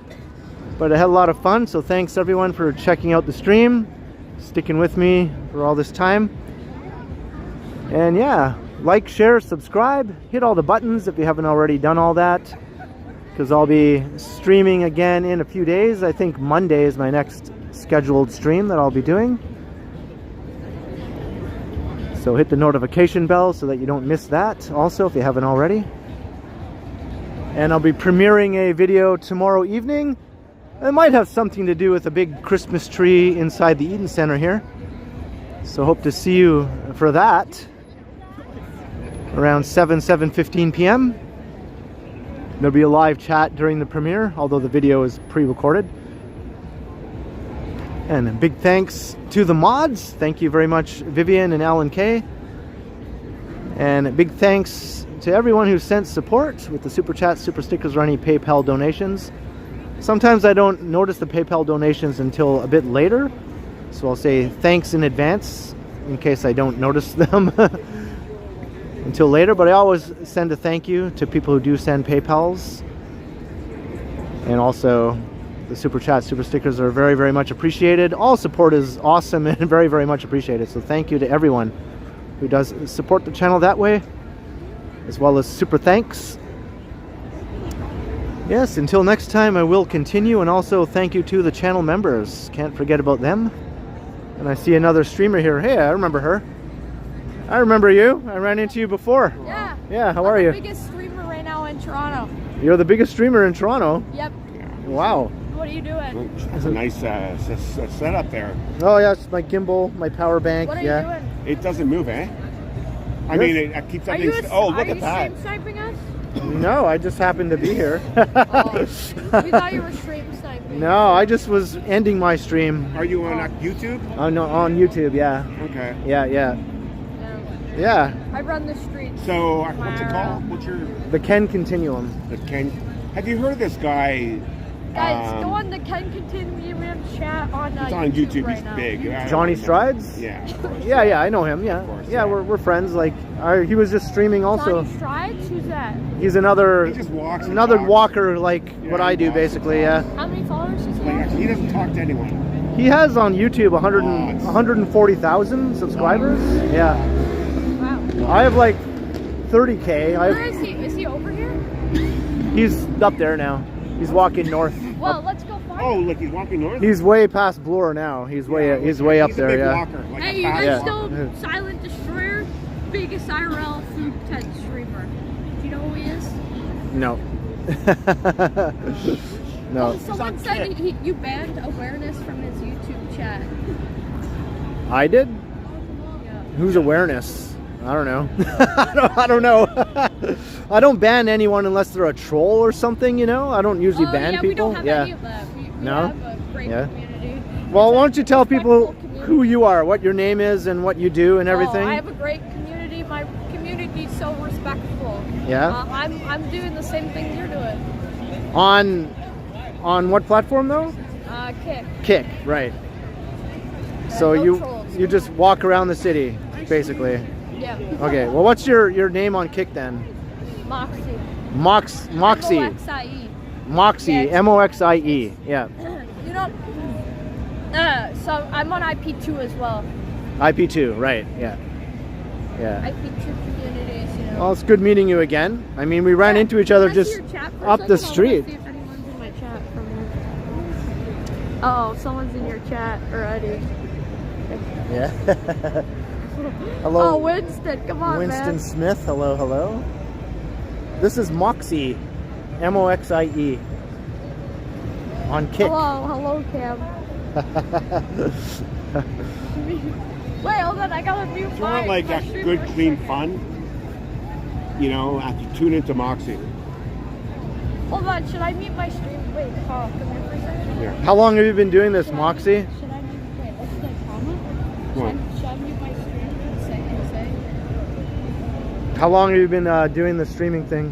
But I had a lot of fun, so thanks everyone for checking out the stream, sticking with me for all this time. And yeah, like, share, subscribe, hit all the buttons if you haven't already done all that, because I'll be streaming again in a few days. I think Monday is my next scheduled stream that I'll be doing. So hit the notification bell so that you don't miss that also if you haven't already. And I'll be premiering a video tomorrow evening. It might have something to do with a big Christmas tree inside the Eden Center here. So hope to see you for that around 7:15 p.m. There'll be a live chat during the premiere, although the video is pre-recorded. And a big thanks to the mods. Thank you very much, Vivian and Alan K. And a big thanks to everyone who sent support with the Super Chats, Super Stickers, or any PayPal donations. Sometimes I don't notice the PayPal donations until a bit later, so I'll say thanks in advance in case I don't notice them until later. But I always send a thank you to people who do send PayPals. And also, the Super Chats, Super Stickers are very, very much appreciated. All support is awesome and very, very much appreciated. So thank you to everyone who does support the channel that way, as well as super thanks. Yes, until next time I will continue, and also thank you to the channel members. Can't forget about them. And I see another streamer here. Hey, I remember her. I remember you. I ran into you before. Yeah. Yeah, how are you? I'm the biggest streamer right now in Toronto. You're the biggest streamer in Toronto? Yep. Wow. What are you doing? It's a nice setup there. Oh yeah, it's my gimbal, my power bank. What are you yeah. doing? It doesn't move, eh? I mean, it keeps Are everything. you, Oh, look are at you that. stream sniping us? No, I just happened to be here. Oh, we thought you were stream sniping. No, I just was ending my stream. Are you on YouTube? On YouTube, yeah. Okay. Yeah. No. Yeah. I run the streets. So, what's it called? What's your The Ken Continuum. the Ken? Have you heard of this guy? Guys, go on the Ken Continuum chat on It's on YouTube. right He's now. big. I don't Johnny know. Strides? Yeah. Of course. Yeah, I know him, yeah. course, yeah, yeah. we're friends. Like, he was just streaming also. Johnny Strides? Who's that? He's another He just walks and another talks. walker like Yeah, what he I do walks basically, yeah. How many followers does he Like, have? actually, he doesn't talk to anyone. He has on YouTube 140,000 subscribers. Yeah. Wow. I have like 30K. Where is he? Is he over here? He's up there now. He's walking north. Well, let's go find Oh, him. look, he's walking north. He's way past Bloor now. He's way up he's a there, big yeah. Walker, like Hey, a you fast guys Yeah. walker. still Silent Destroyer? Biggest IRL food tent streamer. Do you know who he is? No. No. Oh, someone said you banned awareness from his YouTube chat. I did? Yeah. Who's awareness? I don't know. I don't know. I don't ban anyone unless they're a troll or something, you know? I don't usually ban yeah, people. we don't have any of that. We No? have a great Yeah. community. Well, why don't you tell people respectful who you are, what your name is, and what you do and everything? Oh, I have a great community. My community is so respectful. Yeah? I'm doing the same thing you're doing. On what platform though? Kick. Kick, right. So no trolls. you just walk around the city, basically. Yeah. Okay, well what's your name on Kick then? Moxie. Moxie. M-O-X-I-E. Moxie, Yeah, it's- M-O-X-I-E, yeah. You know, so I'm on IP2 as well. IP2, right, yeah. Yeah. IP2 communities, you know. Well, it's good meeting you again. I mean, we ran into each other Can I just see your chat for a up the second? I street. wanna see if anyone's in my chat from here. Oh, someone's in your chat already. Yeah. Hello. Oh, Winston, come on, Winston man. Smith, hello, hello. This is Moxie, M-O-X-I-E, on Kick. Hello, Cam. Wait, hold on, I got a new If you want mic. like My a stream good, works. clean fun, you know, have to tune into Moxie. Hold on, should I mute my stream? Wait, come here for a second. Yeah. How long have you been doing this, Moxie? Should I mute, wait, let's do a comment. What? Should I mute my stream and say? How long have you been doing the streaming thing?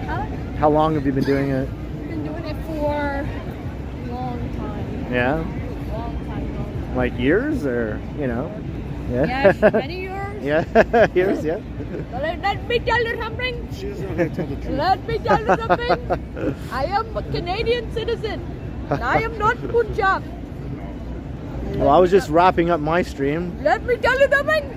Huh? How long have you been doing it? I've been doing it for a long time. Yeah? Long time. Like years or, you know? Yeah. Yes, many years. Yeah, years, yeah. Let me tell you something. She doesn't know how to tell the truth. Let me tell you something. I am a Canadian citizen. I am not Punjab. Well, I was just wrapping up my stream. Let me tell you something.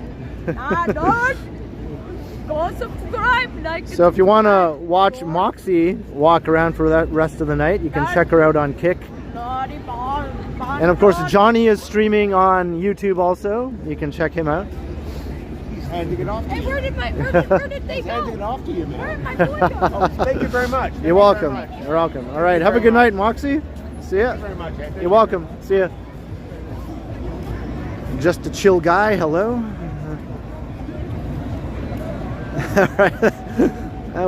Don't go subscribe. Like So if you want to watch Moxie walk around for the rest of the night, you can check her out on Kick. And of course, Johnny is streaming on YouTube also. You can check him out. He's handing it off to Hey, you. where did they He's handing it go? off to you, Where did man. my boy go? Oh, thank you very much. You're welcome. You're welcome. All right, have a good night, Moxie. See ya. Thank you very much. Anthony. You're welcome. See ya. Just a chill guy. Hello. All right. That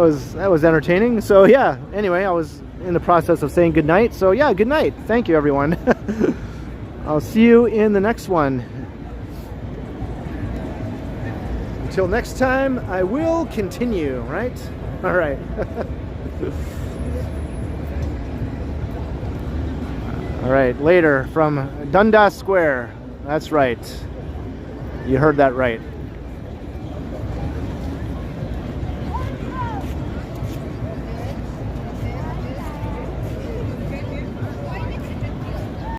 was entertaining. So yeah. Anyway, I was in the process of saying good night. So yeah, good night. Thank you, everyone. I'll see you in the next one. Until next time, I will continue. Right. All right. All right. Later from Dundas Square. That's right. You heard that right.